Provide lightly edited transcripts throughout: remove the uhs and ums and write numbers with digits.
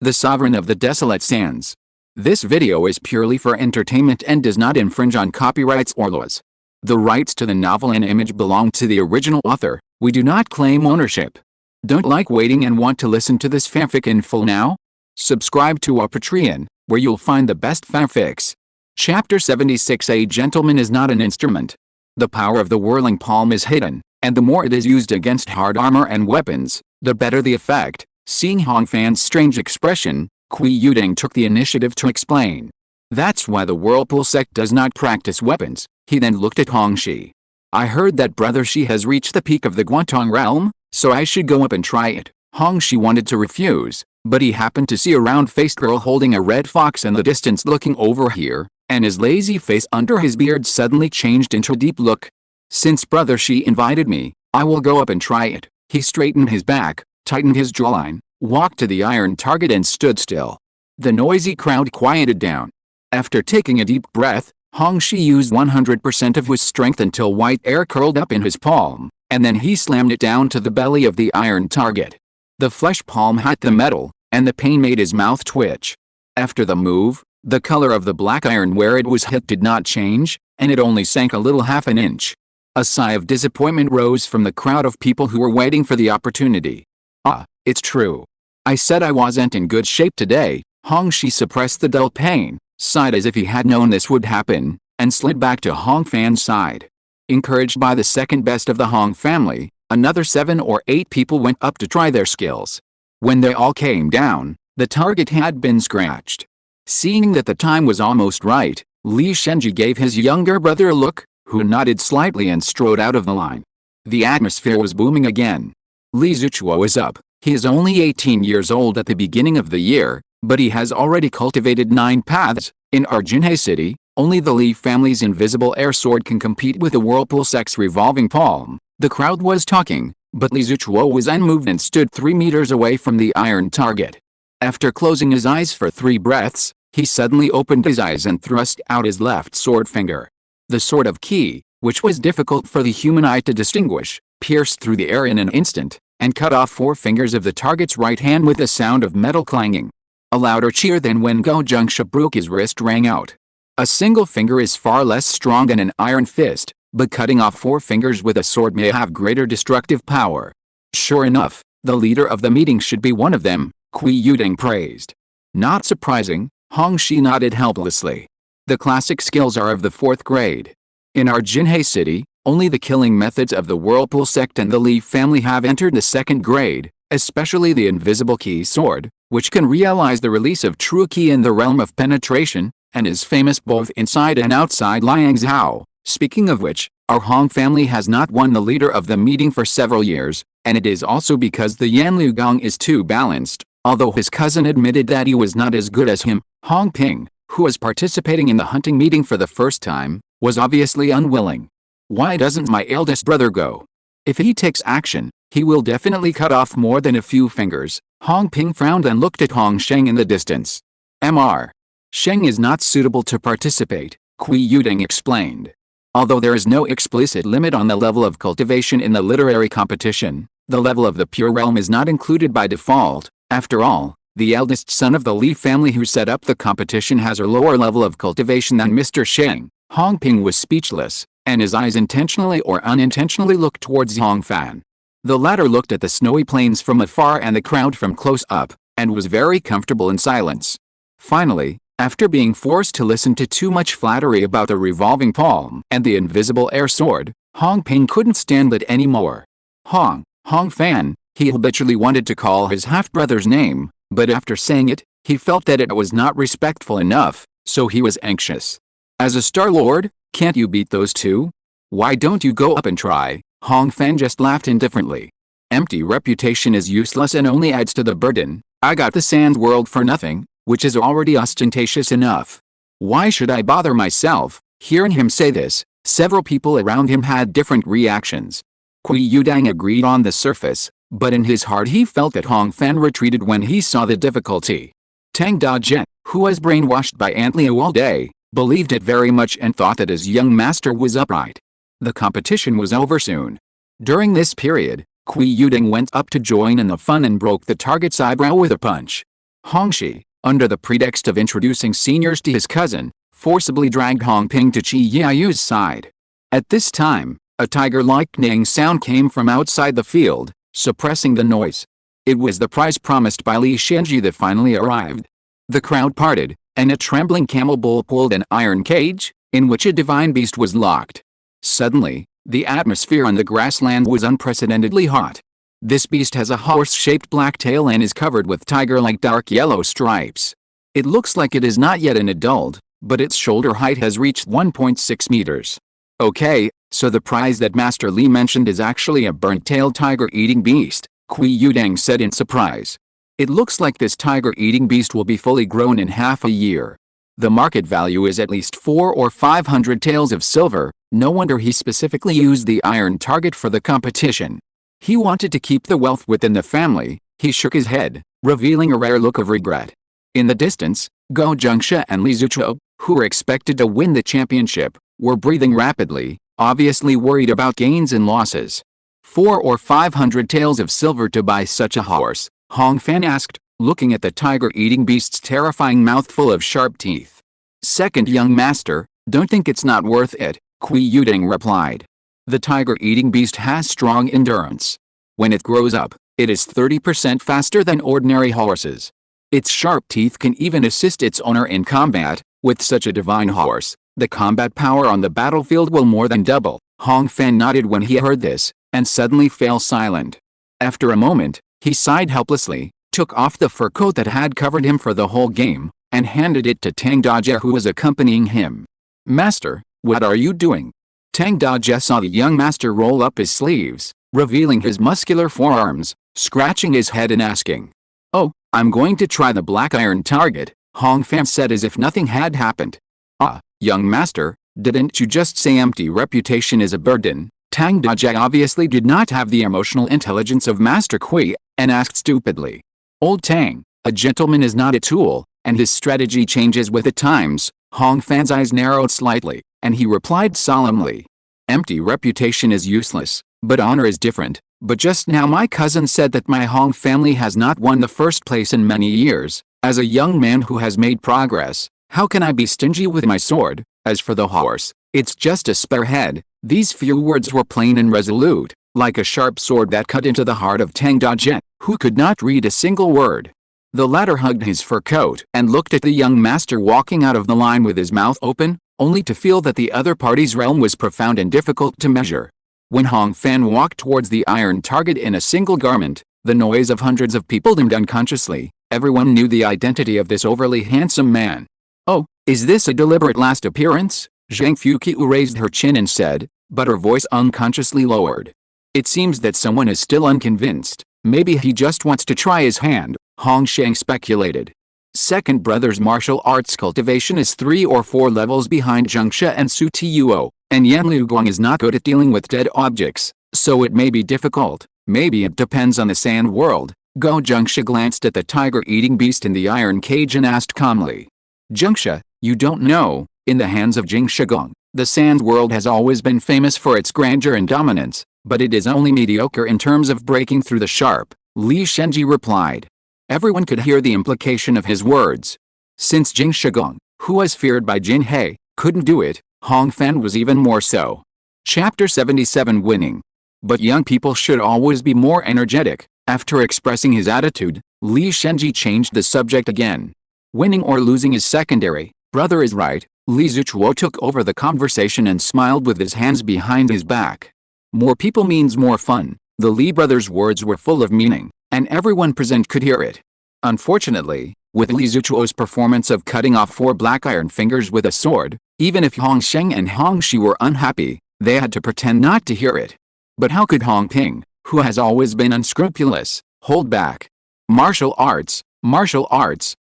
the sovereign of the desolate sands. This video is purely for entertainment and does not infringe on copyrights or laws. The rights to the novel and image belong to the original author. We do not claim ownership. Don't like waiting and want to listen to this fanfic in full now? Subscribe to our Patreon, where you'll find the best fanfics. Chapter 76. A gentleman is not an instrument. The power of the whirling palm is hidden, and the more it is used against hard armor and weapons, the better the effect. Seeing Hong Fan's strange expression, Kui Yuding took the initiative to explain. That's why the Whirlpool sect does not practice weapons. He then looked at Hong Shi. I heard that Brother Shi has reached the peak of the Guantong realm, so I should go up and try it. Hong Shi wanted to refuse, but he happened to see a round-faced girl holding a red fox in the distance looking over here, and his lazy face under his beard suddenly changed into a deep look. Since Brother Shi invited me, I will go up and try it. He straightened his back, tightened his jawline, walked to the iron target and stood still. The noisy crowd quieted down. After taking a deep breath, Hong Shi used 100% of his strength until white air curled up in his palm, and then he slammed it down to the belly of the iron target. The flesh palm hit the metal, and the pain made his mouth twitch. After the move, the color of the black iron where it was hit did not change, and it only sank a little half an inch. A sigh of disappointment rose from the crowd of people who were waiting for the opportunity. Ah, it's true. I said I wasn't in good shape today. Hong Shi suppressed the dull pain, sighed as if he had known this would happen, and slid back to Hong Fan's side. Encouraged by the second best of the Hong family, another 7 or 8 people went up to try their skills. When they all came down, the target had been scratched. Seeing that the time was almost right, Li Shenji gave his younger brother a look, who nodded slightly and strode out of the line. The atmosphere was booming again. Li Zuchuo was up. He is only 18 years old at the beginning of the year, but he has already cultivated 9 paths. In Jinhe City, only the Li family's invisible air sword can compete with the Whirlpool sect's revolving palm. The crowd was talking, but Li Zuchuo was unmoved and stood 3 meters away from the iron target. After closing his eyes for 3 breaths, he suddenly opened his eyes and thrust out his left sword finger. The sword of Qi, which was difficult for the human eye to distinguish, pierced through the air in an instant, and cut off 4 fingers of the target's right hand with a sound of metal clanging. A louder cheer than when Go Jingsha broke his wrist rang out. A single finger is far less strong than an iron fist, but cutting off 4 fingers with a sword may have greater destructive power. Sure enough, the leader of the meeting should be one of them, Kui Yuding praised. Not surprising, Hong Shi nodded helplessly. The classic skills are of the 4th grade. In our Jinhe City, only the killing methods of the Whirlpool sect and the Li family have entered the 2nd grade, especially the invisible Qi sword, which can realize the release of true Qi in the realm of penetration, and is famous both inside and outside Liangzhou. Speaking of which, our Hong family has not won the leader of the meeting for several years, and it is also because the Yanlu Gong is too balanced, although his cousin admitted that he was not as good as him. Hong Ping, who was participating in the hunting meeting for the first time, was obviously unwilling. Why doesn't my eldest brother go? If he takes action, he will definitely cut off more than a few fingers. Hong Ping frowned and looked at Hong Sheng in the distance. Mr. Sheng is not suitable to participate, Kui Yuding explained. Although there is no explicit limit on the level of cultivation in the literary competition, the level of the pure realm is not included by default. After all, the eldest son of the Li family who set up the competition has a lower level of cultivation than Mr. Sheng. Hong Ping was speechless, and his eyes intentionally or unintentionally looked towards Hong Fan. The latter looked at the snowy plains from afar and the crowd from close up, and was very comfortable in silence. Finally, after being forced to listen to too much flattery about the revolving palm and the invisible air sword, Hong Ping couldn't stand it anymore. Hong Fan, he habitually wanted to call his half-brother's name, but after saying it, he felt that it was not respectful enough, so he was anxious. As a Star Lord, can't you beat those 2? Why don't you go up and try? Hong Fan just laughed indifferently. Empty reputation is useless and only adds to the burden. I got the Sand World for nothing, which is already ostentatious enough. Why should I bother myself? Hearing him say this, several people around him had different reactions. Kui Yuding agreed on the surface, but in his heart he felt that Hong Fan retreated when he saw the difficulty. Tang Da-jen, who was brainwashed by Aunt Liu all day, believed it very much and thought that his young master was upright. The competition was over soon. During this period, Kui Yuding went up to join in the fun and broke the target's eyebrow with a punch. Hong Shi, under the pretext of introducing seniors to his cousin, forcibly dragged Hong Ping to Chi Yaoyu's side. At this time, a tiger-like neighing sound came from outside the field, suppressing the noise. It was the prize promised by Li Shenji that finally arrived. The crowd parted, and a trembling camel bull pulled an iron cage, in which a divine beast was locked. Suddenly, the atmosphere on the grassland was unprecedentedly hot. This beast has a horse-shaped black tail and is covered with tiger-like dark yellow stripes. It looks like it is not yet an adult, but its shoulder height has reached 1.6 meters. Okay, so the prize that Master Li mentioned is actually a burnt-tailed tiger-eating beast, Kui Yudang said in surprise. It looks like this tiger-eating beast will be fully grown in half a year. The market value is at least 400 or 500 taels of silver. No wonder he specifically used the iron target for the competition. He wanted to keep the wealth within the family. He shook his head, revealing a rare look of regret. In the distance, Go Jingsha and Li Zuchuo, who were expected to win the championship, were breathing rapidly, obviously worried about gains and losses. 400 or 500 taels of silver to buy such a horse? Hong Fan asked, looking at the tiger-eating beast's terrifying mouthful of sharp teeth. Second young master, don't think it's not worth it, Kui Yuding replied. The tiger-eating beast has strong endurance. When it grows up, it is 30% faster than ordinary horses. Its sharp teeth can even assist its owner in combat. With such a divine horse, the combat power on the battlefield will more than double. Hong Fan nodded when he heard this, and suddenly fell silent. After a moment, he sighed helplessly, took off the fur coat that had covered him for the whole game, and handed it to Tang Dajie who was accompanying him. Master, what are you doing? Tang Dajie saw the young master roll up his sleeves, revealing his muscular forearms, scratching his head and asking. Oh, I'm going to try the black iron target, Hong Fan said as if nothing had happened. Ah, young master, didn't you just say empty reputation is a burden? Tang Dajie obviously did not have the emotional intelligence of Master Kui, and asked stupidly. Old Tang, a gentleman is not a tool, and his strategy changes with the times. Hong Fan's eyes narrowed slightly, and he replied solemnly. Empty reputation is useless, but honor is different. But just now my cousin said that my Hong family has not won the first place in many years. As a young man who has made progress, how can I be stingy with my sword? As for the horse, it's just a spare head. These few words were plain and resolute, like a sharp sword that cut into the heart of Tang Dajie, who could not read a single word. The latter hugged his fur coat and looked at the young master walking out of the line with his mouth open, only to feel that the other party's realm was profound and difficult to measure. When Hong Fan walked towards the iron target in a single garment, the noise of hundreds of people dimmed unconsciously. Everyone knew the identity of this overly handsome man. Oh, is this a deliberate last appearance? Zhang Fuqiu raised her chin and said, but her voice unconsciously lowered. It seems that someone is still unconvinced. Maybe he just wants to try his hand, Hong Sheng speculated. Second brother's martial arts cultivation is 3 or 4 levels behind Jingsha and Su Tuo, and Yan Luguang is not good at dealing with dead objects, so it may be difficult. Maybe it depends on the sand world. Go Jingsha glanced at the tiger-eating beast in the iron cage and asked calmly. Jingsha, you don't know, in the hands of Jingsha Gong, the sand world has always been famous for its grandeur and dominance, but it is only mediocre in terms of breaking through the sharp, Li Shenji replied. Everyone could hear the implication of his words. Since Jingsha Gong, who was feared by Jin He, couldn't do it, Hong Fan was even more so. Chapter 77 Winning. But young people should always be more energetic. After expressing his attitude, Li Shenji changed the subject again. Winning or losing is secondary, brother is right. Li Zuchuo took over the conversation and smiled with his hands behind his back. More people means more fun. The Li brothers' words were full of meaning, and everyone present could hear it. Unfortunately, with Li Zuchuo's performance of cutting off 4 black iron fingers with a sword, even if Hong Sheng and Hong Shi were unhappy, they had to pretend not to hear it. But how could Hong Ping, who has always been unscrupulous, hold back? Martial arts,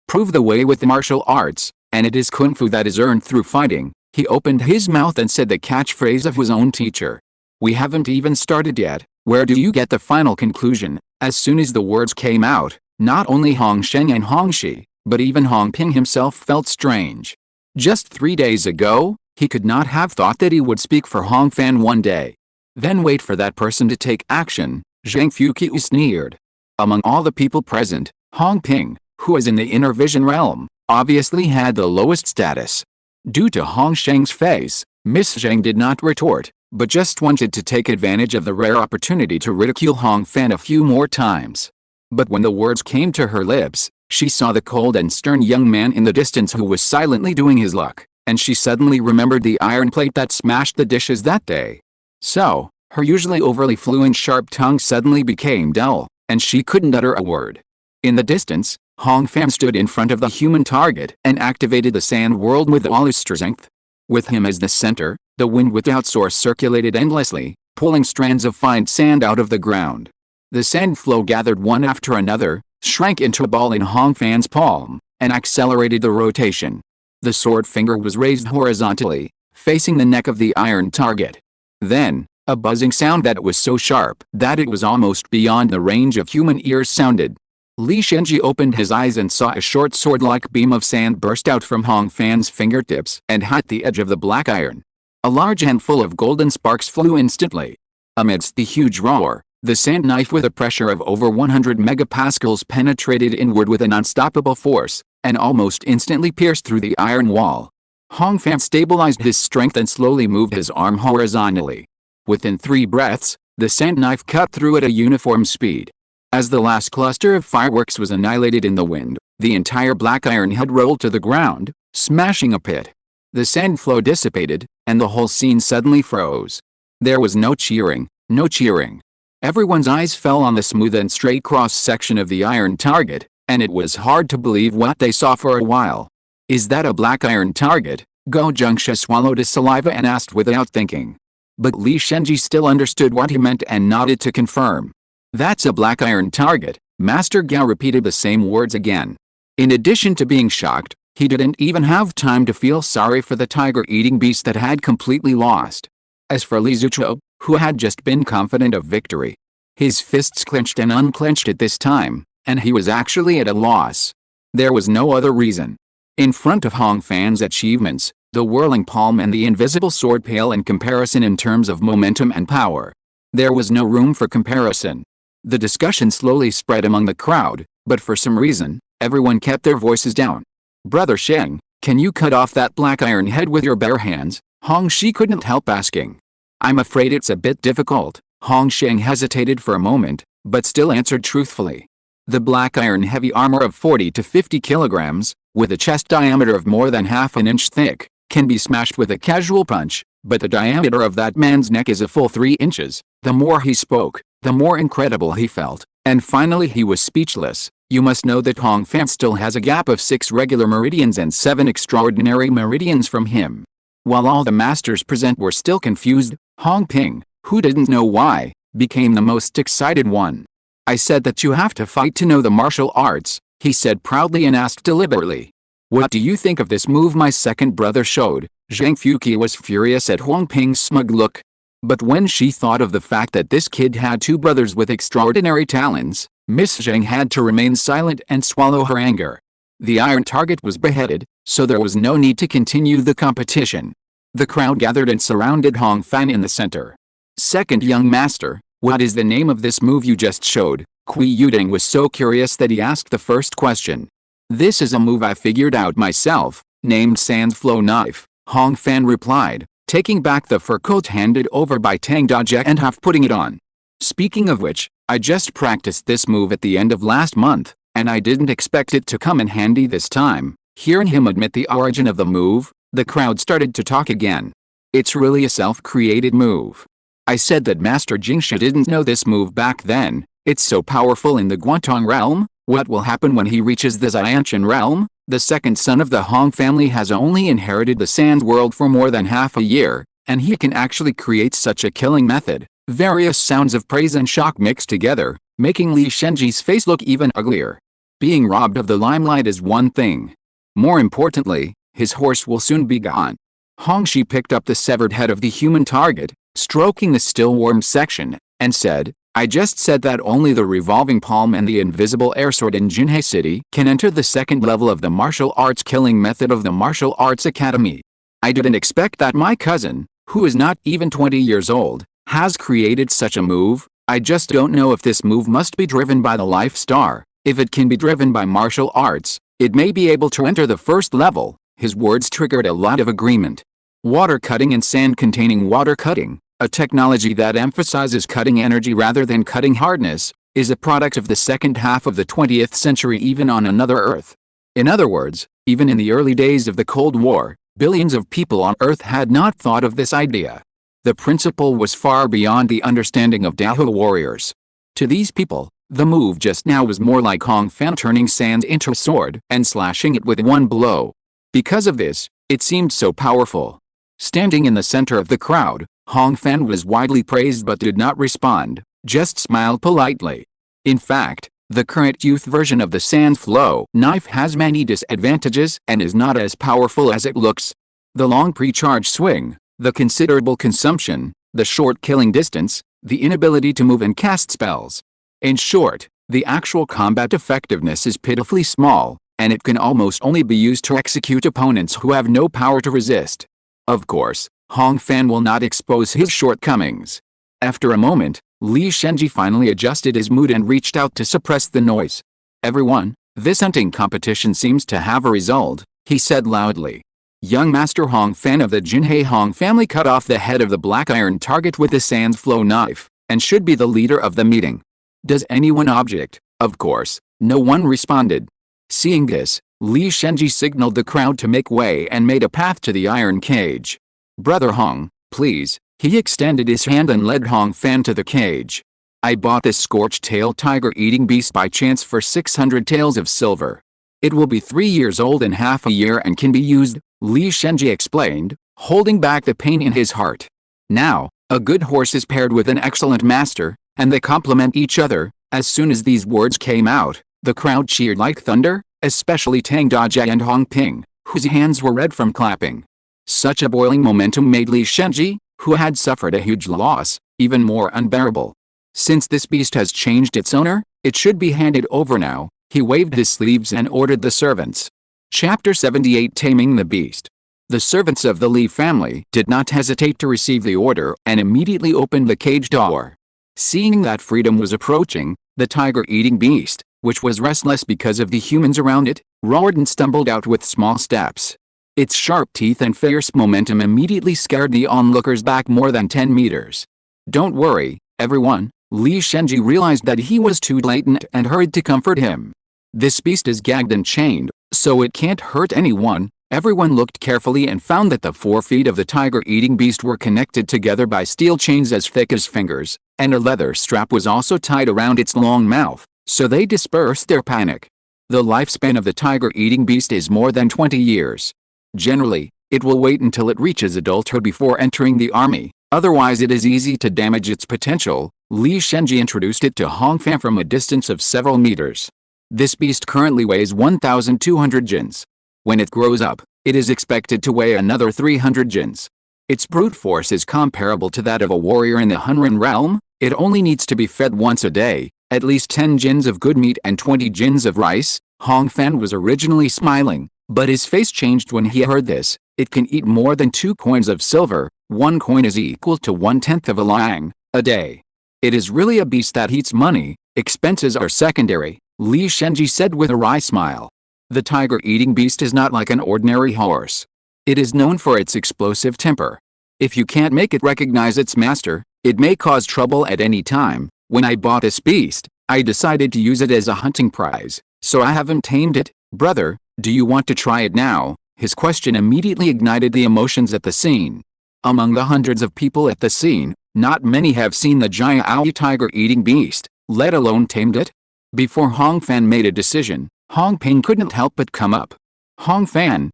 prove the way with martial arts, and it is kung fu that is earned through fighting. He opened his mouth and said the catchphrase of his own teacher. We haven't even started yet. Where do you get the final conclusion? As soon as the words came out, not only Hong Sheng and Hong Shi, but even Hong Ping himself felt strange. Just 3 days ago, he could not have thought that he would speak for Hong Fan one day. Then wait for that person to take action, Zhang Fuqiu sneered. Among all the people present, Hong Ping, who was in the inner vision realm, obviously had the lowest status. Due to Hong Sheng's face, Miss Zheng did not retort, but just wanted to take advantage of the rare opportunity to ridicule Hong Fan a few more times. But when the words came to her lips, she saw the cold and stern young man in the distance who was silently doing his luck, and she suddenly remembered the iron plate that smashed the dishes that day. So, her usually overly fluent sharp tongue suddenly became dull, and she couldn't utter a word. In the distance, Hong Fan stood in front of the human target and activated the sand world with all his strength. With him as the center, the wind without source circulated endlessly, pulling strands of fine sand out of the ground. The sand flow gathered one after another, shrank into a ball in Hong Fan's palm, and accelerated the rotation. The sword finger was raised horizontally, facing the neck of the iron target. Then, a buzzing sound that was so sharp that it was almost beyond the range of human ears sounded. Li Shenji opened his eyes and saw a short sword-like beam of sand burst out from Hong Fan's fingertips and hit the edge of the black iron. A large handful of golden sparks flew instantly. Amidst the huge roar, the sand knife with a pressure of over 100 megapascals penetrated inward with an unstoppable force, and almost instantly pierced through the iron wall. Hong Fan stabilized his strength and slowly moved his arm horizontally. Within 3 breaths, the sand knife cut through at a uniform speed. As the last cluster of fireworks was annihilated in the wind, the entire black iron had rolled to the ground, smashing a pit. The sand flow dissipated, and the whole scene suddenly froze. There was no cheering, no cheering. Everyone's eyes fell on the smooth and straight cross-section of the iron target, and it was hard to believe what they saw for a while. "Is that a black iron target?" Go Jingsha swallowed his saliva and asked without thinking. But Li Shenji still understood what he meant and nodded to confirm. "That's a black iron target," Master Gao repeated the same words again. In addition to being shocked, he didn't even have time to feel sorry for the tiger-eating beast that had completely lost. As for Li Zuchuo, who had just been confident of victory, his fists clenched and unclenched at this time, and he was actually at a loss. There was no other reason. In front of Hong Fan's achievements, the whirling palm and the invisible sword pale in comparison in terms of momentum and power. There was no room for comparison. The discussion slowly spread among the crowd, but for some reason, everyone kept their voices down. "Brother Sheng, can you cut off that black iron head with your bare hands?" Hong Shi couldn't help asking. "I'm afraid it's a bit difficult." Hong Sheng hesitated for a moment, but still answered truthfully. The black iron heavy armor of 40 to 50 kilograms, with a chest diameter of more than half an inch thick, can be smashed with a casual punch, but the diameter of that man's neck is a full 3 inches. The more he spoke, the more incredible he felt, and finally he was speechless. You must know that Hong Fan still has a gap of 6 regular meridians and 7 extraordinary meridians from him. While all the masters present were still confused, Hong Ping, who didn't know why, became the most excited one. "I said that you have to fight to know the martial arts," he said proudly and asked deliberately. "What do you think of this move my second brother showed?" Zhang Fuqi was furious at Hong Ping's smug look. But when she thought of the fact that this kid had 2 brothers with extraordinary talents, Miss Zhang had to remain silent and swallow her anger. The iron target was beheaded, so there was no need to continue the competition. The crowd gathered and surrounded Hong Fan in the center. "Second young master, what is the name of this move you just showed?" Kui Yuding was so curious that he asked the first question. "This is a move I figured out myself, named Sand Flow Knife," Hong Fan replied, taking back the fur coat handed over by Tang Dajie and half putting it on. "Speaking of which, I just practiced this move at the end of last month, and I didn't expect it to come in handy this time." Hearing him admit the origin of the move, the crowd started to talk again. "It's really a self-created move. I said that Master Jingsha didn't know this move back then. It's so powerful in the Guantong realm. What will happen when he reaches the Xiantian realm?" The second son of the Hong family has only inherited the sand world for more than half a year, and he can actually create such a killing method. Various sounds of praise and shock mixed together, making Li Shenji's face look even uglier. Being robbed of the limelight is one thing. More importantly, his horse will soon be gone. Hong Shi picked up the severed head of the human target, stroking the still warm section, and said, "I just said that only the revolving palm and the invisible air sword in Jinhei City can enter the second level of the martial arts killing method of the Martial Arts Academy. I didn't expect that my cousin, who is not even 20 years old, has created such a move. I just don't know if this move must be driven by the life star, If it can be driven by martial arts, it may be able to enter the first level. His words triggered a lot of agreement. Water cutting and sand containing water cutting, a technology that emphasizes cutting energy rather than cutting hardness, is a product of the second half of the 20th century even on another Earth. In other words, even in the early days of the Cold War, billions of people on Earth had not thought of this idea. The principle was far beyond the understanding of Dahua warriors. To these people, the move just now was more like Hong Fan turning sand into a sword and slashing it with one blow. Because of this, it seemed so powerful. Standing in the center of the crowd, Hong Fan was widely praised but did not respond, just smiled politely. In fact, the current youth version of the sand flow knife has many disadvantages and is not as powerful as it looks. The long pre-charge swing, the considerable consumption, the short killing distance, the inability to move and cast spells. In short, the actual combat effectiveness is pitifully small, and it can almost only be used to execute opponents who have no power to resist. Of course, Hong Fan will not expose his shortcomings. After a moment, Li Shenji finally adjusted his mood and reached out to suppress the noise. "Everyone, this hunting competition seems to have a result," he said loudly. Young Master Hong Fan of the Jinhei Hong family cut off the head of the black iron target with the sand flow knife, and should be the leader of the meeting. Does anyone object? Of course, no one responded. Seeing this, Li Shenji signaled the crowd to make way and made a path to the iron cage. "Brother Hong, please." He extended his hand and led Hong Fan to the cage. "I bought this scorched-tail tiger-eating beast by chance for 600 taels of silver. It will be 3 years old in half a year and can be used," Li Shenji explained, holding back the pain in his heart. Now, a good horse is paired with an excellent master, and they complement each other. As soon as these words came out, the crowd cheered like thunder, especially Tang Dajie and Hong Ping, whose hands were red from clapping. Such a boiling momentum made Li Shenji, who had suffered a huge loss, even more unbearable. Since this beast has changed its owner, it should be handed over now. He waved his sleeves and ordered the servants. Chapter 78 Taming the Beast. The servants of the Li family did not hesitate to receive the order and immediately opened the cage door. Seeing that freedom was approaching, the tiger-eating beast, which was restless because of the humans around it, roared and stumbled out with small steps. Its sharp teeth and fierce momentum immediately scared the onlookers back more than 10 meters. "Don't worry, everyone," Li Shenji realized that he was too late and hurried to comfort him. "This beast is gagged and chained, so it can't hurt anyone." Everyone looked carefully and found that the 4 feet of the tiger-eating beast were connected together by steel chains as thick as fingers, and a leather strap was also tied around its long mouth, so they dispersed their panic. The lifespan of the tiger-eating beast is more than 20 years. Generally, it will wait until it reaches adulthood before entering the army, otherwise it is easy to damage its potential. Li Shenji introduced it to Hong Fan from a distance of several meters. This beast currently weighs 1,200 jins. When it grows up, it is expected to weigh another 300 jins. Its brute force is comparable to that of a warrior in the Hunran realm. It only needs to be fed once a day, at least 10 jins of good meat and 20 jins of rice. Hong Fan was originally smiling, but his face changed when he heard this. It can eat more than 2 coins of silver. 1 coin is equal to 1/10 of a liang a day. It is really a beast that eats money. Expenses are secondary, Li Shenji said with a wry smile. The tiger-eating beast is not like an ordinary horse. It is known for its explosive temper. If you can't make it recognize its master, it may cause trouble at any time. When I bought this beast, I decided to use it as a hunting prize, so I haven't tamed it. Brother, do you want to try it now? His question immediately ignited the emotions at the scene. Among the hundreds of people at the scene, not many have seen the giant tiger-eating beast, let alone tamed it. Before Hong Fan made a decision, Hong Ping couldn't help but come up. Hong Fan,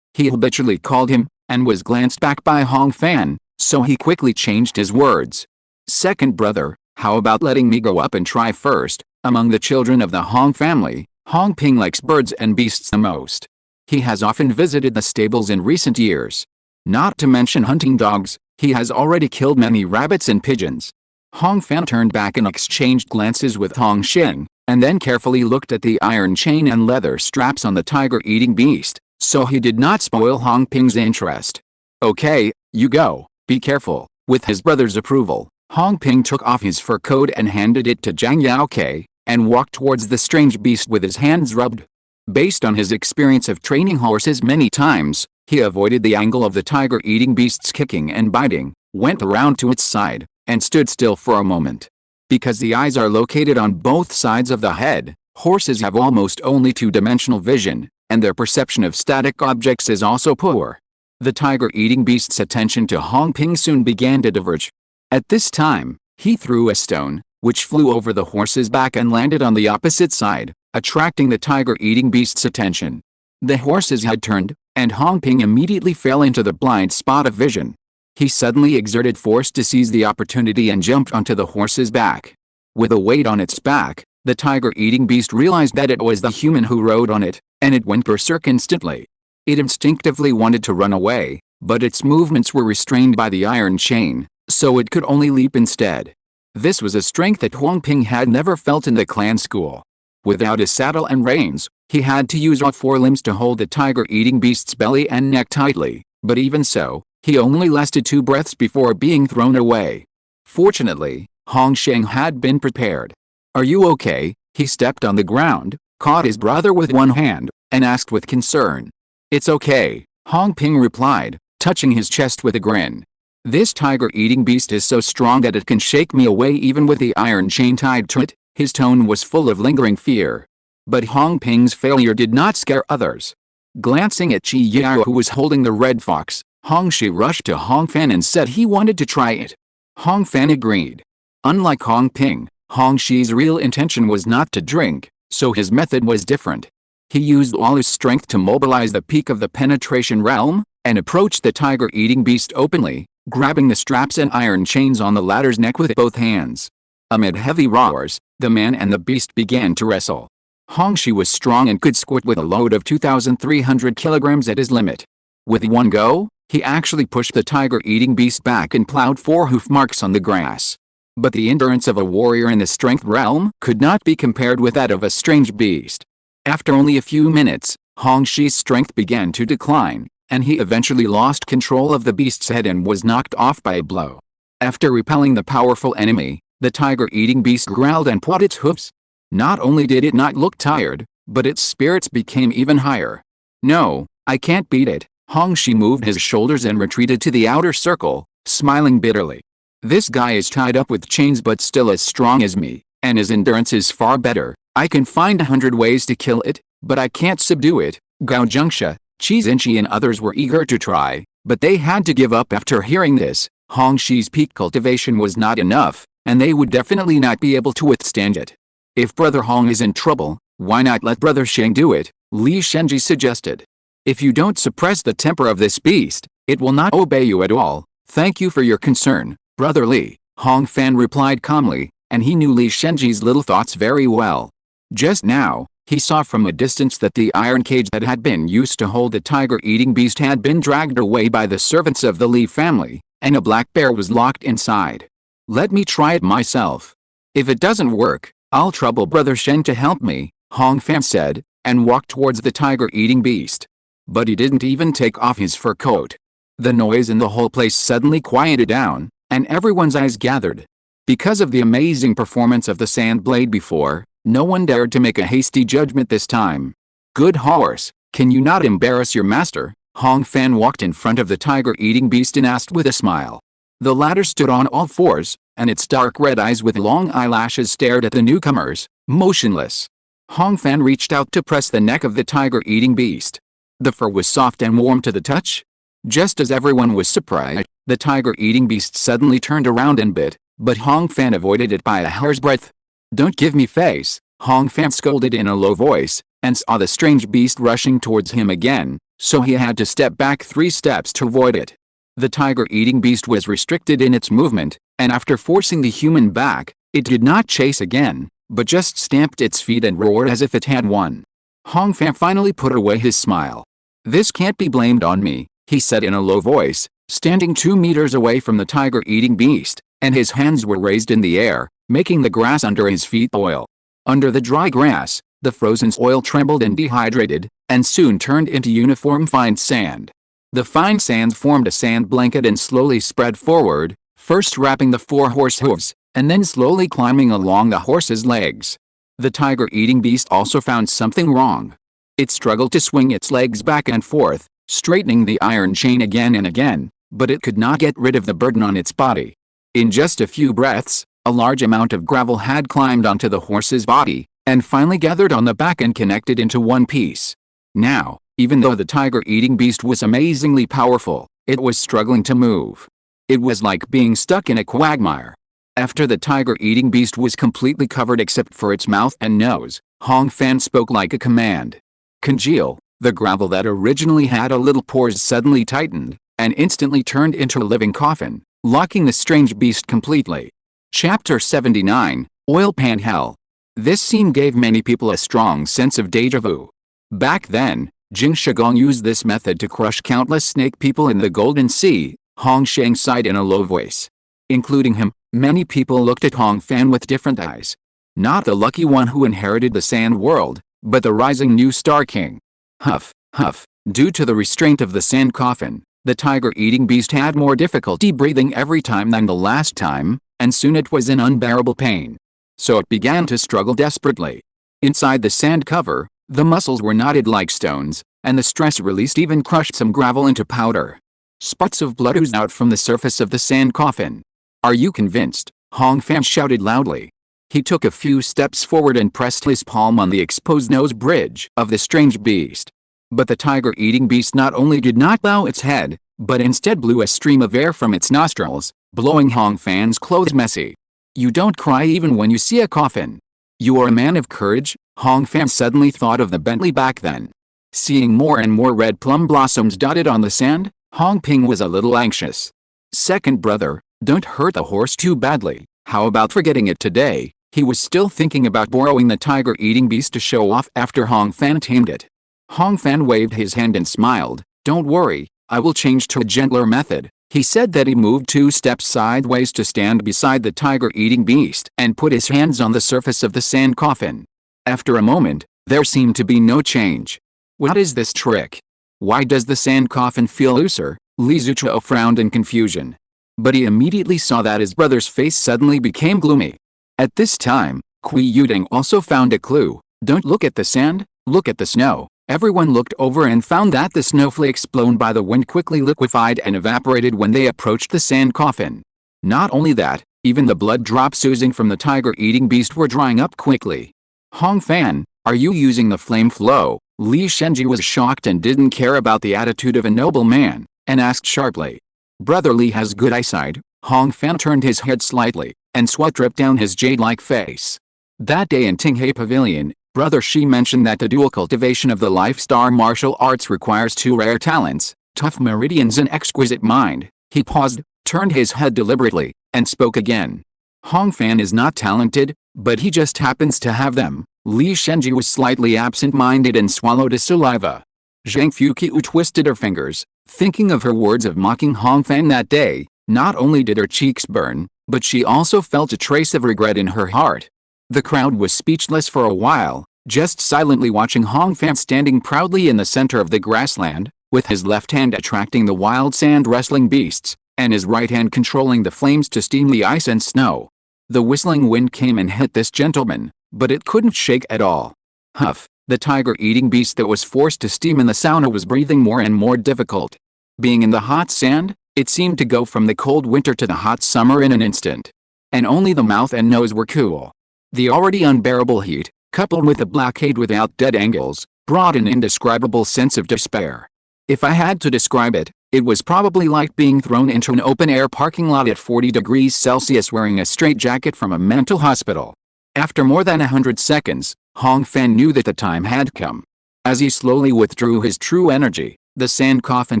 he habitually called him, and was glanced back by Hong Fan, so he quickly changed his words. "Second brother, how about letting me go up and try first?" Among the children of the Hong family, Hong Ping likes birds and beasts the most. He has often visited the stables in recent years. Not to mention hunting dogs, he has already killed many rabbits and pigeons. Hong Fan turned back and exchanged glances with Hong Xing, and then carefully looked at the iron chain and leather straps on the tiger-eating beast, so he did not spoil Hong Ping's interest. "Okay, you go, be careful." With his brother's approval, Hong Ping took off his fur coat and handed it to Zhang Yaokei, and walked towards the strange beast with his hands rubbed. Based on his experience of training horses many times, he avoided the angle of the tiger-eating beast's kicking and biting, went around to its side, and stood still for a moment. Because the eyes are located on both sides of the head, horses have almost only two-dimensional vision, and their perception of static objects is also poor. The tiger-eating beast's attention to Hong Ping soon began to diverge. At this time, he threw a stone, which flew over the horse's back and landed on the opposite side, attracting the tiger-eating beast's attention. The horses had turned, and Hong Ping immediately fell into the blind spot of vision. He suddenly exerted force to seize the opportunity and jumped onto the horse's back. With a weight on its back, the tiger-eating beast realized that it was the human who rode on it, and it went berserk instantly. It instinctively wanted to run away, but its movements were restrained by the iron chain, so it could only leap instead. This was a strength that Hong Ping had never felt in the clan school. Without a saddle and reins, he had to use all four limbs to hold the tiger-eating beast's belly and neck tightly, but even so, he only lasted 2 breaths before being thrown away. Fortunately, Hong Sheng had been prepared. "Are you okay?" He stepped on the ground, caught his brother with one hand, and asked with concern. "It's okay," Hong Ping replied, touching his chest with a grin. "This tiger-eating beast is so strong that it can shake me away even with the iron chain tied to it." His tone was full of lingering fear. But Hong Ping's failure did not scare others. Glancing at Chi Yao, who was holding the red fox, Hong Shi rushed to Hong Fan and said he wanted to try it. Hong Fan agreed. Unlike Hong Ping, Hong Shi's real intention was not to drink, so his method was different. He used all his strength to mobilize the peak of the penetration realm, and approached the tiger-eating beast openly, grabbing the straps and iron chains on the latter's neck with both hands. Amid heavy roars, the man and the beast began to wrestle. Hong Shi was strong and could squat with a load of 2,300 kilograms at his limit. With one go, he actually pushed the tiger-eating beast back and plowed 4 hoof marks on the grass. But the endurance of a warrior in the strength realm could not be compared with that of a strange beast. After only a few minutes, Hong Shi's strength began to decline, and he eventually lost control of the beast's head and was knocked off by a blow. After repelling the powerful enemy, the tiger-eating beast growled and pawed its hoofs. Not only did it not look tired, but its spirits became even higher. "No, I can't beat it." Hong Shi moved his shoulders and retreated to the outer circle, smiling bitterly. "This guy is tied up with chains but still as strong as me, and his endurance is far better. I can find 100 ways to kill it, but I can't subdue it." Gao Jingsha, Qi Xinqi and others were eager to try, but they had to give up after hearing this. Hong Shi's peak cultivation was not enough, and they would definitely not be able to withstand it. "If Brother Hong is in trouble, why not let Brother Sheng do it?" Li Shenji suggested. "If you don't suppress the temper of this beast, it will not obey you at all." "Thank you for your concern, Brother Li," Hong Fan replied calmly, and he knew Li Shenji's little thoughts very well. Just now, he saw from a distance that the iron cage that had been used to hold the tiger-eating beast had been dragged away by the servants of the Li family, and a black bear was locked inside. "Let me try it myself. If it doesn't work, I'll trouble Brother Shen to help me," Hong Fan said, and walked towards the tiger-eating beast. But he didn't even take off his fur coat. The noise in the whole place suddenly quieted down, and everyone's eyes gathered. Because of the amazing performance of the sand blade before, no one dared to make a hasty judgment this time. "Good horse, can you not embarrass your master?" Hong Fan walked in front of the tiger-eating beast and asked with a smile. The latter stood on all fours, and its dark red eyes with long eyelashes stared at the newcomers, motionless. Hong Fan reached out to press the neck of the tiger-eating beast. The fur was soft and warm to the touch. Just as everyone was surprised, the tiger-eating beast suddenly turned around and bit, but Hong Fan avoided it by a hair's breadth. "Don't give me face," Hong Fan scolded in a low voice, and saw the strange beast rushing towards him again, so he had to step back 3 steps to avoid it. The tiger-eating beast was restricted in its movement, and after forcing the human back, it did not chase again, but just stamped its feet and roared as if it had won. Hong Fan finally put away his smile. "This can't be blamed on me," he said in a low voice, standing 2 meters away from the tiger-eating beast, and his hands were raised in the air, making the grass under his feet boil. Under the dry grass, the frozen soil trembled and dehydrated, and soon turned into uniform fine sand. The fine sands formed a sand blanket and slowly spread forward, first wrapping the 4 horse hooves, and then slowly climbing along the horse's legs. The tiger-eating beast also found something wrong. It struggled to swing its legs back and forth, straightening the iron chain again and again, but it could not get rid of the burden on its body. In just a few breaths, a large amount of gravel had climbed onto the horse's body, and finally gathered on the back and connected into one piece. Now, even though the tiger-eating beast was amazingly powerful, it was struggling to move. It was like being stuck in a quagmire. After the tiger-eating beast was completely covered except for its mouth and nose, Hong Fan spoke like a command. Congeal. The gravel that originally had a little pores suddenly tightened, and instantly turned into a living coffin, locking the strange beast completely. Chapter 79, Oil Pan Hell. This scene gave many people a strong sense of déjà vu. Back then, Jingsha Gong used this method to crush countless snake people in the Golden Sea, Hong Shang sighed in a low voice. Including him, many people looked at Hong Fan with different eyes. Not the lucky one who inherited the Sand World, but the rising new Star King. Huff, huff. Due to the restraint of the sand coffin, the tiger-eating beast had more difficulty breathing every time than the last time, and soon it was in unbearable pain. So it began to struggle desperately. Inside the sand cover, the muscles were knotted like stones, and the stress released even crushed some gravel into powder. Spots of blood oozed out from the surface of the sand coffin. Are you convinced? Hong Fan shouted loudly. He took a few steps forward and pressed his palm on the exposed nose bridge of the strange beast. But the tiger-eating beast not only did not bow its head, but instead blew a stream of air from its nostrils, blowing Hong Fan's clothes messy. You don't cry even when you see a coffin. You are a man of courage. Hong Fan suddenly thought of the Bentley back then. Seeing more and more red plum blossoms dotted on the sand, Hong Ping was a little anxious. Second brother, don't hurt the horse too badly. How about forgetting it today? He was still thinking about borrowing the tiger-eating beast to show off after Hong Fan tamed it. Hong Fan waved his hand and smiled. Don't worry, I will change to a gentler method. He said that he moved 2 steps sideways to stand beside the tiger-eating beast and put his hands on the surface of the sand coffin. After a moment, there seemed to be no change. What is this trick? Why does the sand coffin feel looser? Li Zuchao frowned in confusion. But he immediately saw that his brother's face suddenly became gloomy. At this time, Kui Yuding also found a clue. Don't look at the sand, look at the snow. Everyone looked over and found that the snowflakes blown by the wind quickly liquefied and evaporated when they approached the sand coffin. Not only that, even the blood drops oozing from the tiger-eating beast were drying up quickly. Hong Fan, are you using the flame flow? Li Shenji was shocked and didn't care about the attitude of a noble man, and asked sharply. Brother Li has good eyesight. Hong Fan turned his head slightly, and sweat dripped down his jade-like face. That day in Tinghe Pavilion, Brother Shi mentioned that the dual cultivation of the life-star martial arts requires 2 rare talents, tough meridians and exquisite mind. He paused, turned his head deliberately, and spoke again. Hong Fan is not talented, but he just happens to have them. Li Shenji was slightly absent-minded and swallowed his saliva. Zhang Fuqiu twisted her fingers, thinking of her words of mocking Hong Fan that day. Not only did her cheeks burn, but she also felt a trace of regret in her heart. The crowd was speechless for a while, just silently watching Hong Fan standing proudly in the center of the grassland, with his left hand attracting the wild sand-wrestling beasts, and his right hand controlling the flames to steam the ice and snow. The whistling wind came and hit this gentleman, but it couldn't shake at all. Huff, the tiger-eating beast that was forced to steam in the sauna was breathing more and more difficult. Being in the hot sand, it seemed to go from the cold winter to the hot summer in an instant. And only the mouth and nose were cool. The already unbearable heat, coupled with a blockade without dead angles, brought an indescribable sense of despair. If I had to describe it, it was probably like being thrown into an open-air parking lot at 40 degrees Celsius wearing a straitjacket from a mental hospital. After more than 100 seconds, Hong Fan knew that the time had come. As he slowly withdrew his true energy, the sand coffin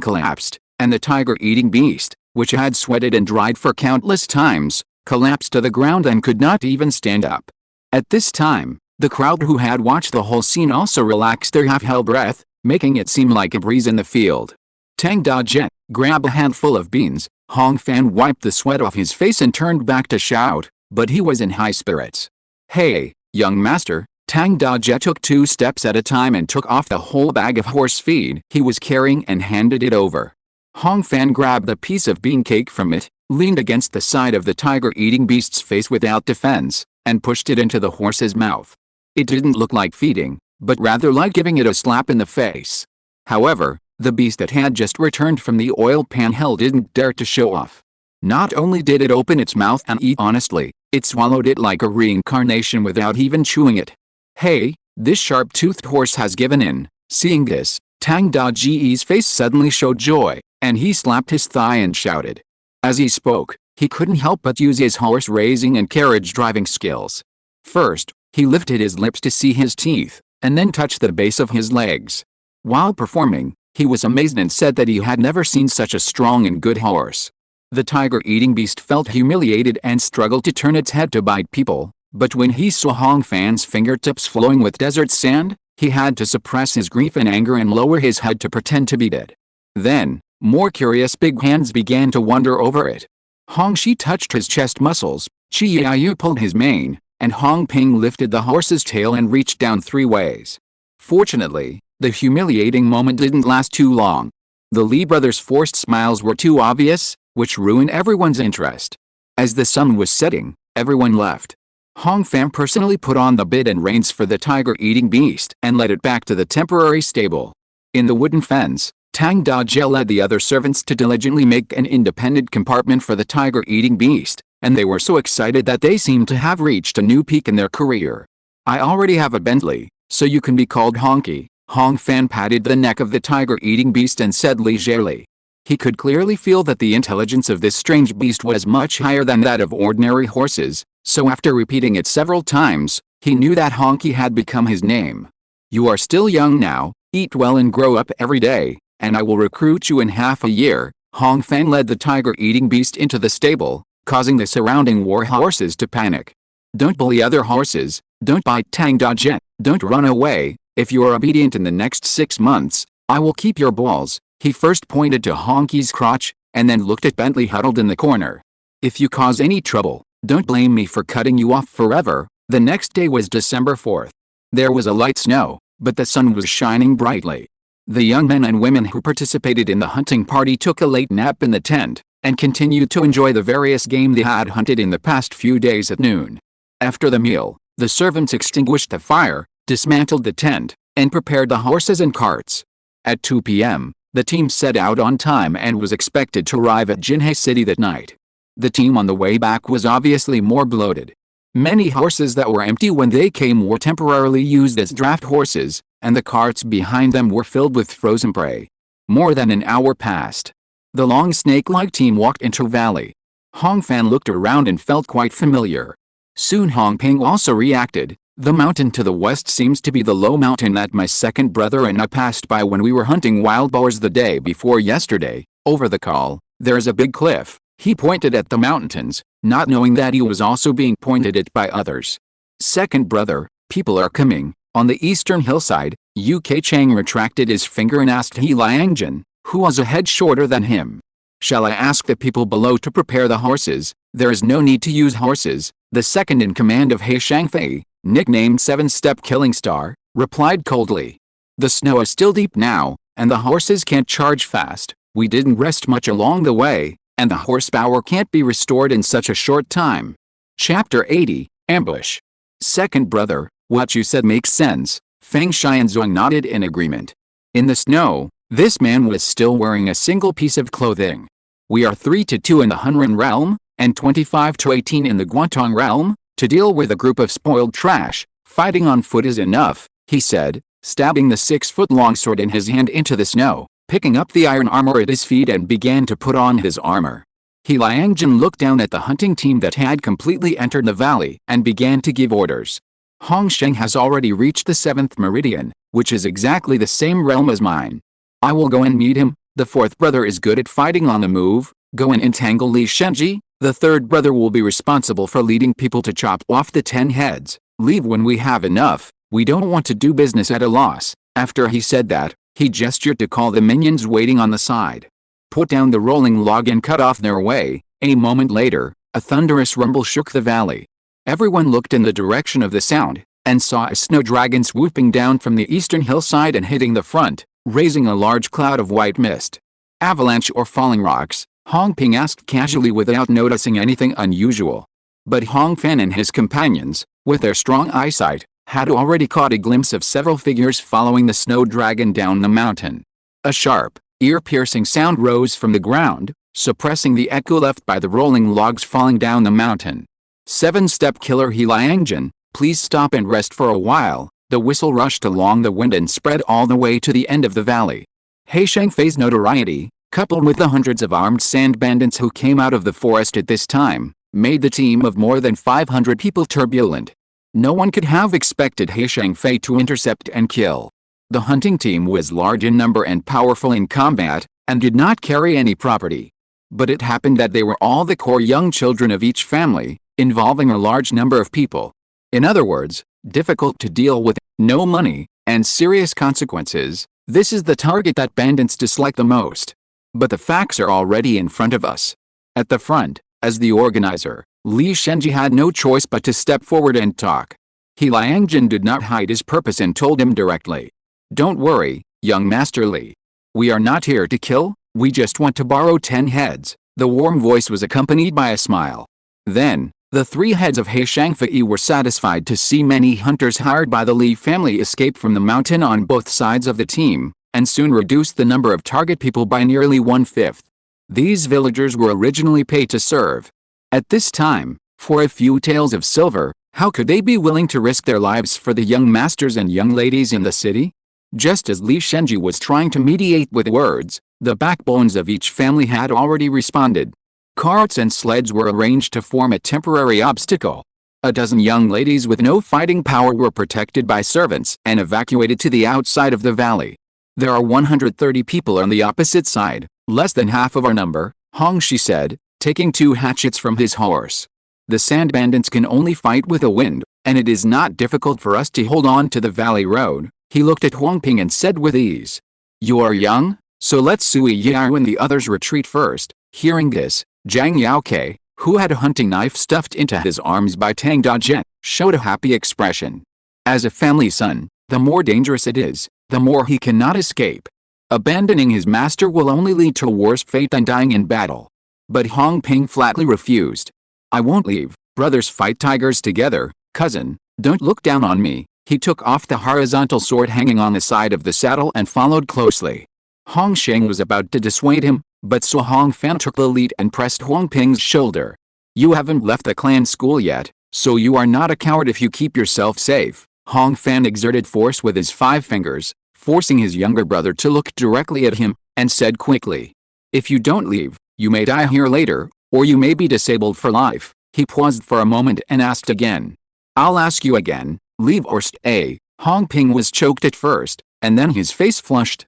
collapsed, and the tiger-eating beast, which had sweated and dried for countless times, collapsed to the ground and could not even stand up. At this time, the crowd who had watched the whole scene also relaxed their half-held breath, making it seem like a breeze in the field. Tang Da Jet, grab a handful of beans. Hong Fan wiped the sweat off his face and turned back to shout, but he was in high spirits. Hey, young master. Tang Da Jet took 2 steps at a time and took off the whole bag of horse feed he was carrying and handed it over. Hong Fan grabbed a piece of bean cake from it, leaned against the side of the tiger-eating beast's face without defense, and pushed it into the horse's mouth. It didn't look like feeding, but rather like giving it a slap in the face. However, the beast that had just returned from the oil pan hell didn't dare to show off. Not only did it open its mouth and eat honestly, it swallowed it like a reincarnation without even chewing it. Hey, this sharp-toothed horse has given in. Seeing this, Tang Daji's face suddenly showed joy, and he slapped his thigh and shouted. As he spoke, he couldn't help but use his horse-raising and carriage-driving skills. First, he lifted his lips to see his teeth, and then touched the base of his legs. While performing, he was amazed and said that he had never seen such a strong and good horse. The tiger-eating beast felt humiliated and struggled to turn its head to bite people, but when he saw Hong Fan's fingertips flowing with desert sand, he had to suppress his grief and anger and lower his head to pretend to be dead. Then, more curious big hands began to wander over it. Hong Shi touched his chest muscles, Chi Yayu pulled his mane, and Hong Ping lifted the horse's tail and reached down 3 ways. Fortunately, the humiliating moment didn't last too long. The Li brothers' forced smiles were too obvious, which ruined everyone's interest. As the sun was setting, everyone left. Hong Fan personally put on the bit and reins for the tiger-eating beast and led it back to the temporary stable. In the wooden fence, Tang Dajie led the other servants to diligently make an independent compartment for the tiger-eating beast, and they were so excited that they seemed to have reached a new peak in their career. I already have a Bentley, so you can be called Honky. Hong Fan patted the neck of the tiger-eating beast and said leisurely. He could clearly feel that the intelligence of this strange beast was much higher than that of ordinary horses, so after repeating it several times, he knew that Honky had become his name. You are still young now, eat well and grow up every day, and I will recruit you in half a year. Hong Fan led the tiger-eating beast into the stable, causing the surrounding war horses to panic. Don't bully other horses, don't bite Tang Dajie, don't run away. If you are obedient in the next 6 months, I will keep your balls. He first pointed to Honky's crotch, and then looked at Bentley huddled in the corner. If you cause any trouble, don't blame me for cutting you off forever. The next day was December 4th. There was a light snow, but the sun was shining brightly. The young men and women who participated in the hunting party took a late nap in the tent, and continued to enjoy the various game they had hunted in the past few days at noon. After the meal, the servants extinguished the fire, dismantled the tent, and prepared the horses and carts. At 2 p.m., the team set out on time and was expected to arrive at Jinhae City that night. The team on the way back was obviously more bloated. Many horses that were empty when they came were temporarily used as draft horses, and the carts behind them were filled with frozen prey. More than an hour passed. The long snake-like team walked into valley. Hong Fan looked around and felt quite familiar. Soon Hong Ping also reacted. The mountain to the west seems to be the low mountain that my second brother and I passed by when we were hunting wild boars the day before yesterday. Over the call, there's a big cliff. He pointed at the mountains, not knowing that he was also being pointed at by others. Second brother, people are coming. On the eastern hillside, Uk Chang retracted his finger and asked He Liangjin, who was a head shorter than him. Shall I ask the people below to prepare the horses? There is no need to use horses. The second in command of He Shangfei, nicknamed 7-Step Killing Star, replied coldly. The snow is still deep now, and the horses can't charge fast. We didn't rest much along the way, and the horsepower can't be restored in such a short time. Chapter 80, Ambush. Second brother, what you said makes sense. Feng Xianzhuang nodded in agreement. In the snow, this man was still wearing a single piece of clothing. We are 3-2 in the Hunran realm, and 25-18 in the Guantong realm. To deal with a group of spoiled trash, fighting on foot is enough, he said, stabbing the 6-foot-long sword in his hand into the snow, picking up the iron armor at his feet and began to put on his armor. He Liangjin looked down at the hunting team that had completely entered the valley and began to give orders. Hong Sheng has already reached the 7th meridian, which is exactly the same realm as mine. I will go and meet him. The fourth brother is good at fighting on the move. Go and entangle Li Shenji. The third brother will be responsible for leading people to chop off the 10 heads. Leave when we have enough. We don't want to do business at a loss. After he said that, he gestured to call the minions waiting on the side. Put down the rolling log and cut off their way. A moment later, a thunderous rumble shook the valley. Everyone looked in the direction of the sound, and saw a snow dragon swooping down from the eastern hillside and hitting the front, raising a large cloud of white mist. Avalanche or falling rocks? Hong Ping asked casually without noticing anything unusual. But Hong Fan and his companions, with their strong eyesight, had already caught a glimpse of several figures following the snow dragon down the mountain. A sharp, ear-piercing sound rose from the ground, suppressing the echo left by the rolling logs falling down the mountain. Seven-step killer Hiliangjin, please stop and rest for a while. The whistle rushed along the wind and spread all the way to the end of the valley. He Shangfei's notoriety, coupled with the hundreds of armed sand bandits who came out of the forest at this time, made the team of more than 500 people turbulent. No one could have expected He Shangfei to intercept and kill. The hunting team was large in number and powerful in combat, and did not carry any property. But it happened that they were all the core young children of each family, involving a large number of people. In other words, difficult to deal with, no money, and serious consequences. This is the target that bandits dislike the most. But the facts are already in front of us. At the front, as the organizer, Li Shenji had no choice but to step forward and talk. Hiliangjin did not hide his purpose and told him directly. Don't worry, young Master Li. We are not here to kill, we just want to borrow 10 heads. The warm voice was accompanied by a smile. Then, the 3 heads of He Shangfei were satisfied to see many hunters hired by the Li family escape from the mountain on both sides of the team, and soon reduced the number of target people by nearly 1/5. These villagers were originally paid to serve. At this time, for a few taels of silver, how could they be willing to risk their lives for the young masters and young ladies in the city? Just as Li Shenji was trying to mediate with words, the backbones of each family had already responded. Carts and sleds were arranged to form a temporary obstacle. A dozen young ladies with no fighting power were protected by servants and evacuated to the outside of the valley. There are 130 people on the opposite side, less than half of our number, Hongshi said, taking 2 hatchets from his horse. The sand bandits can only fight with the wind, and it is not difficult for us to hold on to the valley road. He looked at Huangping and said with ease. You are young, so let Sui Yao and the others retreat first. Hearing this, Zhang Yaokei, who had a hunting knife stuffed into his arms by Tang Dazhen, showed a happy expression. As a family son, the more dangerous it is, the more he cannot escape. Abandoning his master will only lead to a worse fate than dying in battle. But Huangping flatly refused. I won't leave, brothers fight tigers together, cousin, don't look down on me. He took off the horizontal sword hanging on the side of the saddle and followed closely. Hong Sheng was about to dissuade him, but Su Hongfan took the lead and pressed Huangping's shoulder. You haven't left the clan school yet, so you are not a coward if you keep yourself safe. Hongfan exerted force with his 5 fingers, forcing his younger brother to look directly at him, and said quickly. If you don't leave, you may die here later, or you may be disabled for life. He paused for a moment and asked again. I'll ask you again, leave or stay. Hongping was choked at first, and then his face flushed.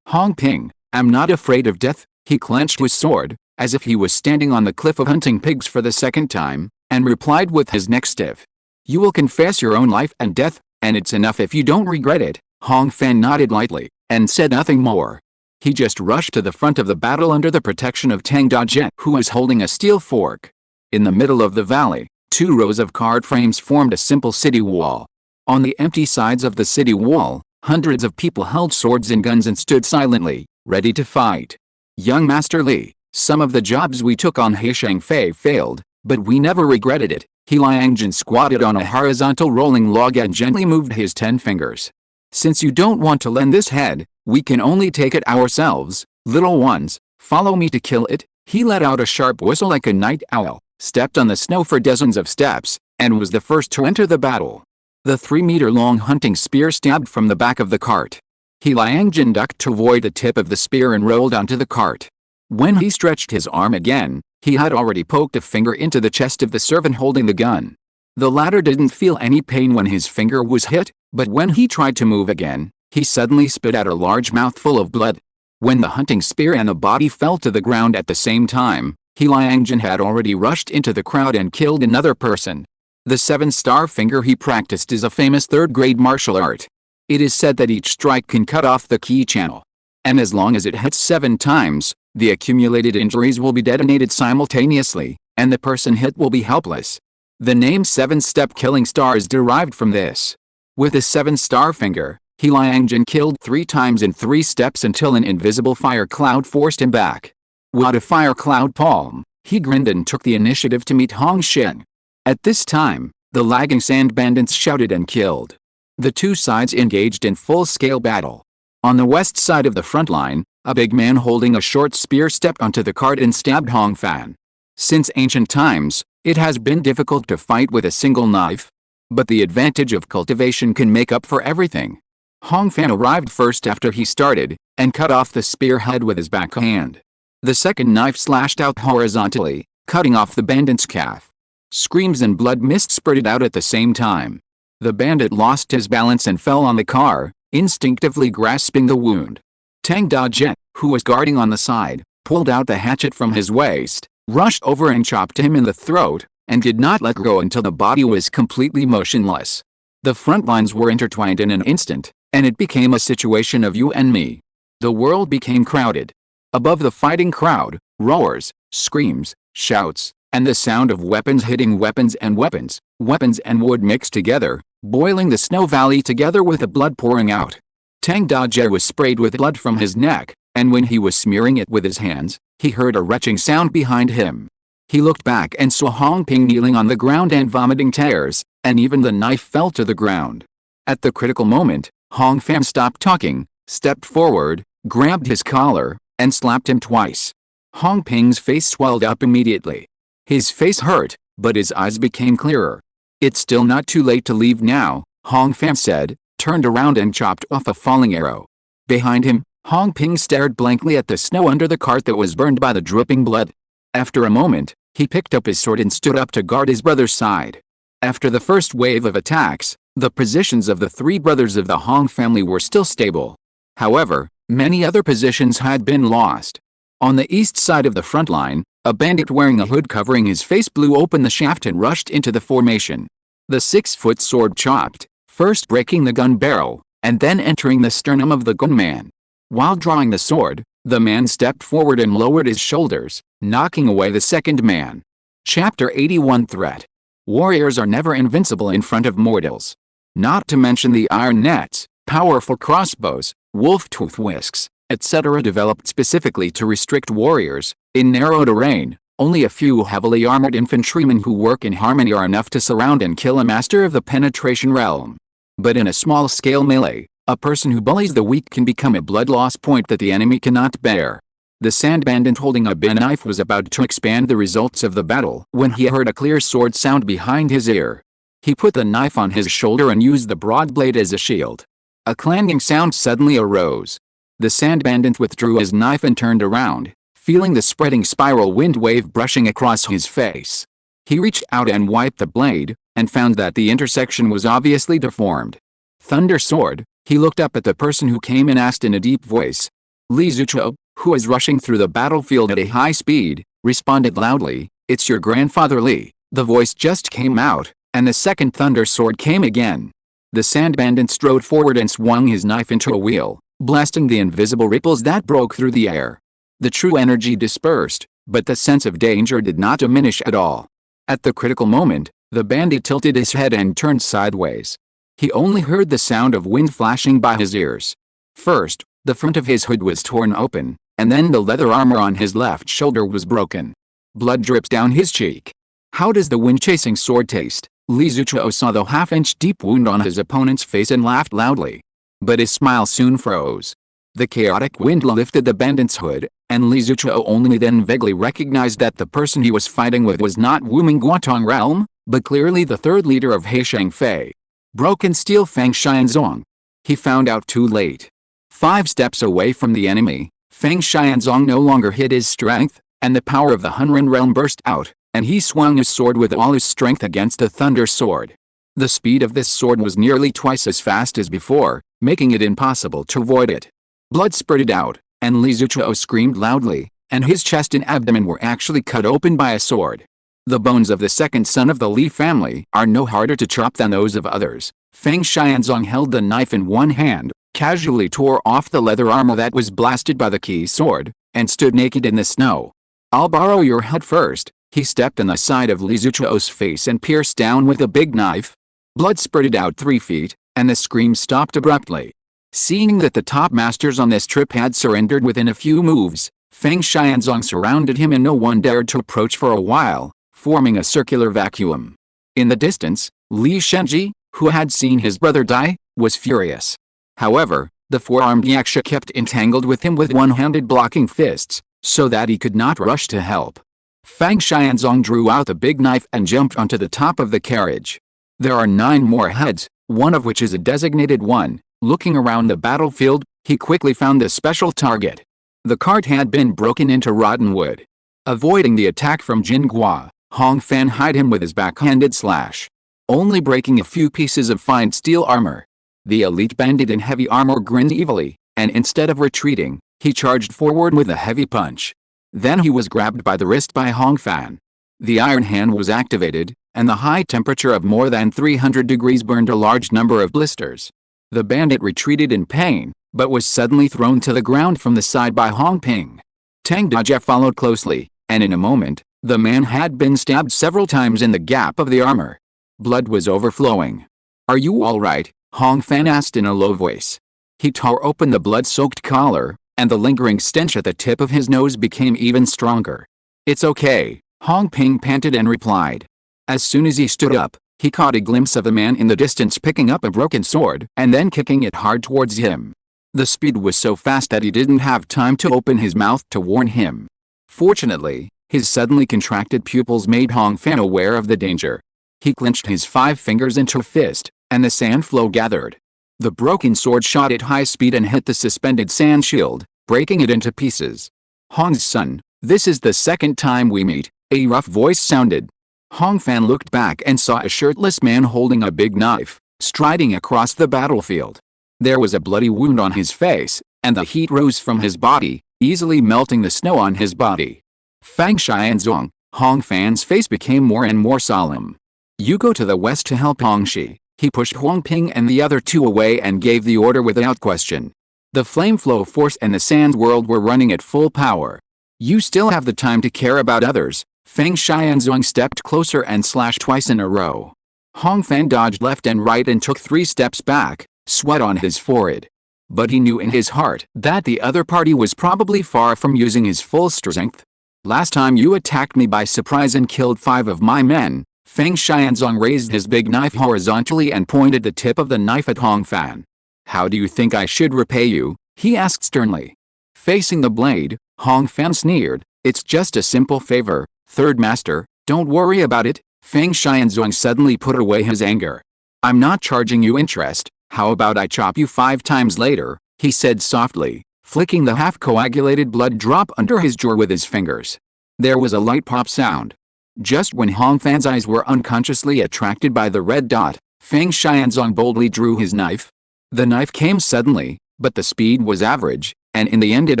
Hongping, am not afraid of death. He clenched his sword, as if he was standing on the cliff of hunting pigs for the 2nd time, and replied with his neck stiff. You will confess your own life and death, and it's enough if you don't regret it. Hongfan nodded lightly, and said nothing more. He just rushed to the front of the battle under the protection of Tang Dazhen, who was holding a steel fork. In the middle of the valley, 2 rows of card frames formed a simple city wall. On the empty sides of the city wall, hundreds of people held swords and guns and stood silently, ready to fight. Young Master Li, some of the jobs we took on He Shangfei failed, but we never regretted it. Hiliangjin squatted on a horizontal rolling log and gently moved his 10 fingers. Since you don't want to lend this head, we can only take it ourselves. Little ones, follow me to kill it. He let out a sharp whistle like a night owl, stepped on the snow for dozens of steps, and was the first to enter the battle. The 3-meter-long hunting spear stabbed from the back of the cart. Hiliangjin ducked to avoid the tip of the spear and rolled onto the cart. When he stretched his arm again, he had already poked a finger into the chest of the servant holding the gun. The latter didn't feel any pain when his finger was hit, but when he tried to move again, he suddenly spit out a large mouthful of blood. When the hunting spear and the body fell to the ground at the same time, Hiliangjin had already rushed into the crowd and killed another person. The 7-star finger he practiced is a famous 3rd-grade martial art. It is said that each strike can cut off the ki channel. And as long as it hits 7 times, the accumulated injuries will be detonated simultaneously, and the person hit will be helpless. The name 7-step killing star is derived from this. With a 7-star finger, Hiliangjin killed 3 times in 3 steps until an invisible fire cloud forced him back. What a fire cloud palm! He grinned and took the initiative to meet Hong Sheng. At this time, The lagging sand bandits shouted and killed. The two sides engaged in full-scale battle. On the west side of the front line, a big man holding a short spear stepped onto the cart and stabbed Hong Fan. Since ancient times, it has been difficult to fight with a single knife. But the advantage of cultivation can make up for everything. Hong Fan arrived first after he started, and cut off the spearhead with his backhand. The second knife slashed out horizontally, cutting off the bandit's calf. Screams and blood mist spurted out at the same time. The bandit lost his balance and fell on the car, instinctively grasping the wound. Tang Dajie, who was guarding on the side, pulled out the hatchet from his waist, rushed over and chopped him in the throat, and did not let go until the body was completely motionless. The front lines were intertwined in an instant, and it became a situation of you and me. The world became crowded. Above the fighting crowd, roars, screams, shouts, and the sound of weapons hitting weapons and wood mixed together, boiling the snow valley together with the blood pouring out. Tang Dajie was sprayed with blood from his neck, and when he was smearing it with his hands, he heard a retching sound behind him. He looked back and saw Hong Ping kneeling on the ground and vomiting tears, and even the knife fell to the ground. At the critical moment, Hong Fan stopped talking, stepped forward, grabbed his collar, and slapped him twice. Hong Ping's face swelled up immediately. His face hurt, but his eyes became clearer. "It's still not too late to leave now," Hong Fan said, turned around and chopped off a falling arrow. Behind him, Hong Ping stared blankly at the snow under the cart that was burned by the dripping blood. After a moment, he picked up his sword and stood up to guard his brother's side. After the first wave of attacks, the positions of the three brothers of the Hong family were still stable. However, many other positions had been lost. On the east side of the front line, a bandit wearing a hood covering his face blew open the shaft and rushed into the formation. The 6-foot sword chopped, first breaking the gun barrel, and then entering the sternum of the gunman. While drawing the sword, the man stepped forward and lowered his shoulders, knocking away the second man. Chapter 81 Threat. Warriors are never invincible in front of mortals. Not to mention the iron nets, powerful crossbows, wolf-tooth whisks, etc. developed specifically to restrict warriors. In narrow terrain, only a few heavily armored infantrymen who work in harmony are enough to surround and kill a master of the penetration realm. But in a small-scale melee, a person who bullies the weak can become a blood loss point that the enemy cannot bear. The sand bandit holding a bin knife was about to expand the results of the battle when he heard a clear sword sound behind his ear. He put the knife on his shoulder and used the broad blade as a shield. A clanging sound suddenly arose. The sand bandit withdrew his knife and turned around, feeling the spreading spiral wind wave brushing across his face. He reached out and wiped the blade, and found that the intersection was obviously deformed. Thunder Sword, he looked up at the person who came and asked in a deep voice. Li Zuchuo, who was rushing through the battlefield at a high speed, responded loudly, "It's your grandfather Li." The voice just came out, and the second Thunder Sword came again. The sand bandit strode forward and swung his knife into a wheel, blasting the invisible ripples that broke through the air. The true energy dispersed, but the sense of danger did not diminish at all. At the critical moment, the bandit tilted his head and turned sideways. He only heard the sound of wind flashing by his ears. First, the front of his hood was torn open, and then the leather armor on his left shoulder was broken. Blood dripped down his cheek. "How does the wind-chasing sword taste?" Li Zuchuo saw the half-inch deep wound on his opponent's face and laughed loudly. But his smile soon froze. The chaotic wind lifted the bandit's hood, and Li Zuchuo only then vaguely recognized that the person he was fighting with was not Wuming Guotong realm, but clearly the third leader of Heishang Fei. Broken Steel Feng Xianzong. He found out too late. 5 steps away from the enemy, Feng Xianzong no longer hid his strength, and the power of the Hunren realm burst out, and he swung his sword with all his strength against the Thunder Sword. The speed of this sword was nearly twice as fast as before, making it impossible to avoid it. Blood spurted out, and Li Zuchuo screamed loudly, and his chest and abdomen were actually cut open by a sword. The bones of the second son of the Li family are no harder to chop than those of others. Feng Xianzong held the knife in one hand, casually tore off the leather armor that was blasted by the key sword, and stood naked in the snow. "I'll borrow your head first." He stepped on the side of Li Zuchuo's face and pierced down with a big knife. Blood spurted out 3 feet, and the scream stopped abruptly. Seeing that the top masters on this trip had surrendered within a few moves, Feng Xianzong surrounded him and no one dared to approach for a while, forming a circular vacuum. In the distance, Li Shenji, who had seen his brother die, was furious. However, the four-armed yaksha kept entangled with him with one-handed blocking fists, so that he could not rush to help. Fang Xianzong drew out the big knife and jumped onto the top of the carriage. There are 9 more heads, one of which is a designated one. Looking around the battlefield, he quickly found the special target. The cart had been broken into rotten wood. Avoiding the attack from Jinghua, Hong Fan hit him with his backhanded slash, only breaking a few pieces of fine steel armor. The elite bandit in heavy armor grinned evilly, and instead of retreating, he charged forward with a heavy punch. Then he was grabbed by the wrist by Hong Fan. The iron hand was activated, and the high temperature of more than 300 degrees burned a large number of blisters. The bandit retreated in pain, but was suddenly thrown to the ground from the side by Hong Ping. Tang Dajie followed closely, and in a moment, the man had been stabbed several times in the gap of the armor. Blood was overflowing. "Are you all right?" Hong Fan asked in a low voice. He tore open the blood-soaked collar, and the lingering stench at the tip of his nose became even stronger. "It's okay," Hong Ping panted and replied. As soon as he stood up, he caught a glimpse of a man in the distance picking up a broken sword and then kicking it hard towards him. The speed was so fast that he didn't have time to open his mouth to warn him. Fortunately, his suddenly contracted pupils made Hong Fan aware of the danger. He clenched his 5 fingers into a fist, and the sand flow gathered. The broken sword shot at high speed and hit the suspended sand shield, breaking it into pieces. "Hong's son, this is the second time we meet," a rough voice sounded. Hong Fan looked back and saw a shirtless man holding a big knife, striding across the battlefield. There was a bloody wound on his face, and the heat rose from his body, easily melting the snow on his body. Fang Xianzong, Hong Fan's face became more and more solemn. "You go to the west to help Hongxi." He pushed Huang Ping and the other 2 away and gave the order without question. The flame flow force and the sand world were running at full power. "You still have the time to care about others." Fang Xianzong stepped closer and slashed twice in a row. Hong Fan dodged left and right and took 3 steps back, sweat on his forehead. But he knew in his heart that the other party was probably far from using his full strength. "Last time you attacked me by surprise and killed 5 of my men." Fang Xianzong raised his big knife horizontally and pointed the tip of the knife at Hong Fan. "How do you think I should repay you?" he asked sternly. Facing the blade, Hong Fan sneered. "It's just a simple favor, Third Master, don't worry about it." Fang Xianzong suddenly put away his anger. "I'm not charging you interest, how about I chop you 5 times later," he said softly, flicking the half-coagulated blood drop under his jaw with his fingers. There was a light pop sound. Just when Hong Fan's eyes were unconsciously attracted by the red dot, Fang Xianzong boldly drew his knife. The knife came suddenly, but the speed was average, and in the end it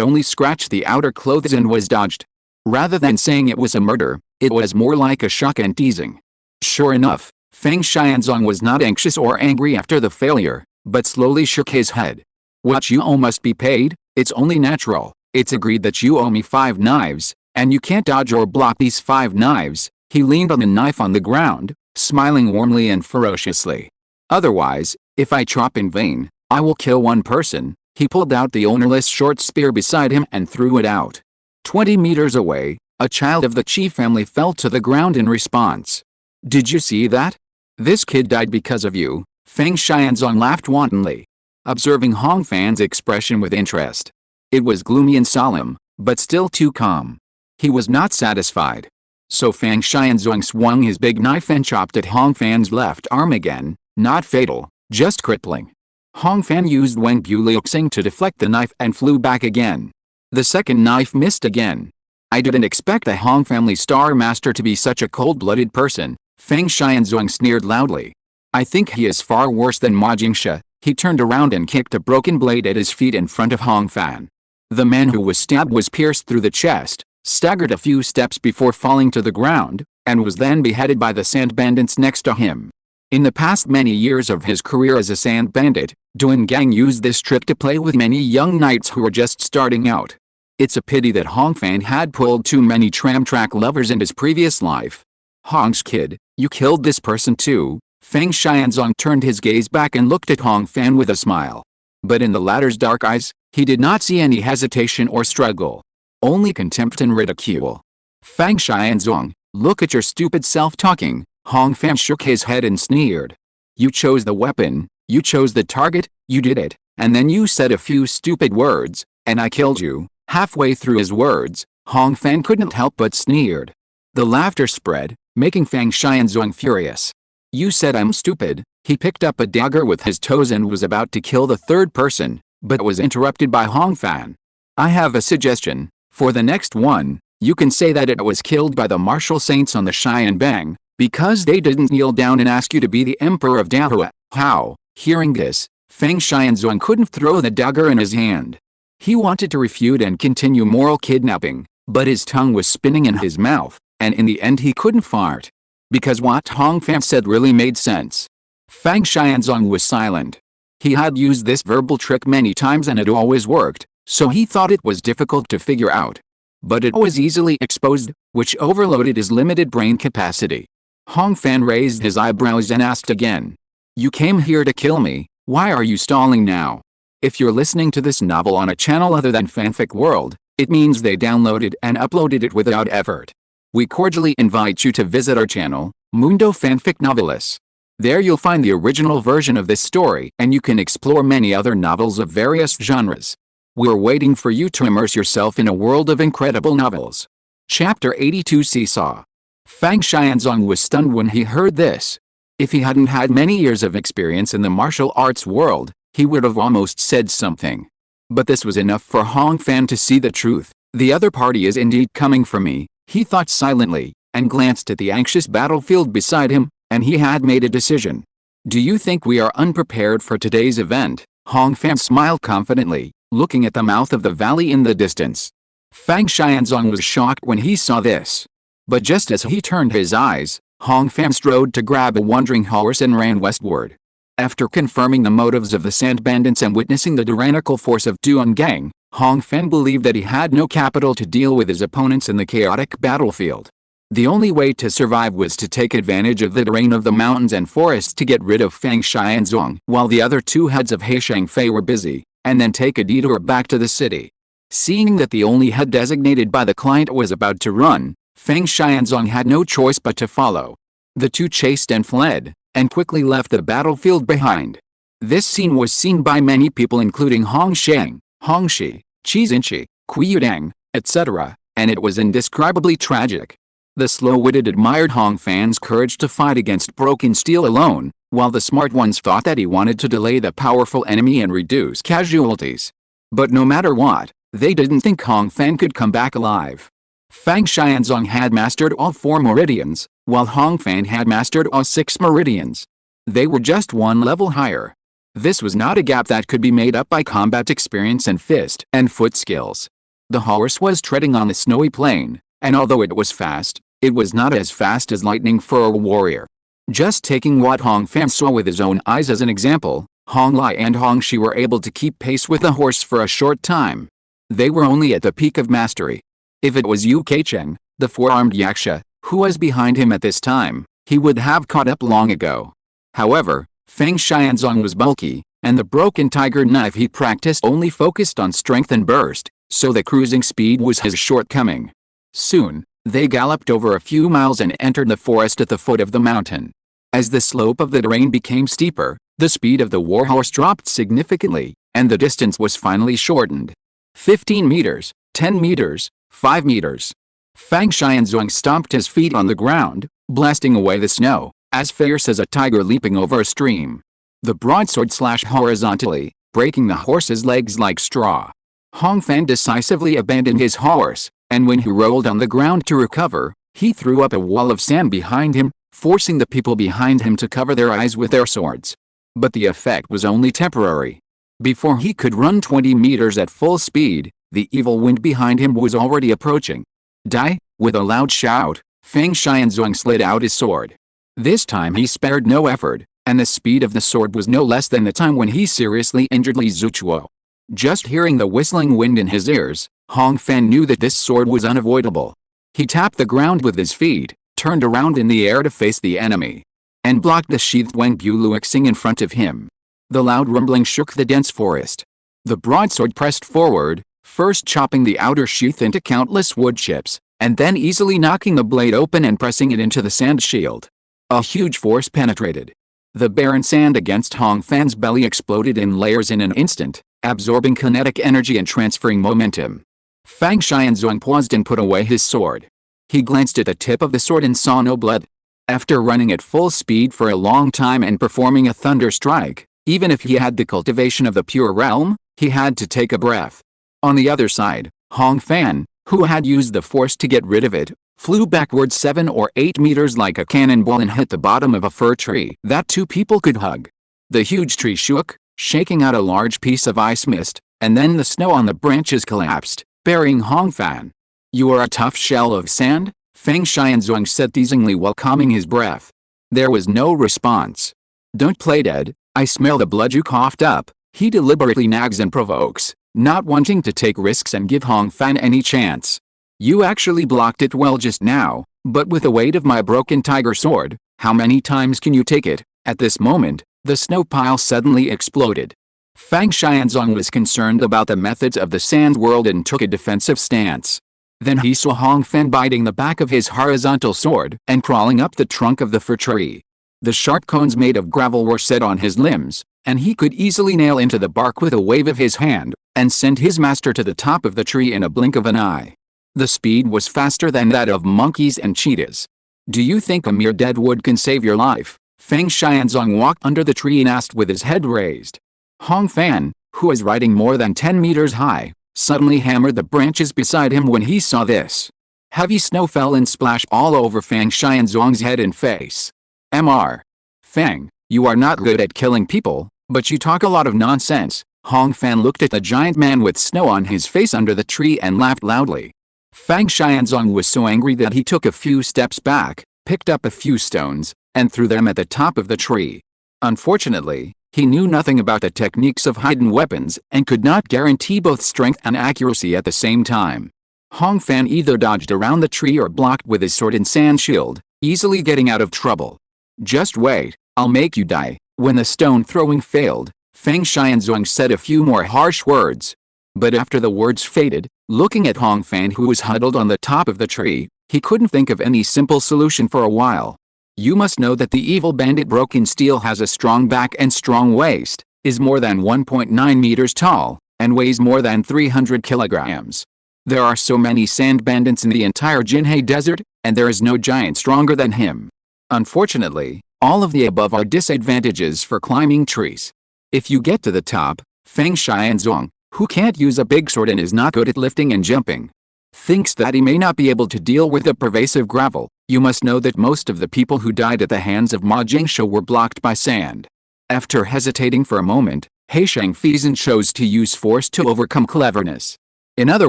only scratched the outer clothes and was dodged. Rather than saying it was a murder, it was more like a shock and teasing. Sure enough, Fang Xianzong was not anxious or angry after the failure, but slowly shook his head. "What you owe must be paid, it's only natural. It's agreed that you owe me 5 knives. And you can't dodge or block these 5 knives." He leaned on the knife on the ground, smiling warmly and ferociously. "Otherwise, if I chop in vain, I will kill 1 person." He pulled out the ownerless short spear beside him and threw it out. 20 meters away, a child of the Qi family fell to the ground in response. "Did you see that? This kid died because of you." Fang Xianzong laughed wantonly, observing Hong Fan's expression with interest. It was gloomy and solemn, but still too calm. He was not satisfied. So Fang Xianzong swung his big knife and chopped at Hong Fan's left arm again, not fatal, just crippling. Hong Fan used Wang Buliuxing to deflect the knife and flew back again. The second knife missed again. "I didn't expect the Hong family Star Master to be such a cold-blooded person," Fang Xianzong sneered loudly. "I think he is far worse than Ma Jingsha." He turned around and kicked a broken blade at his feet in front of Hong Fan. The man who was stabbed was pierced through the chest, staggered a few steps before falling to the ground, and was then beheaded by the sand bandits next to him. In the past many years of his career as a sand bandit, Duan Gang used this trick to play with many young knights who were just starting out. It's a pity that Hong Fan had pulled too many tram-track lovers in his previous life. "Hong's kid, you killed this person too?" Fang Xianzong turned his gaze back and looked at Hong Fan with a smile. But in the latter's dark eyes, he did not see any hesitation or struggle. Only contempt and ridicule. "Fang Xianzong, look at your stupid self talking," Hong Fan shook his head and sneered. You chose the weapon, you chose the target, you did it, and then you said a few stupid words, and I killed you. Halfway through his words, Hong Fan couldn't help but sneered. The laughter spread, making Fang Xianzong furious. You said I'm stupid. He picked up a dagger with his toes and was about to kill the third person, but was interrupted by Hong Fan. I have a suggestion. For the next one, you can say that it was killed by the martial saints on the Xianbang, because they didn't kneel down and ask you to be the emperor of Dahua. How? Hearing this, Fang Xianzong couldn't throw the dagger in his hand. He wanted to refute and continue moral kidnapping, but his tongue was spinning in his mouth, and in the end he couldn't fart. Because what Hong Fan said really made sense. Fang Xianzong was silent. He had used this verbal trick many times and it always worked, so he thought it was difficult to figure out. But it was easily exposed, which overloaded his limited brain capacity. Hong Fan raised his eyebrows and asked again. You came here to kill me, why are you stalling now? If you're listening to this novel on a channel other than Fanfic World, it means they downloaded and uploaded it without effort. We cordially invite you to visit our channel, Mundo Fanfic Novelis. There you'll find the original version of this story and you can explore many other novels of various genres. We're waiting for you to immerse yourself in a world of incredible novels. Chapter 82 Seesaw. Fang Xianzong was stunned when he heard this. If he hadn't had many years of experience in the martial arts world, he would have almost said something. But this was enough for Hong Fan to see the truth. The other party is indeed coming for me, he thought silently, and glanced at the anxious battlefield beside him, and he had made a decision. Do you think we are unprepared for today's event? Hong Fan smiled confidently, looking at the mouth of the valley in the distance. Fang Xianzong was shocked when he saw this. But just as he turned his eyes, Hong Fan strode to grab a wandering horse and ran westward. After confirming the motives of the Sand Bandits and witnessing the tyrannical force of Duan Gang, Hong Fan believed that he had no capital to deal with his opponents in the chaotic battlefield. The only way to survive was to take advantage of the terrain of the mountains and forests to get rid of Fang Xianzong while the other two heads of Heishang Fei were busy, and then take a detour back to the city. Seeing that the only head designated by the client was about to run, Fang Xianzong had no choice but to follow. The two chased and fled, and quickly left the battlefield behind. This scene was seen by many people including Hong Shang, Hong Shi, Qi Xinqi, Kui Yudang, etc., and it was indescribably tragic. The slow-witted admired Hong Fan's courage to fight against broken steel alone, while the smart ones thought that he wanted to delay the powerful enemy and reduce casualties. But no matter what, they didn't think Hong Fan could come back alive. Fang Xianzong had mastered all 4 meridians, while Hong Fan had mastered all 6 meridians. They were just one level higher. This was not a gap that could be made up by combat experience and fist and foot skills. The horse was treading on the snowy plain, and although it was fast, it was not as fast as lightning for a warrior. Just taking what Hong Fan saw with his own eyes as an example, Hong Lai and Hong Shi were able to keep pace with the horse for a short time. They were only at the peak of mastery. If it was Yu Keicheng, the 4-armed yaksha, who was behind him at this time, he would have caught up long ago. However, Fang Xianzong was bulky, and the broken tiger knife he practiced only focused on strength and burst, so the cruising speed was his shortcoming. Soon, they galloped over a few miles and entered the forest at the foot of the mountain. As the slope of the terrain became steeper, the speed of the warhorse dropped significantly, and the distance was finally shortened. 15 meters, 10 meters, 5 meters. Fang Xianzong stomped his feet on the ground, blasting away the snow, as fierce as a tiger leaping over a stream. The broadsword slashed horizontally, breaking the horse's legs like straw. Hong Fan decisively abandoned his horse, and when he rolled on the ground to recover, he threw up a wall of sand behind him, forcing the people behind him to cover their eyes with their swords. But the effect was only temporary. Before he could run 20 meters at full speed, the evil wind behind him was already approaching. Die! With a loud shout, Fang Xianzong slid out his sword. This time he spared no effort, and the speed of the sword was no less than the time when he seriously injured Li Zuchuo. Just hearing the whistling wind in his ears, Hong Fan knew that this sword was unavoidable. He tapped the ground with his feet, turned around in the air to face the enemy, and blocked the sheathed Wangbu Luoxing in front of him. The loud rumbling shook the dense forest. The broadsword pressed forward, first chopping the outer sheath into countless wood chips, and then easily knocking the blade open and pressing it into the sand shield. A huge force penetrated. The barren sand against Hong Fan's belly exploded in layers in an instant, absorbing kinetic energy and transferring momentum. Fang Xianzong paused and put away his sword. He glanced at the tip of the sword and saw no blood. After running at full speed for a long time and performing a thunder strike, even if he had the cultivation of the pure realm, he had to take a breath. On the other side, Hong Fan, who had used the force to get rid of it, flew backwards 7 or 8 meters like a cannonball and hit the bottom of a fir tree that 2 people could hug. The huge tree shook, shaking out a large piece of ice mist, and then the snow on the branches collapsed, burying Hong Fan. "You are a tough shell of sand?" Fang Xianzong said teasingly while calming his breath. There was no response. "Don't play dead, I smell the blood you coughed up," he deliberately nags and provokes, not wanting to take risks and give Hong Fan any chance. "You actually blocked it well just now, but with the weight of my broken tiger sword, how many times can you take it?" At this moment, the snow pile suddenly exploded. Fang Xianzong was concerned about the methods of the sand world and took a defensive stance. Then he saw Hong Fan biting the back of his horizontal sword and crawling up the trunk of the fir tree. The sharp cones made of gravel were set on his limbs, and he could easily nail into the bark with a wave of his hand, and send his master to the top of the tree in a blink of an eye. The speed was faster than that of monkeys and cheetahs. "Do you think a mere dead wood can save your life?" Fang Xianzong walked under the tree and asked with his head raised. Hong Fan, who was riding more than 10 meters high, suddenly hammered the branches beside him when he saw this. Heavy snow fell and splashed all over Fang Xianzong's head and face. "Mr. Fang, you are not good at killing people, but you talk a lot of nonsense." Hong Fan looked at the giant man with snow on his face under the tree and laughed loudly. Fang Xianzong was so angry that he took a few steps back, picked up a few stones, and threw them at the top of the tree. Unfortunately, he knew nothing about the techniques of hidden weapons and could not guarantee both strength and accuracy at the same time. Hong Fan either dodged around the tree or blocked with his sword and sand shield, easily getting out of trouble. "Just wait, I'll make you die." When the stone throwing failed, Fang Xianzong said a few more harsh words. But after the words faded, looking at Hong Fan who was huddled on the top of the tree, he couldn't think of any simple solution for a while. "You must know that the evil bandit Broken Steel has a strong back and strong waist, is more than 1.9 meters tall, and weighs more than 300 kilograms. There are so many sand bandits in the entire Jinhe Desert, and there is no giant stronger than him. Unfortunately, all of the above are disadvantages for climbing trees. If you get to the top, Fang Xianzong, who can't use a big sword and is not good at lifting and jumping, thinks that he may not be able to deal with the pervasive gravel. You must know that most of the people who died at the hands of Ma Jingsha were blocked by sand." After hesitating for a moment, Heishang Fizan chose to use force to overcome cleverness. In other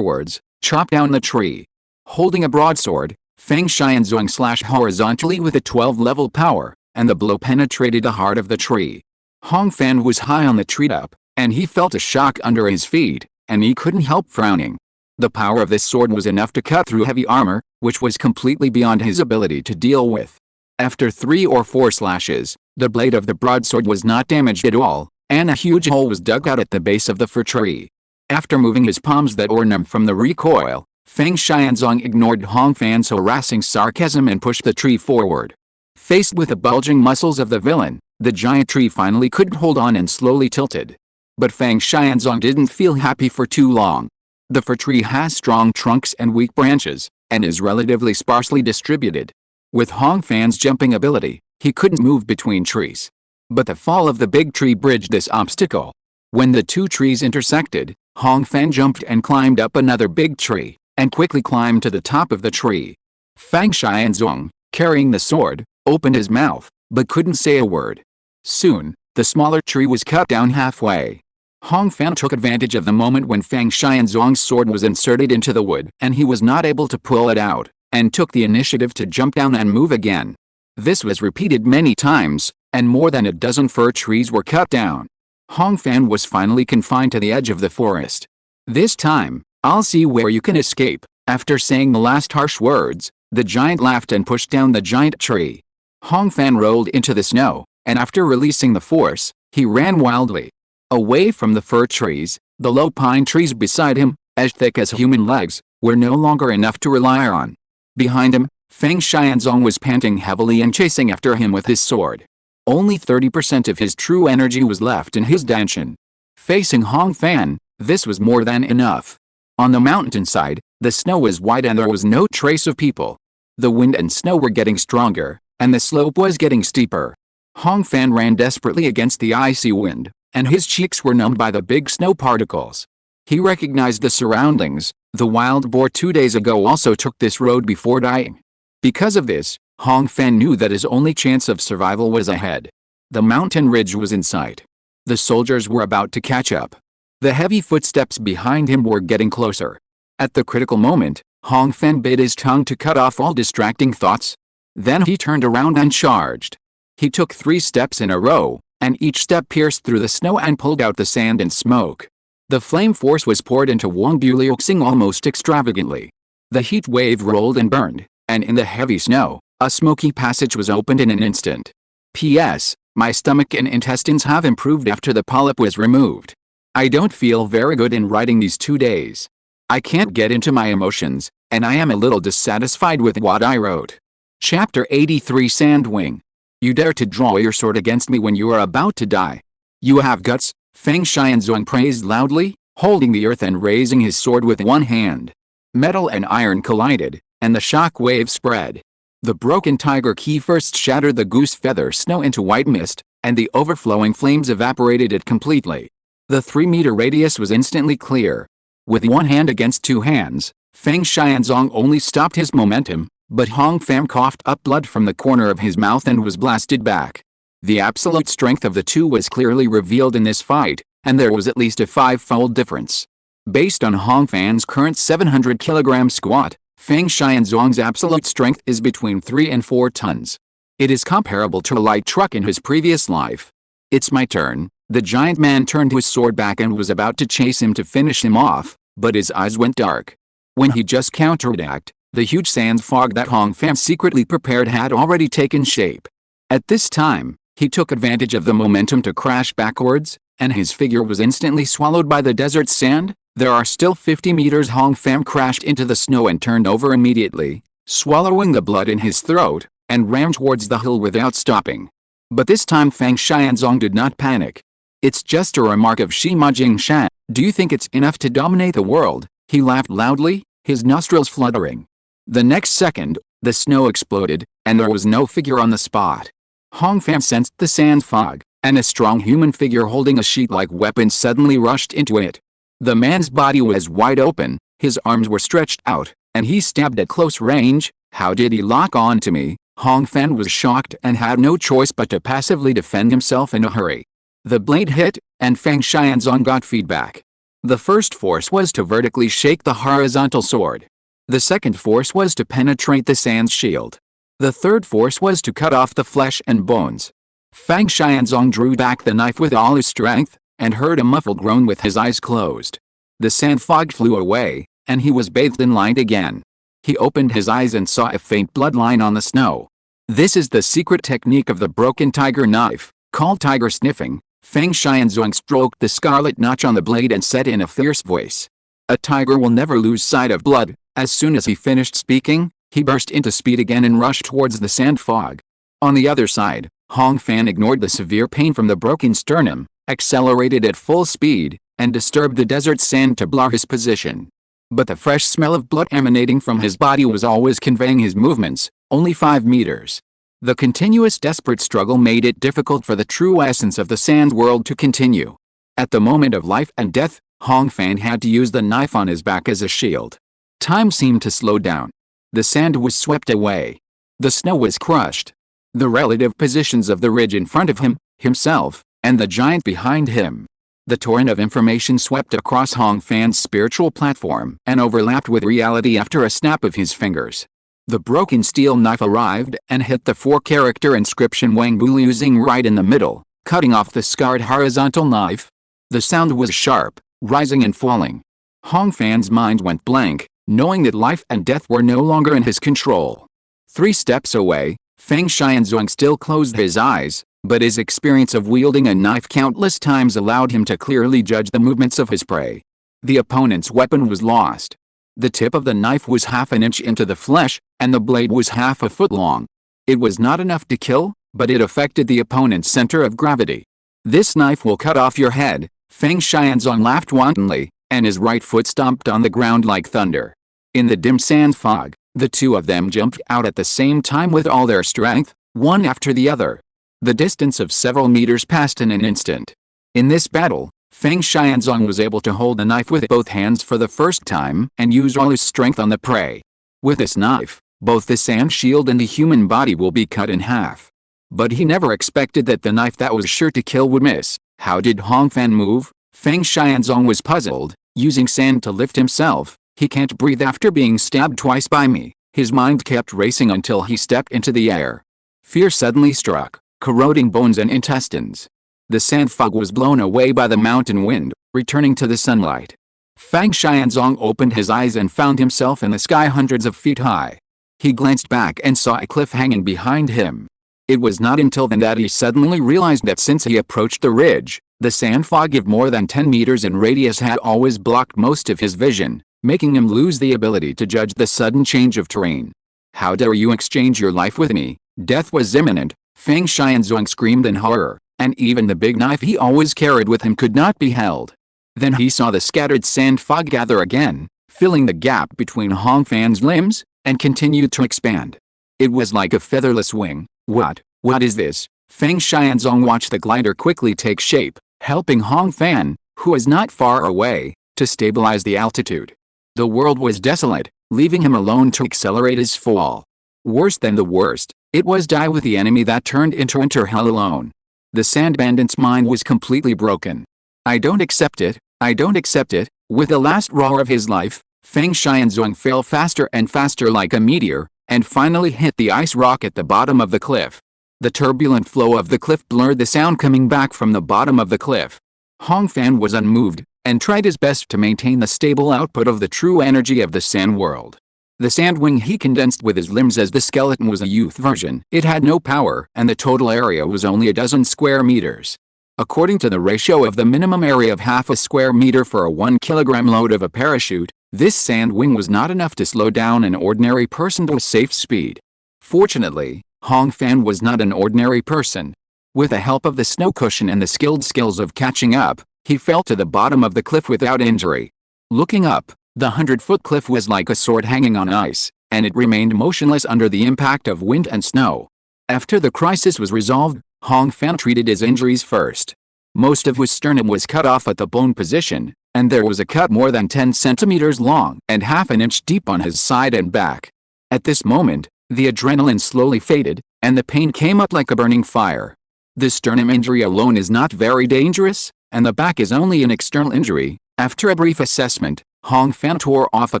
words, chop down the tree. Holding a broadsword, Fang Xianzong slashed horizontally with a 12-level power, and the blow penetrated the heart of the tree. Hong Fan was high on the tree top, and he felt a shock under his feet, and he couldn't help frowning. The power of this sword was enough to cut through heavy armor, which was completely beyond his ability to deal with. After 3 or 4 slashes, the blade of the broadsword was not damaged at all, and a huge hole was dug out at the base of the fir tree. After moving his palms that were numb from the recoil, Fang Xianzong ignored Hong Fan's harassing sarcasm and pushed the tree forward. Faced with the bulging muscles of the villain, the giant tree finally couldn't hold on and slowly tilted. But Fang Xianzong didn't feel happy for too long. The fir tree has strong trunks and weak branches, and is relatively sparsely distributed. With Hong Fan's jumping ability, he couldn't move between trees. But the fall of the big tree bridged this obstacle. When the 2 trees intersected, Hong Fan jumped and climbed up another big tree, and quickly climbed to the top of the tree. Fang Xianzong, carrying the sword, opened his mouth, but couldn't say a word. Soon, the smaller tree was cut down halfway. Hong Fan took advantage of the moment when Fang Xianzong's sword was inserted into the wood and he was not able to pull it out, and took the initiative to jump down and move again. This was repeated many times, and more than a dozen fir trees were cut down. Hong Fan was finally confined to the edge of the forest. "This time, I'll see where you can escape." After saying the last harsh words, the giant laughed and pushed down the giant tree. Hong Fan rolled into the snow, and after releasing the force, he ran wildly. Away from the fir trees, the low pine trees beside him, as thick as human legs, were no longer enough to rely on. Behind him, Feng Xianzong was panting heavily and chasing after him with his sword. Only 30% of his true energy was left in his danshan. Facing Hong Fan, this was more than enough. On the mountainside, the snow was white and there was no trace of people. The wind and snow were getting stronger, and the slope was getting steeper. Hong Fan ran desperately against the icy wind, and his cheeks were numbed by the big snow particles. He recognized the surroundings. The wild boar 2 days ago also took this road before dying. Because of this, Hong Fan knew that his only chance of survival was ahead. The mountain ridge was in sight. The soldiers were about to catch up. The heavy footsteps behind him were getting closer. At the critical moment, Hong Fan bit his tongue to cut off all distracting thoughts. Then he turned around and charged. He took 3 steps in a row, and each step pierced through the snow and pulled out the sand and smoke. The flame force was poured into Wang Buliuxing almost extravagantly. The heat wave rolled and burned, and in the heavy snow, a smoky passage was opened in an instant. P.S. My stomach and intestines have improved after the polyp was removed. I don't feel very good in writing these 2 days. I can't get into my emotions, and I am a little dissatisfied with what I wrote. Chapter 83 Sandwing. You dare to draw your sword against me when you are about to die. You have guts, Feng Xianzong praised loudly, holding the earth and raising his sword with one hand. Metal and iron collided, and the shock wave spread. The broken tiger key first shattered the goose feather snow into white mist, and the overflowing flames evaporated it completely. The 3-meter radius was instantly clear. With one hand against 2 hands, Feng Xianzong only stopped his momentum, but Hong Fan coughed up blood from the corner of his mouth and was blasted back. The absolute strength of the two was clearly revealed in this fight, and there was at least a 5-fold difference. Based on Hong Fan's current 700-kilogram squat, Feng Xianzong's absolute strength is between 3 and 4 tons. It is comparable to a light truck in his previous life. It's my turn. The giant man turned his sword back and was about to chase him to finish him off, but his eyes went dark. When he just counterattacked, the huge sand fog that Hong Fan secretly prepared had already taken shape. At this time, he took advantage of the momentum to crash backwards, and his figure was instantly swallowed by the desert sand. There are still 50 meters. Hong Fan crashed into the snow and turned over immediately, swallowing the blood in his throat, and ran towards the hill without stopping. But this time Feng Xianzong did not panic. It's just a remark of Shima Jingsha. Do you think it's enough to dominate the world? He laughed loudly, his nostrils fluttering. The next second, the snow exploded, and there was no figure on the spot. Hong Fan sensed the sand fog, and a strong human figure holding a sheet-like weapon suddenly rushed into it. The man's body was wide open, his arms were stretched out, and he stabbed at close range. How did he lock on to me? Hong Fan was shocked and had no choice but to passively defend himself in a hurry. The blade hit, and Feng Xianzong got feedback. The first force was to vertically shake the horizontal sword. The second force was to penetrate the sand shield. The third force was to cut off the flesh and bones. Feng Xianzong drew back the knife with all his strength, and heard a muffled groan with his eyes closed. The sand fog flew away, and he was bathed in light again. He opened his eyes and saw a faint bloodline on the snow. This is the secret technique of the broken tiger knife, called tiger sniffing. Feng Xianzong stroked the scarlet notch on the blade and said in a fierce voice, "A tiger will never lose sight of blood." As soon as he finished speaking, he burst into speed again and rushed towards the sand fog. On the other side, Hong Fan ignored the severe pain from the broken sternum, accelerated at full speed, and disturbed the desert sand to blur his position. But the fresh smell of blood emanating from his body was always conveying his movements, only 5 meters. The continuous desperate struggle made it difficult for the true essence of the sand world to continue. At the moment of life and death, Hong Fan had to use the knife on his back as a shield. Time seemed to slow down. The sand was swept away. The snow was crushed. The relative positions of the ridge in front of him, himself, and the giant behind him. The torrent of information swept across Hong Fan's spiritual platform and overlapped with reality after a snap of his fingers. The broken steel knife arrived and hit the 4-character inscription Wang Buliuxing right in the middle, cutting off the scarred horizontal knife. The sound was sharp, rising and falling. Hong Fan's mind went blank, knowing that life and death were no longer in his control. 3 steps away, Feng Xianzong still closed his eyes, but his experience of wielding a knife countless times allowed him to clearly judge the movements of his prey. The opponent's weapon was lost. The tip of the knife was half an inch into the flesh, and the blade was half a foot long. It was not enough to kill, but it affected the opponent's center of gravity. "This knife will cut off your head," Feng Xianzong laughed wantonly, and his right foot stomped on the ground like thunder. In the dim sand fog, the two of them jumped out at the same time with all their strength, one after the other. The distance of several meters passed in an instant. In this battle, Feng Xianzong was able to hold the knife with both hands for the first time and use all his strength on the prey. With this knife, both the sand shield and the human body will be cut in half. But he never expected that the knife that was sure to kill would miss. How did Hong Fan move? Feng Xianzong was puzzled. Using sand to lift himself, he can't breathe after being stabbed twice by me. His mind kept racing until he stepped into the air. Fear suddenly struck, corroding bones and intestines. The sand fog was blown away by the mountain wind, returning to the sunlight. Feng Xianzong opened his eyes and found himself in the sky hundreds of feet high. He glanced back and saw a cliff hanging behind him. It was not until then that he suddenly realized that since he approached the ridge, the sand fog of more than 10 meters in radius had always blocked most of his vision, making him lose the ability to judge the sudden change of terrain. "How dare you exchange your life with me?" Death was imminent, Feng Xianzong screamed in horror, and even the big knife he always carried with him could not be held. Then he saw the scattered sand fog gather again, filling the gap between Hong Fan's limbs, and continued to expand. It was like a featherless wing. What is this? Feng Xianzong watched the glider quickly take shape, helping Hong Fan, who was not far away, to stabilize the altitude. The world was desolate, leaving him alone to accelerate his fall. Worse than the worst, it was die with the enemy that turned into enter hell alone. The sand bandit's mind was completely broken. I don't accept it. With the last roar of his life, Feng Xianzong fell faster and faster like a meteor, and finally hit the ice rock at the bottom of the cliff. The turbulent flow of the cliff blurred the sound coming back from the bottom of the cliff. Hong Fan was unmoved, and tried his best to maintain the stable output of the true energy of the sand world. The sand wing he condensed with his limbs as the skeleton was a youth version. It had no power, and the total area was only a dozen square meters. According to the ratio of the minimum area of half a square meter for a 1 kilogram load of a parachute, this sand wing was not enough to slow down an ordinary person to a safe speed. Fortunately, Hong Fan was not an ordinary person. With the help of the snow cushion and the skilled skills of catching up, he fell to the bottom of the cliff without injury. Looking up, the 100-foot cliff was like a sword hanging on ice, and it remained motionless under the impact of wind and snow. After the crisis was resolved, Hong Fan treated his injuries first. Most of his sternum was cut off at the bone position, and there was a cut more than 10 centimeters long and half an inch deep on his side and back. At this moment, the adrenaline slowly faded, and the pain came up like a burning fire. The sternum injury alone is not very dangerous, and the back is only an external injury. After a brief assessment, Hong Fan tore off a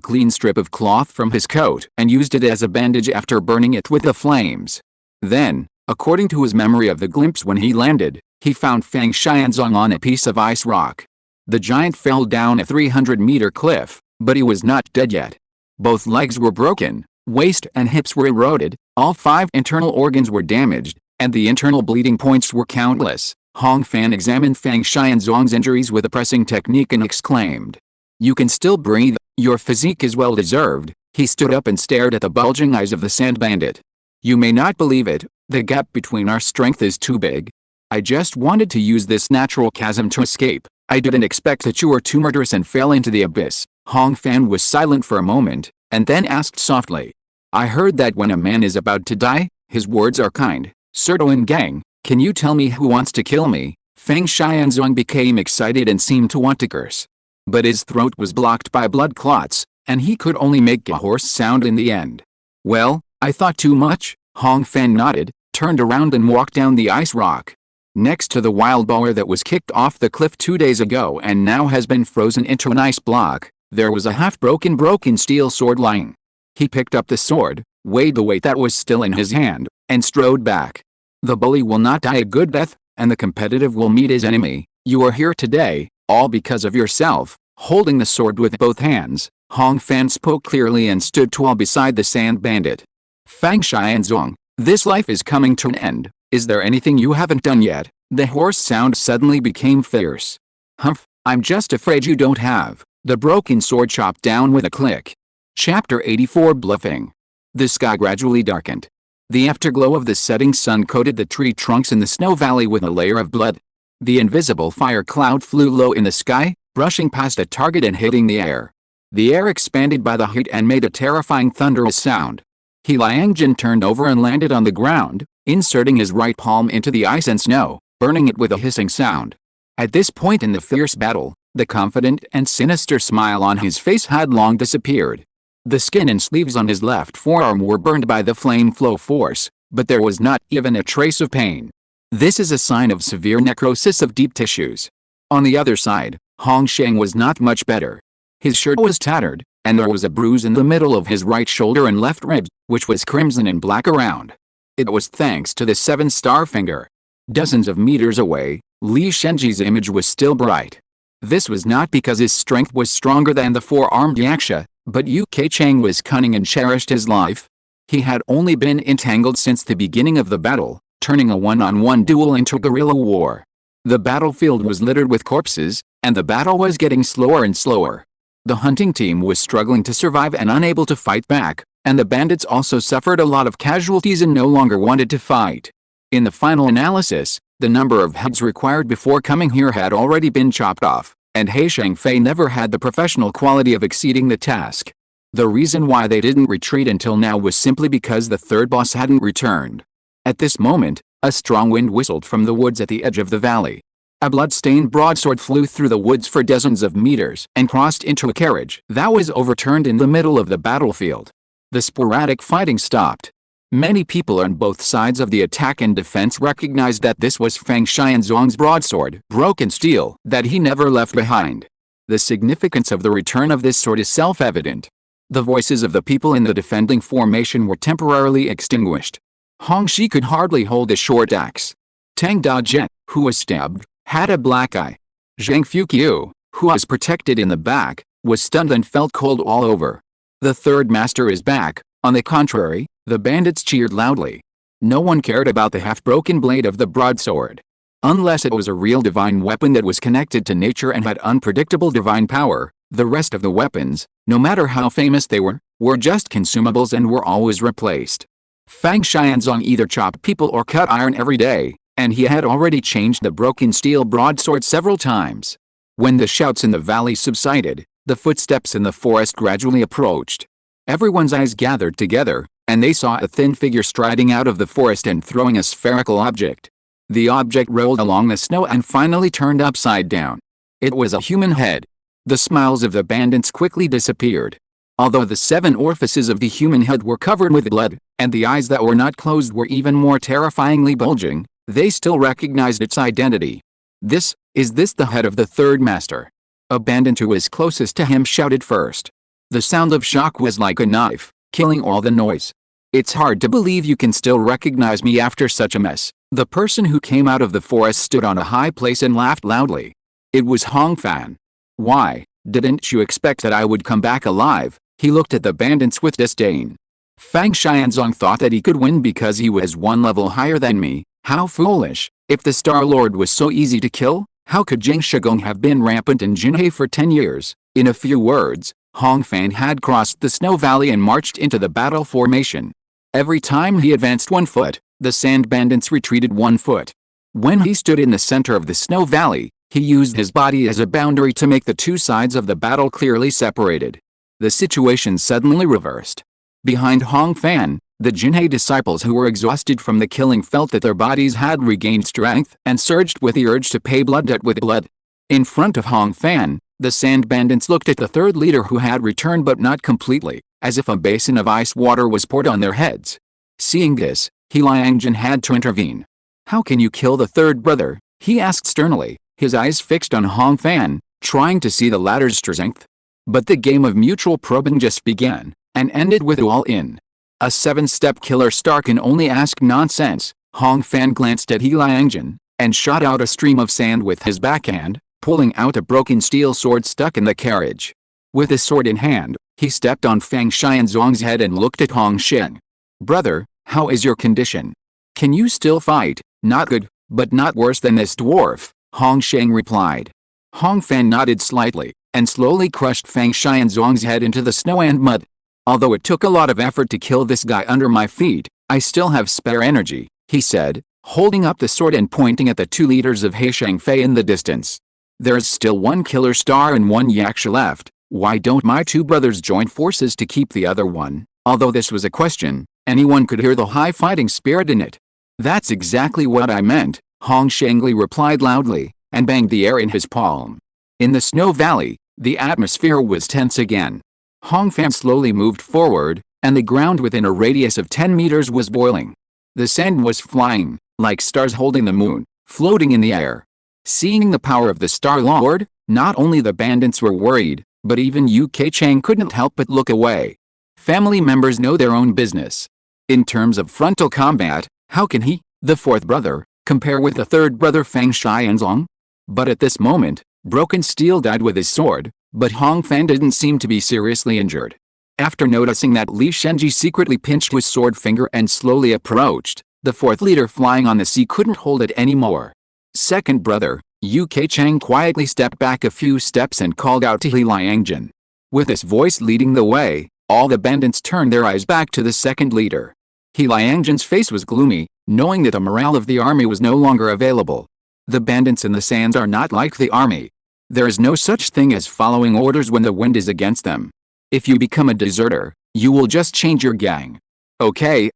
clean strip of cloth from his coat and used it as a bandage after burning it with the flames. Then, according to his memory of the glimpse when he landed, he found Feng Xianzong on a piece of ice rock. The giant fell down a 300-meter cliff, but he was not dead yet. Both legs were broken, waist and hips were eroded, all 5 internal organs were damaged, and the internal bleeding points were countless. Hong Fan examined Feng Xianzong's injuries with a pressing technique and exclaimed, "You can still breathe, your physique is well deserved." He stood up and stared at the bulging eyes of the sand bandit. "You may not believe it, the gap between our strength is too big. I just wanted to use this natural chasm to escape. I didn't expect that you were too murderous and fell into the abyss." Hong Fan was silent for a moment, and then asked softly, "I heard that when a man is about to die, his words are kind. Serdoin Gang, can you tell me who wants to kill me?" Feng Xianzong became excited and seemed to want to curse. But his throat was blocked by blood clots, and he could only make a hoarse sound in the end. "Well, I thought too much." Hong Fan nodded, turned around and walked down the ice rock. Next to the wild boar that was kicked off the cliff 2 days ago and now has been frozen into an ice block, there was a half-broken steel sword lying. He picked up the sword, weighed the weight that was still in his hand, and strode back. "The bully will not die a good death, and the competitive will meet his enemy. You are here today, all because of yourself." Holding the sword with both hands, Hong Fan spoke clearly and stood tall beside the sand bandit. "Feng Xianzong, this life is coming to an end. Is there anything you haven't done yet?" The hoarse sound suddenly became fierce. "Humph, I'm just afraid you don't have." The broken sword chopped down with a click, Chapter 84 Bluffing. The sky gradually darkened. The afterglow of the setting sun coated the tree trunks in the snow valley with a layer of blood. The invisible fire cloud flew low in the sky, brushing past a target and hitting the air. The air expanded by the heat and made a terrifying thunderous sound. He Liangjin turned over and landed on the ground, inserting his right palm into the ice and snow, burning it with a hissing sound. At this point in the fierce battle, the confident and sinister smile on his face had long disappeared. The skin and sleeves on his left forearm were burned by the flame flow force, but there was not even a trace of pain. This is a sign of severe necrosis of deep tissues. On the other side, Hong Sheng was not much better. His shirt was tattered, and there was a bruise in the middle of his right shoulder and left ribs, which was crimson and black around. It was thanks to the 7-star finger. Dozens of meters away, Li Shenji's image was still bright. This was not because his strength was stronger than the 4-armed Yaksha, but Yu Keichang was cunning and cherished his life. He had only been entangled since the beginning of the battle, turning a one-on-one duel into guerrilla war. The battlefield was littered with corpses, and the battle was getting slower and slower. The hunting team was struggling to survive and unable to fight back, and the bandits also suffered a lot of casualties and no longer wanted to fight. In the final analysis, the number of heads required before coming here had already been chopped off, and He Shangfei never had the professional quality of exceeding the task. The reason why they didn't retreat until now was simply because the third boss hadn't returned. At this moment, a strong wind whistled from the woods at the edge of the valley. A blood-stained broadsword flew through the woods for dozens of meters and crossed into a carriage that was overturned in the middle of the battlefield. The sporadic fighting stopped. Many people on both sides of the attack and defense recognized that this was Fang Xianzong's broadsword, broken steel, that he never left behind. The significance of the return of this sword is self-evident. The voices of the people in the defending formation were temporarily extinguished. Hong Shi could hardly hold a short axe. Tang Dajian, who was stabbed, had a black eye. Zhang Fuqiu, who was protected in the back, was stunned and felt cold all over. The third master is back. On the contrary, the bandits cheered loudly. No one cared about the half-broken blade of the broadsword. Unless it was a real divine weapon that was connected to nature and had unpredictable divine power, the rest of the weapons, no matter how famous they were just consumables and were always replaced. Fang Xianzong either chopped people or cut iron every day, and he had already changed the broken steel broadsword several times. When the shouts in the valley subsided, the footsteps in the forest gradually approached. Everyone's eyes gathered together, and they saw a thin figure striding out of the forest and throwing a spherical object. The object rolled along the snow and finally turned upside down. It was a human head. The smiles of the bandits quickly disappeared. Although the 7 orifices of the human head were covered with blood, and the eyes that were not closed were even more terrifyingly bulging, they still recognized its identity. Is this the head of the third master? A bandit who was closest to him shouted first. The sound of shock was like a knife, killing all the noise. It's hard to believe you can still recognize me after such a mess. The person who came out of the forest stood on a high place and laughed loudly. It was Hong Fan. Why, didn't you expect that I would come back alive? He looked at the bandits with disdain. Fang Xianzong thought that he could win because he was 1 level higher than me. How foolish. If the Star Lord was so easy to kill, how could Jingsha Gong have been rampant in Jinhe for 10 years? In a few words, Hong Fan had crossed the snow valley and marched into the battle formation. Every time he advanced 1 foot, the sand bandits retreated 1 foot. When he stood in the center of the snow valley, he used his body as a boundary to make the 2 sides of the battle clearly separated. The situation suddenly reversed. Behind Hong Fan, the Jinhe disciples who were exhausted from the killing felt that their bodies had regained strength and surged with the urge to pay blood debt with blood. In front of Hong Fan, the sand bandits looked at the third leader who had returned but not completely, as if a basin of ice water was poured on their heads. Seeing this, He Liangjin had to intervene. How can you kill the third brother? He asked sternly, his eyes fixed on Hong Fan, trying to see the latter's strength. But the game of mutual probing just began, and ended with all in. A 7-step killer star can only ask nonsense. Hong Fan glanced at He Liangjin, and shot out a stream of sand with his backhand, pulling out a broken steel sword stuck in the carriage. With his sword in hand, he stepped on Fang Xianzong's head and looked at Hong Sheng. Brother, how is your condition? Can you still fight? Not good, but not worse than this dwarf, Hong Sheng replied. Hong Fan nodded slightly, and slowly crushed Fang Xianzong's head into the snow and mud. Although it took a lot of effort to kill this guy under my feet, I still have spare energy, he said, holding up the sword and pointing at the 2 liters of Heishangfei in the distance. There's still 1 killer star and 1 yaksha left. Why don't my 2 brothers join forces to keep the other one? Although this was a question, anyone could hear the high fighting spirit in it. That's exactly what I meant, Hong Shangli replied loudly, and banged the air in his palm. In the snow valley, the atmosphere was tense again. Hong Fan slowly moved forward, and the ground within a radius of 10 meters was boiling. The sand was flying, like stars holding the moon, floating in the air. Seeing the power of the Star Lord, not only the bandits were worried, but even UK Chang couldn't help but look away. Family members know their own business. In terms of frontal combat, how can he, the 4th brother, compare with the 3rd brother Fang Xianzong? But at this moment, Broken Steel died with his sword, but Hong Fan didn't seem to be seriously injured. After noticing that Li Shenji secretly pinched his sword finger and slowly approached, the 4th leader flying on the sea couldn't hold it anymore. 2nd brother, UK Chang quietly stepped back a few steps and called out to He Liangjun. With his voice leading the way, all the bandits turned their eyes back to the 2nd leader. He Liangjun's face was gloomy, knowing that the morale of the army was no longer available. The bandits in the sands are not like the army. There is no such thing as following orders when the wind is against them. If you become a deserter, you will just change your gang. Okay.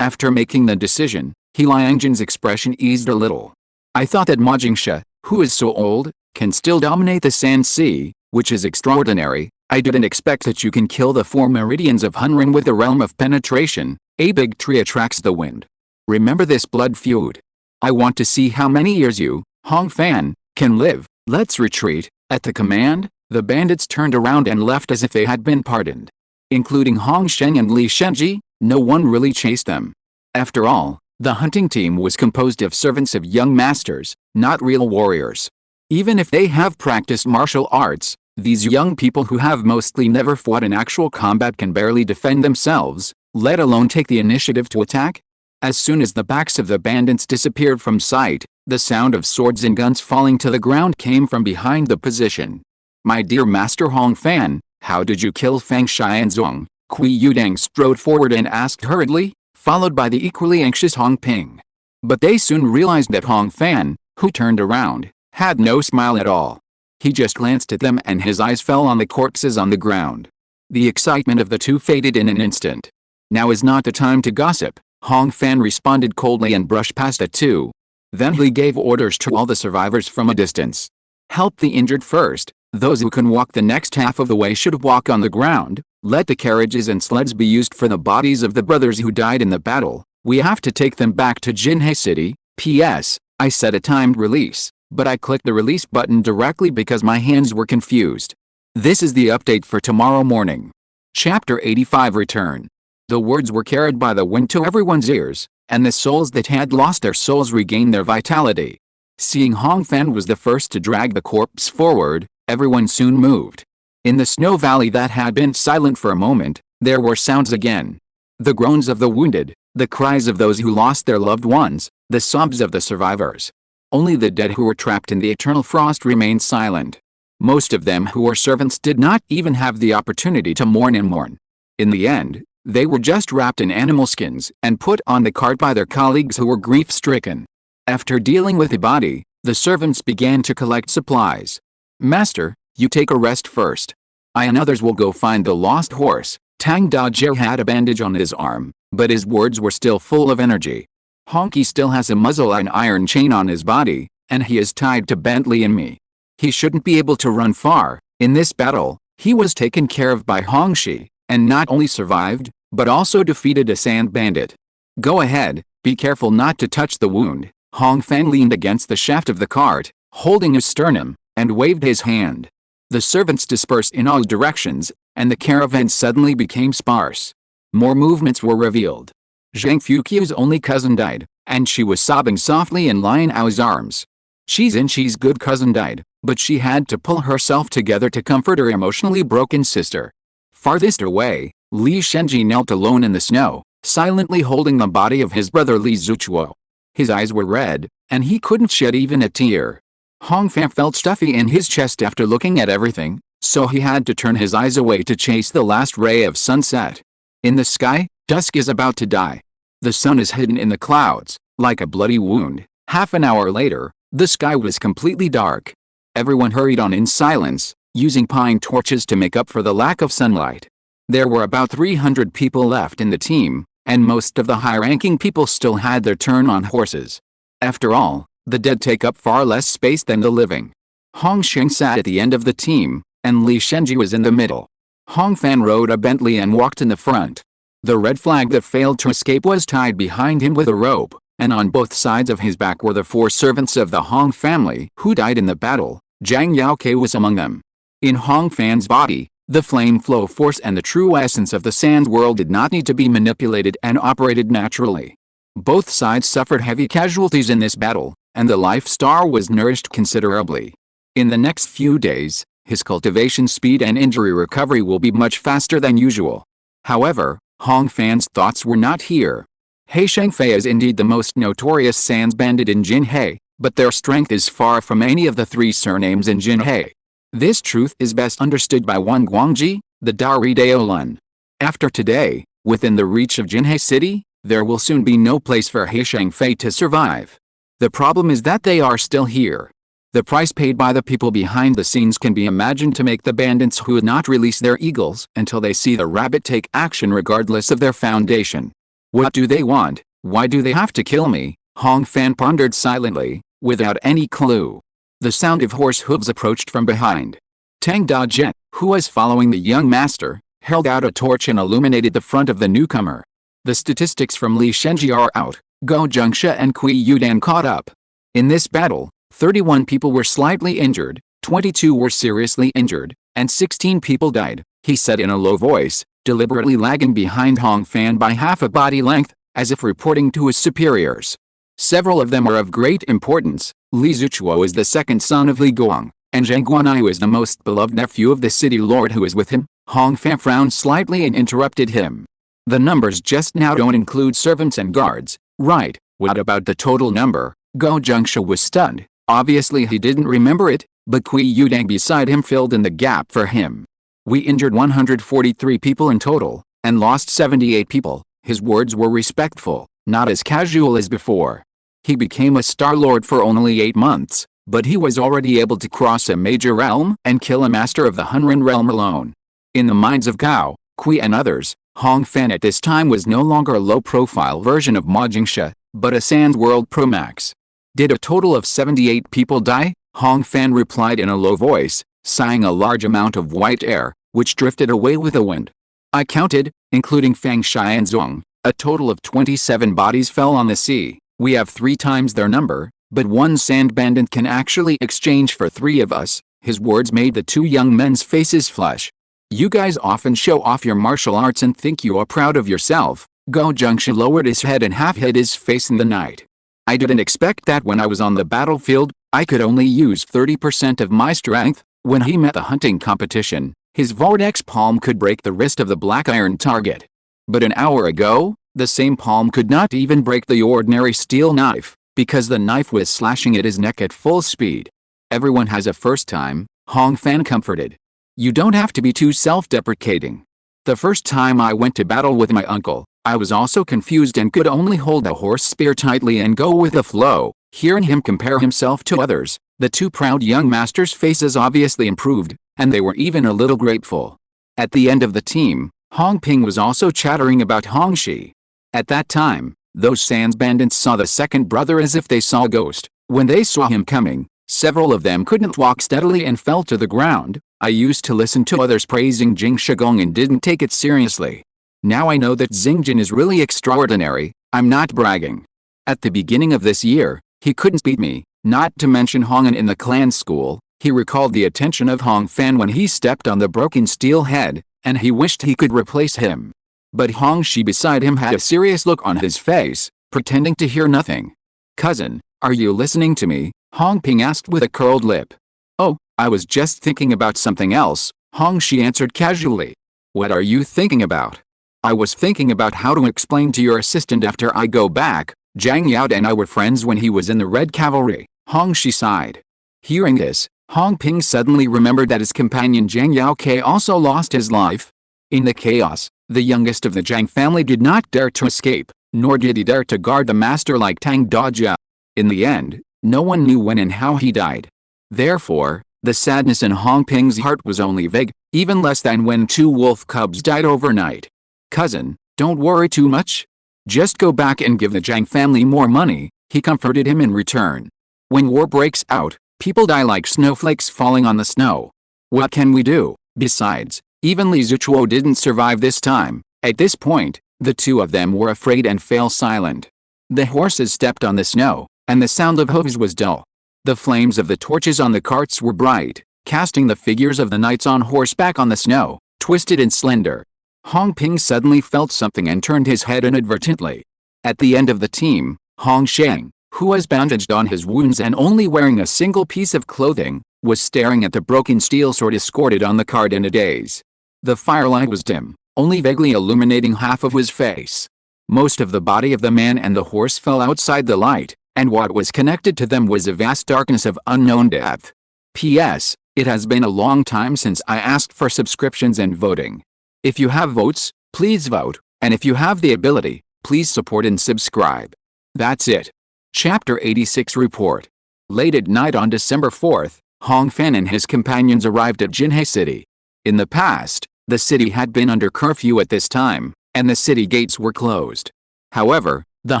After making the decision, He Liangjun's expression eased a little. I thought that Ma Jingsha, who is so old, can still dominate the Sand Sea, which is extraordinary. I didn't expect that you can kill the 4 meridians of Hunrin with the realm of penetration. A big tree attracts the wind. Remember this blood feud. I want to see how many years you, Hong Fan, can live. Let's retreat. At the command, the bandits turned around and left as if they had been pardoned. Including Hong Sheng and Li Shenji, no one really chased them. After all, the hunting team was composed of servants of young masters, not real warriors. Even if they have practiced martial arts, these young people who have mostly never fought in actual combat can barely defend themselves, let alone take the initiative to attack. As soon as the backs of the bandits disappeared from sight, the sound of swords and guns falling to the ground came from behind the position. My dear Master Hong Fan, how did you kill Fang Xianzong? Kui Yudang strode forward and asked hurriedly, followed by the equally anxious Hong Ping. But they soon realized that Hong Fan, who turned around, had no smile at all. He just glanced at them and his eyes fell on the corpses on the ground. The excitement of the two faded in an instant. Now is not the time to gossip, Hong Fan responded coldly and brushed past the two. Then he gave orders to all the survivors from a distance. Help the injured first, those who can walk the next half of the way should walk on the ground. Let the carriages and sleds be used for the bodies of the brothers who died in the battle. We have to take them back to Jinhei City. P.S. I set a timed release, but I clicked the release button directly because my hands were confused. This is the update for tomorrow morning. Chapter 85 Return. The words were carried by the wind to everyone's ears, and the souls that had lost their souls regained their vitality. Seeing Hong Fan was the first to drag the corpse forward, everyone soon moved. In the snow valley that had been silent for a moment, there were sounds again. The groans of the wounded, the cries of those who lost their loved ones, the sobs of the survivors. Only the dead who were trapped in the eternal frost remained silent. Most of them who were servants did not even have the opportunity to mourn and mourn. In the end, they were just wrapped in animal skins and put on the cart by their colleagues who were grief-stricken. After dealing with the body, the servants began to collect supplies. Master, you take a rest first. I and others will go find the lost horse. Tang Dajie had a bandage on his arm, but his words were still full of energy. Honky still has a muzzle and iron chain on his body, and he is tied to Bentley and me. He shouldn't be able to run far. In this battle, he was taken care of by Hongxi, and not only survived, but also defeated a sand bandit. Go ahead, be careful not to touch the wound. Hong Fan leaned against the shaft of the cart, holding his sternum, and waved his hand. The servants dispersed in all directions, and the caravan suddenly became sparse. More movements were revealed. Zhang Fuqiu's only cousin died, and she was sobbing softly in Lion Ao's arms. Qi's good cousin died, but she had to pull herself together to comfort her emotionally broken sister. Farthest away, Li Shenji knelt alone in the snow, silently holding the body of his brother Li Zuchuo. His eyes were red, and he couldn't shed even a tear. Hong Fan felt stuffy in his chest after looking at everything. so he had to turn his eyes away to chase the last ray of sunset. In the sky, dusk is about to die. The sun is hidden in the clouds, like a bloody wound. Half an hour later, the sky was completely dark. Everyone hurried on in silence, using pine torches to make up for the lack of sunlight. There were about 300 people left in the team, and most of the high-ranking people still had their turn on horses. After all, the dead take up far less space than the living. Hong Xing sat at the end of the team, and Li Shenji was in the middle. Hong Fan rode a Bentley and walked in the front. The red flag that failed to escape was tied behind him with a rope, and on both sides of his back were the 4 servants of the Hong family who died in the battle. Zhang Yaokei was among them. In Hong Fan's body, the flame flow force and the true essence of the Sand World did not need to be manipulated and operated naturally. Both sides suffered heavy casualties in this battle, and the Life Star was nourished considerably. In the next few days, his cultivation speed and injury recovery will be much faster than usual. However, Hong Fan's thoughts were not here. He Shengfei is indeed the most notorious Sands bandit in Jinhe, but their strength is far from any of the 3 surnames in Jinhe. This truth is best understood by Wan Guangji, the Dari Daolun. After today, within the reach of Jinhe City, there will soon be no place for He Shengfei to survive. The problem is that they are still here. The price paid by the people behind the scenes can be imagined to make the bandits who would not release their eagles until they see the rabbit take action regardless of their foundation. What do they want? Why do they have to kill me? Hong Fan pondered silently, without any clue. The sound of horse hooves approached from behind. Tang Da-jen, who was following the young master, held out a torch and illuminated the front of the newcomer. The statistics from Li Shenji are out. Go Jingsha and Kui Yudan caught up. In this battle, 31 people were slightly injured, 22 were seriously injured, and 16 people died, he said in a low voice, deliberately lagging behind Hong Fan by half a body length, as if reporting to his superiors. Several of them are of great importance. Li Zuchuo is the second son of Li Guang, and Zhang Guanai is the most beloved nephew of the city lord who is with him. Hong Fan frowned slightly and interrupted him. The numbers just now don't include servants and guards, right? What about the total number? Go Jingsha was stunned. Obviously he didn't remember it, but Kui Yudang beside him filled in the gap for him. We injured 143 people in total, and lost 78 people. His words were respectful, not as casual as before. He became a Star Lord for only 8 months, but he was already able to cross a major realm and kill a master of the Hunran realm alone. In the minds of Gao, Kui and others, Hong Fan at this time was no longer a low-profile version of Ma Jingsha, but a Sand World Pro Max. Did a total of 78 people die? Hong Fan replied in a low voice, sighing a large amount of white air, which drifted away with the wind. I counted, including Fang Shai and Zong, a total of 27 bodies fell on the sea. We have 3 times their number, but 1 sand bandit can actually exchange for 3 of us. His words made the 2 young men's faces flush. You guys often show off your martial arts and think you are proud of yourself. Go Jingsha lowered his head and half hid his face in the night. I didn't expect that when I was on the battlefield. I could only use 30% of my strength. When he met the hunting competition, his vortex palm could break the wrist of the black iron target. But an hour ago, the same palm could not even break the ordinary steel knife, because the knife was slashing at his neck at full speed. Everyone has a first time, Hong Fan comforted. You don't have to be too self-deprecating. The first time I went to battle with my uncle, I was also confused and could only hold a horse spear tightly and go with the flow. Hearing him compare himself to others, the 2 proud young masters' faces obviously improved, and they were even a little grateful. At the end of the team, Hong Ping was also chattering about Hong Shi. At that time, those Sands bandits saw the second brother as if they saw a ghost. When they saw him coming, several of them couldn't walk steadily and fell to the ground. I used to listen to others praising Jingsha Gong and didn't take it seriously. Now I know that Xingjin is really extraordinary. I'm not bragging. At the beginning of this year, he couldn't beat me, not to mention Hongan in the clan school. He recalled the attention of Hong Fan when he stepped on the broken steel head, and he wished he could replace him. But Hong Shi beside him had a serious look on his face, pretending to hear nothing. Cousin, are you listening to me? Hong Ping asked with a curled lip. Oh, I was just thinking about something else, Hong Shi answered casually. What are you thinking about? I was thinking about how to explain to your assistant after I go back. Zhang Yao and I were friends when he was in the Red Cavalry, Hong Shi sighed. Hearing this, Hong Ping suddenly remembered that his companion Zhang Yaoke also lost his life. In the chaos, the youngest of the Zhang family did not dare to escape, nor did he dare to guard the master like Tang Dajia. In the end, no one knew when and how he died. Therefore, the sadness in Hong Ping's heart was only vague, even less than when 2 wolf cubs died overnight. "Cousin, don't worry too much. Just go back and give the Zhang family more money," he comforted him in return. "When war breaks out, people die like snowflakes falling on the snow. What can we do? Besides, even Li Zichuo didn't survive this time." At this point, the two of them were afraid and fell silent. The horses stepped on the snow, and the sound of hooves was dull. The flames of the torches on the carts were bright, casting the figures of the knights on horseback on the snow, twisted and slender. Hong Ping suddenly felt something and turned his head inadvertently. At the end of the team, Hong Sheng, who was bandaged on his wounds and only wearing a single piece of clothing, was staring at the broken steel sword escorted on the cart in a daze. The firelight was dim, only vaguely illuminating half of his face. Most of the body of the man and the horse fell outside the light, and what was connected to them was a vast darkness of unknown depth. P.S. It has been a long time since I asked for subscriptions and voting. If you have votes, please vote, and if you have the ability, please support and subscribe. That's it. Chapter 86 Report. Late at night on December 4th, Hong Fan and his companions arrived at Jinhei City. In the past, the city had been under curfew at this time, and the city gates were closed. However, the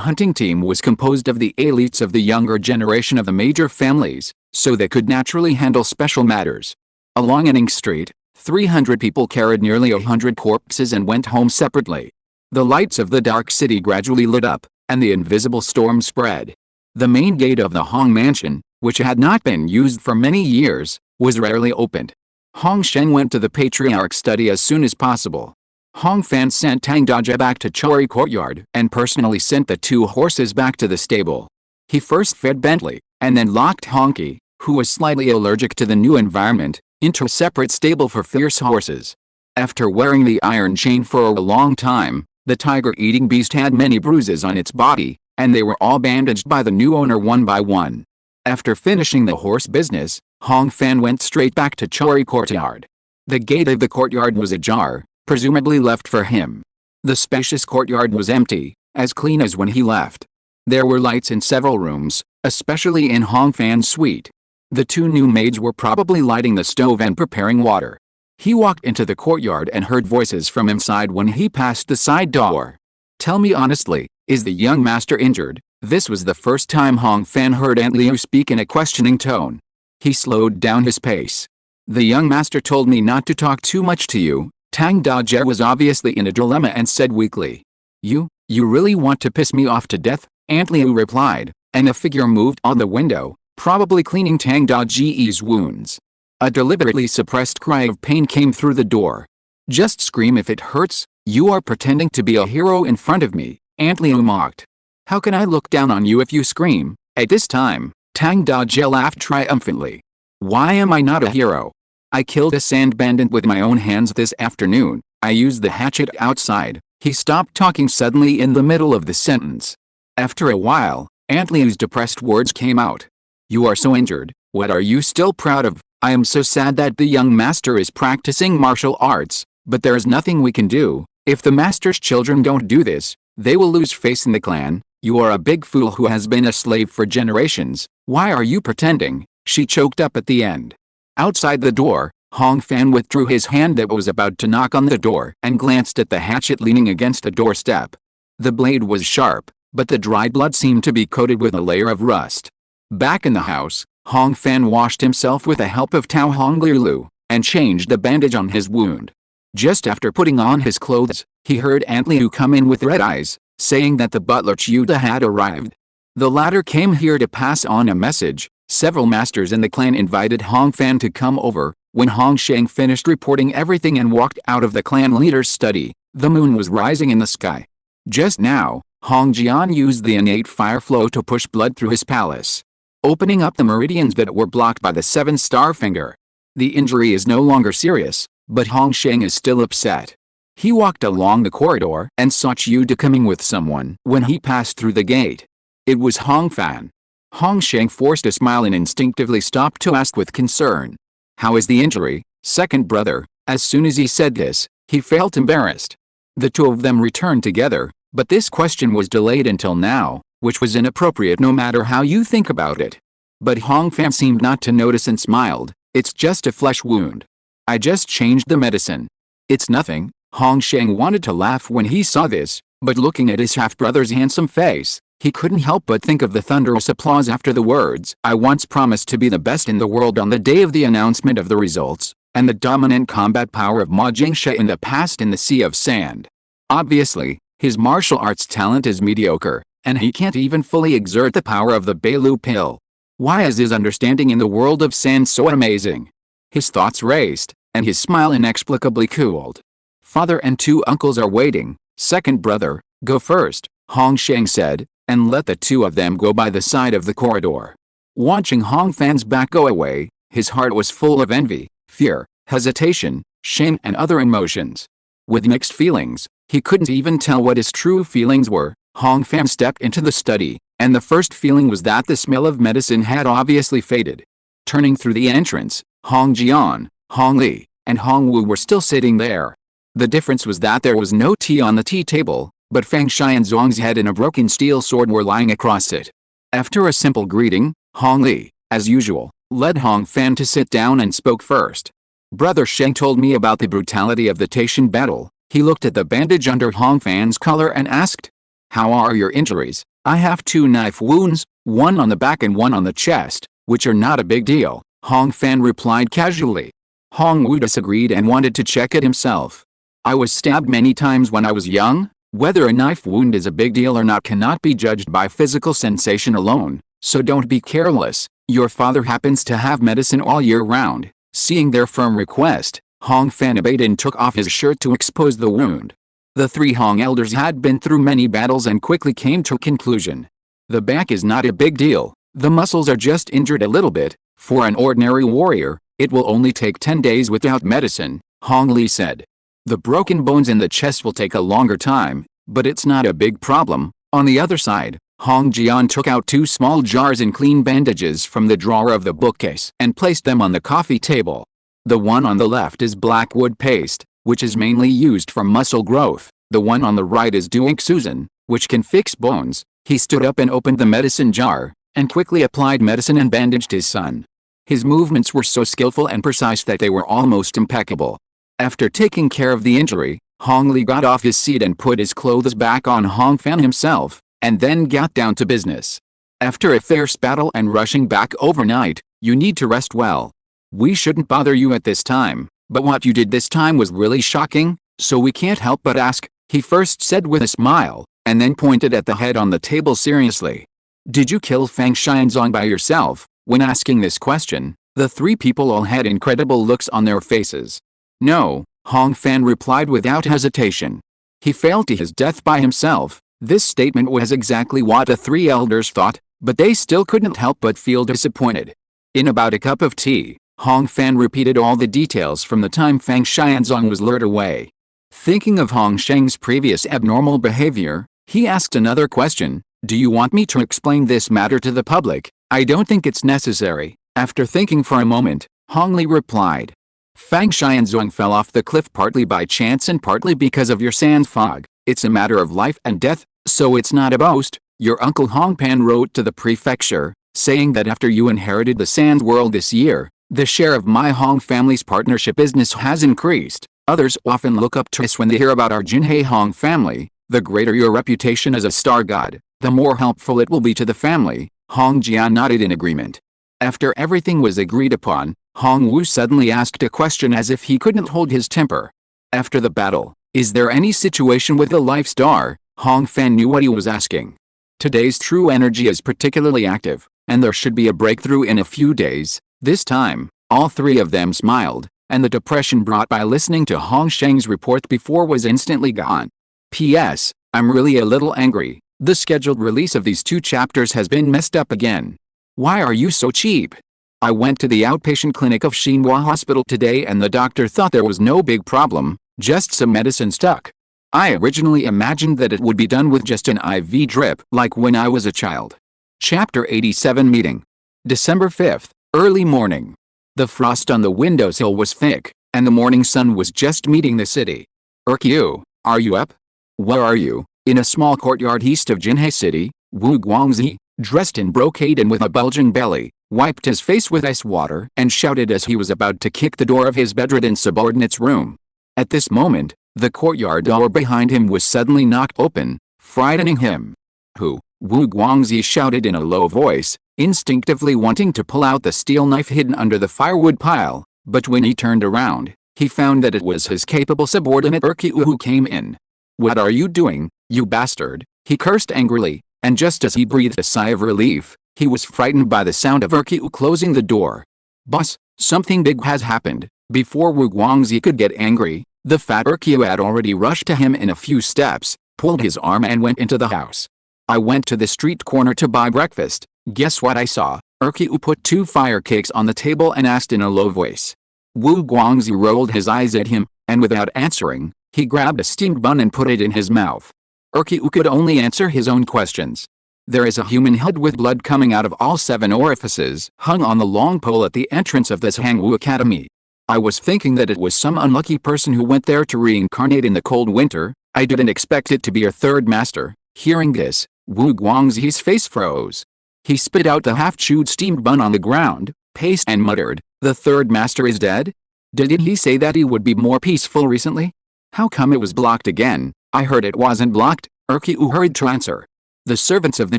hunting team was composed of the elites of the younger generation of the major families, so they could naturally handle special matters. Along Anning Street, 300 people carried nearly 100 corpses and went home separately. The lights of the dark city gradually lit up, and the invisible storm spread. The main gate of the Hong mansion, which had not been used for many years, was rarely opened. Hong Sheng went to the patriarch's study as soon as possible. Hong Fan sent Tang Dajia back to Chori Courtyard and personally sent the 2 horses back to the stable. He first fed Bentley, and then locked Honky, who was slightly allergic to the new environment, into a separate stable for fierce horses. After wearing the iron chain for a long time, the tiger-eating beast had many bruises on its body, and they were all bandaged by the new owner one by one. After finishing the horse business, Hong Fan went straight back to Chori Courtyard. The gate of the courtyard was ajar, presumably left for him. The spacious courtyard was empty, as clean as when he left. There were lights in several rooms, especially in Hong Fan's suite. The 2 new maids were probably lighting the stove and preparing water. He walked into the courtyard and heard voices from inside when he passed the side door. "Tell me honestly, is the young master injured?" This was the first time Hong Fan heard Aunt Liu speak in a questioning tone. He slowed down his pace. "The young master told me not to talk too much to you." Tang Dajia was obviously in a dilemma and said weakly. You really want to piss me off to death?" Aunt Liu replied, and a figure moved on the window, probably cleaning Tang Daji's wounds. A deliberately suppressed cry of pain came through the door. "Just scream if it hurts. You are pretending to be a hero in front of me," Aunt Liu mocked. "How can I look down on you if you scream?" At this time, Tang Dajia laughed triumphantly. "Why am I not a hero? I killed a sand bandit with my own hands this afternoon. I used the hatchet outside." He stopped talking suddenly in the middle of the sentence. After a while, Aunt Liu's depressed words came out. "You are so injured, what are you still proud of? I am so sad that the young master is practicing martial arts, but there is nothing we can do. If the master's children don't do this, they will lose face in the clan. You are a big fool who has been a slave for generations. Why are you pretending?" She choked up at the end. Outside the door, Hong Fan withdrew his hand that was about to knock on the door and glanced at the hatchet leaning against a doorstep. The blade was sharp, but the dried blood seemed to be coated with a layer of rust. Back in the house, Hong Fan washed himself with the help of Tao Hongliu and changed the bandage on his wound. Just after putting on his clothes, he heard Aunt Liu come in with red eyes, saying that the butler Chiuda had arrived. The latter came here to pass on a message. Several masters in the clan invited Hong Fan to come over. When Hong Sheng finished reporting everything and walked out of the clan leader's study, the moon was rising in the sky. Just now, Hong Jian used the innate fire flow to push blood through his palace, opening up the meridians that were blocked by the 7-star finger. The injury is no longer serious, but Hong Sheng is still upset. He walked along the corridor and saw Chiuda coming with someone when he passed through the gate. It was Hong Fan. Hong Sheng forced a smile and instinctively stopped to ask with concern. How is the injury, second brother? As soon as he said this, he felt embarrassed. The two of them returned together, but this question was delayed until now, which was inappropriate no matter how you think about it. But Hong Fan seemed not to notice and smiled. It's just a flesh wound. I just changed the medicine. It's nothing. Hong Sheng wanted to laugh when he saw this, but looking at his half-brother's handsome face, he couldn't help but think of the thunderous applause after the words. I once promised to be the best in the world on the day of the announcement of the results, and the dominant combat power of Ma Jingsha in the past in the Sea of Sand. Obviously, his martial arts talent is mediocre, and he can't even fully exert the power of the Bailu pill. Why is his understanding in the world of sand so amazing? His thoughts raced, and his smile inexplicably cooled. Father and two uncles are waiting. Second brother, go first, Hong Sheng said, and let the two of them go by the side of the corridor. Watching Hong Fan's back go away, his heart was full of envy, fear, hesitation, shame and other emotions. With mixed feelings, he couldn't even tell what his true feelings were. Hong Fan stepped into the study, and the first feeling was that the smell of medicine had obviously faded. Turning through the entrance, Hong Jian, Hong Li, and Hong Wu were still sitting there. The difference was that there was no tea on the tea table, but Fang Xianzong's head and a broken steel sword were lying across it. After a simple greeting, Hong Li, as usual, led Hong Fan to sit down and spoke first. Brother Sheng told me about the brutality of the Taishan battle. He looked at the bandage under Hong Fan's collar and asked, how are your injuries? I have 2 knife wounds, one on the back and one on the chest, which are not a big deal, Hong Fan replied casually. Hong Wu disagreed and wanted to check it himself. I was stabbed many times when I was young. Whether a knife wound is a big deal or not cannot be judged by physical sensation alone, so don't be careless. Your father happens to have medicine all year round. Seeing their firm request, Hong Fan obeyed and took off his shirt to expose the wound. The 3 Hong elders had been through many battles and quickly came to a conclusion. The back is not a big deal, the muscles are just injured a little bit. For an ordinary warrior, it will only take 10 days without medicine, Hong Li said. The broken bones in the chest will take a longer time, but it's not a big problem. On the other side, Hong Jian took out 2 small jars and clean bandages from the drawer of the bookcase and placed them on the coffee table. The one on the left is blackwood paste, which is mainly used for muscle growth. The one on the right is Duink Susan, which can fix bones. He stood up and opened the medicine jar, and quickly applied medicine and bandaged his son. His movements were so skillful and precise that they were almost impeccable. After taking care of the injury, Hong Li got off his seat and put his clothes back on Hong Fan himself, and then got down to business. After a fierce battle and rushing back overnight, you need to rest well. We shouldn't bother you at this time, but what you did this time was really shocking, so we can't help but ask, he first said with a smile, and then pointed at the head on the table seriously. Did you kill Fang Xianzong by yourself? When asking this question, the 3 people all had incredible looks on their faces. No, Hong Fan replied without hesitation. He fell to his death by himself. This statement was exactly what the 3 elders thought, but they still couldn't help but feel disappointed. In about a cup of tea, Hong Fan repeated all the details from the time Fang Xianzong was lured away. Thinking of Hong Sheng's previous abnormal behavior, he asked another question. Do you want me to explain this matter to the public? I don't think it's necessary. After thinking for a moment, Hong Li replied. Fang Xianzong fell off the cliff partly by chance and partly because of your sand fog. It's a matter of life and death, so it's not a boast. Your uncle Hong Pan wrote to the prefecture, saying that after you inherited the sand world this year, the share of my Hong family's partnership business has increased. Others often look up to us when they hear about our Jinhei Hong family. The greater your reputation as a star god, the more helpful it will be to the family. Hong Jian nodded in agreement. After everything was agreed upon, Hong Wu suddenly asked a question as if he couldn't hold his temper. After the battle, is there any situation with the life star? Hong Fan knew what he was asking. Today's true energy is particularly active, and there should be a breakthrough in a few days. This time, all 3 of them smiled, and the depression brought by listening to Hong Sheng's report before was instantly gone. P.S. I'm really a little angry. The scheduled release of these 2 chapters has been messed up again. Why are you so cheap? I went to the outpatient clinic of Xinhua Hospital today and the doctor thought there was no big problem, just some medicine stuck. I originally imagined that it would be done with just an IV drip, like when I was a child. Chapter 87 Meeting. December 5th, early morning. The frost on the windowsill was thick, and the morning sun was just meeting the city. "Urkyu, are you up?" "Where are you?" In a small courtyard east of Jinhae City, Wu Guangzi, dressed in brocade and with a bulging belly, wiped his face with ice water and shouted as he was about to kick the door of his bedridden subordinate's room. At this moment, the courtyard door behind him was suddenly knocked open, frightening him. "Who?" Wu Guangzi shouted in a low voice, instinctively wanting to pull out the steel knife hidden under the firewood pile, but when he turned around, he found that it was his capable subordinate Urkyu who came in. "What are you doing, you bastard?" he cursed angrily, and just as he breathed a sigh of relief, he was frightened by the sound of Urkyu closing the door. "Boss, something big has happened." Before Wu Guangzi could get angry, the fat Urkyu had already rushed to him in a few steps, pulled his arm and went into the house. "I went to the street corner to buy breakfast. Guess what I saw?" Urkyu put 2 fire cakes on the table and asked in a low voice. Wu Guangzi rolled his eyes at him, and without answering, he grabbed a steamed bun and put it in his mouth. Urkyu could only answer his own questions. "There is a human head with blood coming out of all 7 orifices hung on the long pole at the entrance of this Hangwu Academy. I was thinking that it was some unlucky person who went there to reincarnate in the cold winter. I didn't expect it to be your third master." Hearing this, Wu Guangzi's face froze. He spit out the half-chewed steamed bun on the ground, paced and muttered, "The third master is dead? Didn't he say that he would be more peaceful recently? How come it was blocked again?" "I heard it wasn't blocked," Urkyu hurried to answer. The servants of the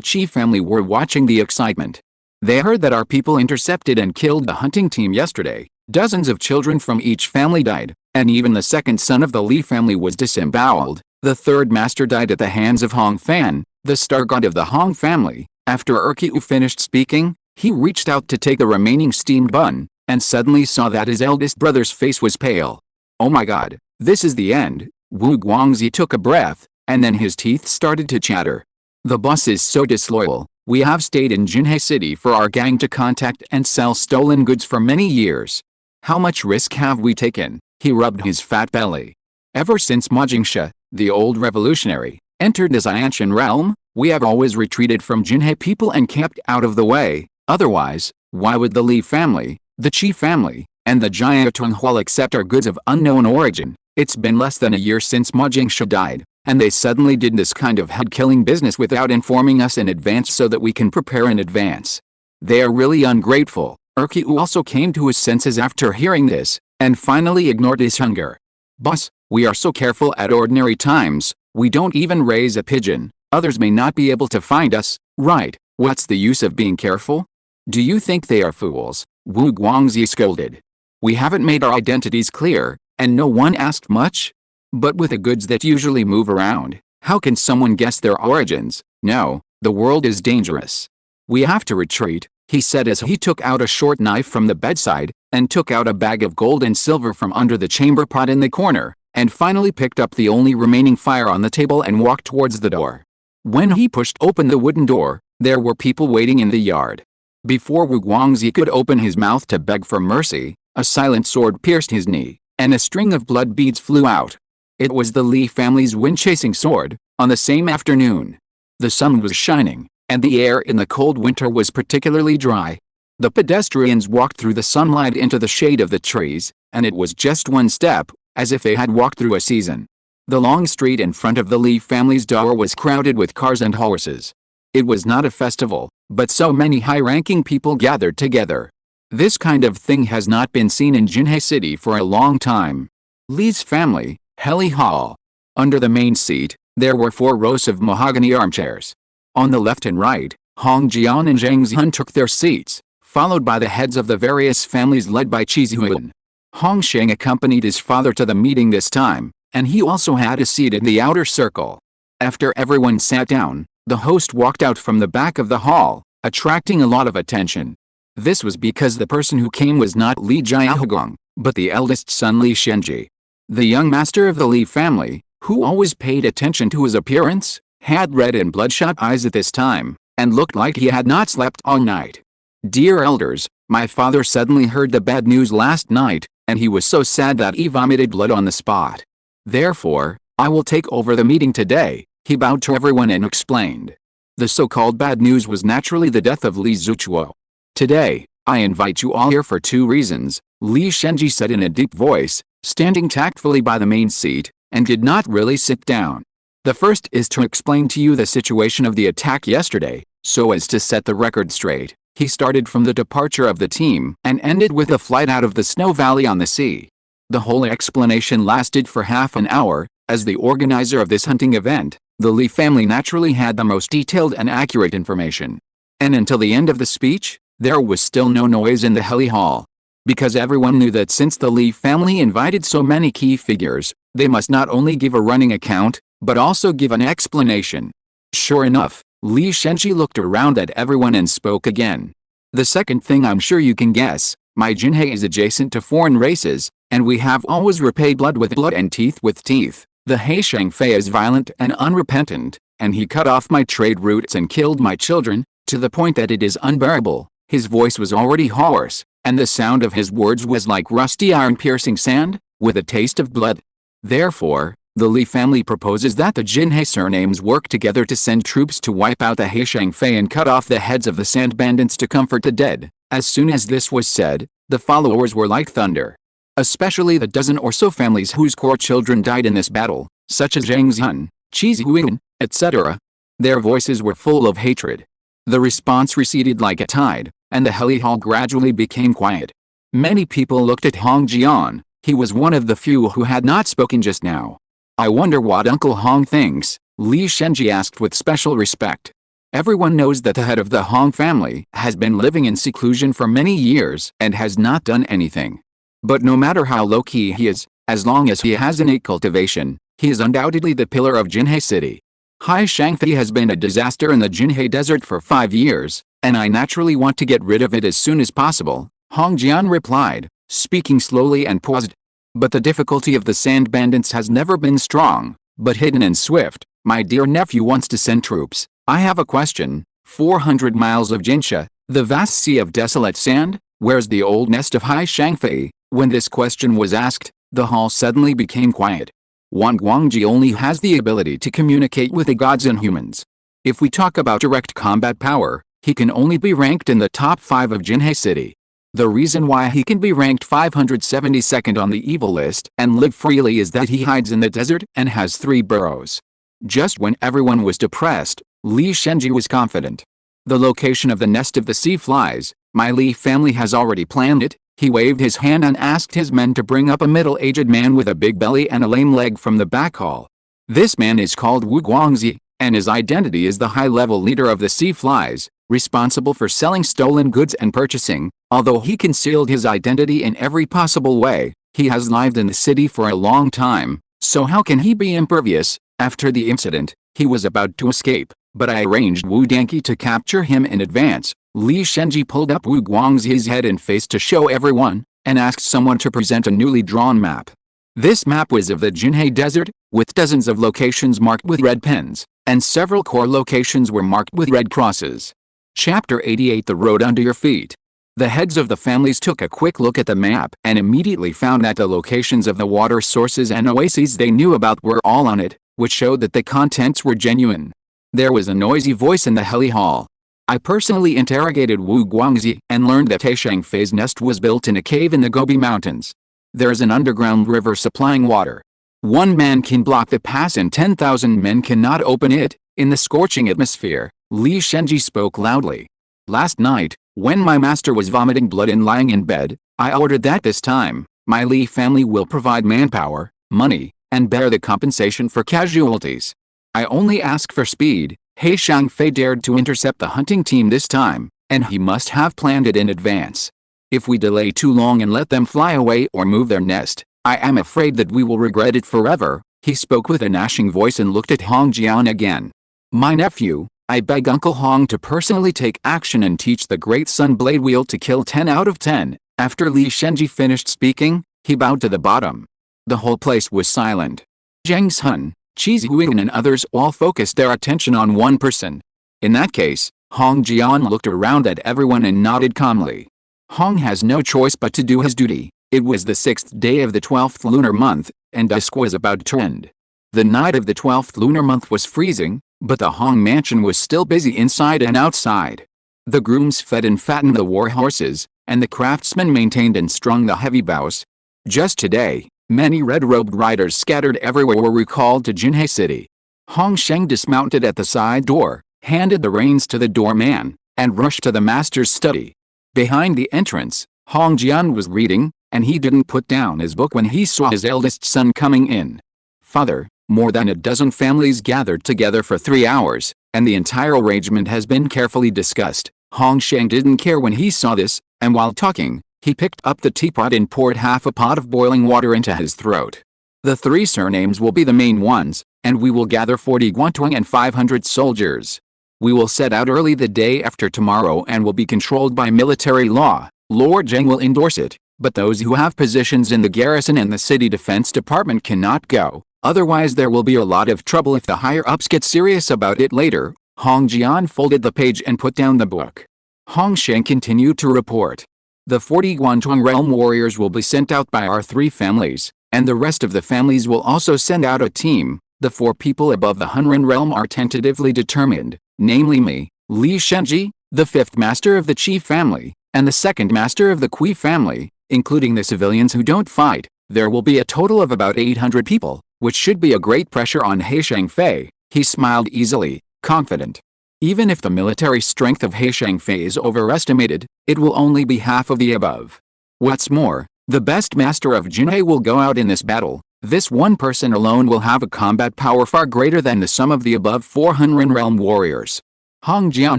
Chi family were watching the excitement. "They heard that our people intercepted and killed the hunting team yesterday. Dozens of children from each family died, and even the second son of the Li family was disemboweled. The third master died at the hands of Hong Fan, the star god of the Hong family." After Urkyu finished speaking, he reached out to take the remaining steamed bun, and suddenly saw that his eldest brother's face was pale. "Oh my god, this is the end." Wu Guangzi took a breath, and then his teeth started to chatter. "The boss is so disloyal. We have stayed in Jinhae City for our gang to contact and sell stolen goods for many years. How much risk have we taken?" He rubbed his fat belly. "Ever since Ma Jingsha, the old revolutionary, entered the Xianshan realm, we have always retreated from Jinhae people and kept out of the way. Otherwise, why would the Li family, the Qi family, and the giant Tunghua accept our goods of unknown origin? It's been less than a year since Ma Jingsha died, and they suddenly did this kind of head-killing business without informing us in advance so that we can prepare in advance. They are really ungrateful." Urkyu also came to his senses after hearing this, and finally ignored his hunger. "Boss, we are so careful at ordinary times, we don't even raise a pigeon. Others may not be able to find us, right? What's the use of being careful? Do you think they are fools?" Wu Guangzi scolded. "We haven't made our identities clear, and no one asked much? But with the goods that usually move around, how can someone guess their origins? No, the world is dangerous. We have to retreat," he said as he took out a short knife from the bedside, and took out a bag of gold and silver from under the chamber pot in the corner, and finally picked up the only remaining fire on the table and walked towards the door. When he pushed open the wooden door, there were people waiting in the yard. Before Wu Guangzi could open his mouth to beg for mercy, a silent sword pierced his knee, and a string of blood beads flew out. It was the Li family's wind-chasing sword. On the same afternoon, the sun was shining, and the air in the cold winter was particularly dry. The pedestrians walked through the sunlight into the shade of the trees, and it was just one step, as if they had walked through a season. The long street in front of the Li family's door was crowded with cars and horses. It was not a festival, but so many high-ranking people gathered together. This kind of thing has not been seen in Jinhae City for a long time. Li's family, Heli Hall. Under the main seat, there were 4 rows of mahogany armchairs. On the left and right, Hong Jian and Zhang Zhan took their seats, followed by the heads of the various families led by Qi Zihuan. Hong Sheng accompanied his father to the meeting this time, and he also had a seat in the outer circle. After everyone sat down, the host walked out from the back of the hall, attracting a lot of attention. This was because the person who came was not Li Jiahogong, but the eldest son Li Shenji. The young master of the Li family, who always paid attention to his appearance, had red and bloodshot eyes at this time, and looked like he had not slept all night. "Dear elders, my father suddenly heard the bad news last night, and he was so sad that he vomited blood on the spot. Therefore, I will take over the meeting today." He bowed to everyone and explained. The so-called bad news was naturally the death of Li Zuchuo. Today, I invite you all here for 2 reasons, Li Shenji said in a deep voice, standing tactfully by the main seat, and did not really sit down. The first is to explain to you the situation of the attack yesterday, so as to set the record straight. He started from the departure of the team and ended with a flight out of the snow valley on the sea. The whole explanation lasted for half an hour. As the organizer of this hunting event, the Li family naturally had the most detailed and accurate information. And until the end of the speech, there was still no noise in the heli hall. Because everyone knew that since the Li family invited so many key figures, they must not only give a running account, but also give an explanation. Sure enough, Li Shenji looked around at everyone and spoke again. The second thing I'm sure you can guess, my Jinhei is adjacent to foreign races, and we have always repaid blood with blood and teeth with teeth. The He Shangfei is violent and unrepentant, and he cut off my trade routes and killed my children, to the point that it is unbearable. His voice was already hoarse, and the sound of his words was like rusty iron piercing sand, with a taste of blood. Therefore, the Li family proposes that the Jinhei surnames work together to send troops to wipe out the He Shangfei and cut off the heads of the sand bandits to comfort the dead. As soon as this was said, the followers were like thunder. Especially the dozen or so families whose core children died in this battle, such as Zhang Zhun, Qi Zihuan, etc. Their voices were full of hatred. The response receded like a tide, and the heli hall gradually became quiet. Many people looked at Hong Jian. He was one of the few who had not spoken just now. I wonder what Uncle Hong thinks, Li Shenji asked with special respect. Everyone knows that the head of the Hong family has been living in seclusion for many years and has not done anything. But no matter how low-key he is, as long as he has innate cultivation, he is undoubtedly the pillar of Jinhei City. He Shangfei has been a disaster in the Jinhei Desert for 5 years, and I naturally want to get rid of it as soon as possible, Hong Jian replied, speaking slowly and paused. But the difficulty of the sand bandits has never been strong, but hidden and swift. My dear nephew wants to send troops. I have a question. 400 miles of Jingsha, the vast sea of desolate sand, where's the old nest of He Shangfei? When this question was asked, the hall suddenly became quiet. Wang Guangji only has the ability to communicate with the gods and humans. If we talk about direct combat power, he can only be ranked in the top 5 of Jinhei City. The reason why he can be ranked 572nd on the evil list and live freely is that he hides in the desert and has 3 burrows. Just when everyone was depressed, Li Shenji was confident. The location of the nest of the sea flies, my Li family has already planned it. He waved his hand and asked his men to bring up a middle-aged man with a big belly and a lame leg from the back hall. This man is called Wu Guangzi, and his identity is the high-level leader of the sea flies, responsible for selling stolen goods and purchasing. Although he concealed his identity in every possible way, he has lived in the city for a long time, so how can he be impervious? After the incident, he was about to escape, but I arranged Wu Danqi to capture him in advance. Li Shenji pulled up Wu Guangzi's head and face to show everyone, and asked someone to present a newly drawn map. This map was of the Jinhei Desert, with dozens of locations marked with red pens, and several core locations were marked with red crosses. Chapter 88 The Road Under Your Feet. The heads of the families took a quick look at the map and immediately found that the locations of the water sources and oases they knew about were all on it, which showed that the contents were genuine. There was a noisy voice in the heli hall. I personally interrogated Wu Guangzi and learned that He Shangfei's nest was built in a cave in the Gobi Mountains. There is an underground river supplying water. 1 man can block the pass and 10,000 men cannot open it. In the scorching atmosphere, Li Shenji spoke loudly. Last night, when my master was vomiting blood and lying in bed, I ordered that this time, my Li family will provide manpower, money, and bear the compensation for casualties. I only ask for speed. He Shangfei dared to intercept the hunting team this time, and he must have planned it in advance. If we delay too long and let them fly away or move their nest, I am afraid that we will regret it forever. He spoke with a gnashing voice and looked at Hong Jian again. My nephew, I beg Uncle Hong to personally take action and teach the Great Sun Blade Wheel to kill 10 out of 10. After Li Shenji finished speaking, he bowed to the bottom. The whole place was silent. Zhang Zhun, Qi Zihuan and others all focused their attention on one person. In that case, Hong Jian looked around at everyone and nodded calmly. Hong has no choice but to do his duty. It was the 6th day of the 12th lunar month, and dusk was about to end. The night of the 12th lunar month was freezing, But the Hong mansion was still busy inside and outside. The grooms fed and fattened the war horses, and the craftsmen maintained and strung the heavy bows. Just today, many red-robed riders scattered everywhere were recalled to Jinhei City. Hong Sheng dismounted at the side door, handed the reins to the doorman, and rushed to the master's study. Behind the entrance, Hong Jian was reading, and he didn't put down his book when he saw his eldest son coming in. "Father, more than a dozen families gathered together for 3 hours, and the entire arrangement has been carefully discussed." Hong Sheng didn't care when he saw this, and while talking, he picked up the teapot and poured half a pot of boiling water into his throat. "The 3 surnames will be the main ones, and we will gather 40 Guantuang and 500 soldiers. We will set out early the day after tomorrow and will be controlled by military law. Lord Zheng will endorse it, but those who have positions in the garrison and the city defense department cannot go, otherwise there will be a lot of trouble if the higher-ups get serious about it later." Hong Jian folded the page and put down the book. Hong Sheng continued to report. "The 40 Guantuang realm warriors will be sent out by our 3 families, and the rest of the families will also send out a team. The 4 people above the Hunren realm are tentatively determined, namely me, Li Shenji, the 5th master of the Qi family, and the 2nd master of the Kui family, including the civilians who don't fight. There will be a total of about 800 people, which should be a great pressure on He Shangfei." He smiled easily, confident. Even if the military strength of He Shangfei is overestimated, it will only be half of the above. What's more, the best master of Jinhei will go out in this battle. This one person alone will have a combat power far greater than the sum of the above 400 realm warriors. Hong Jian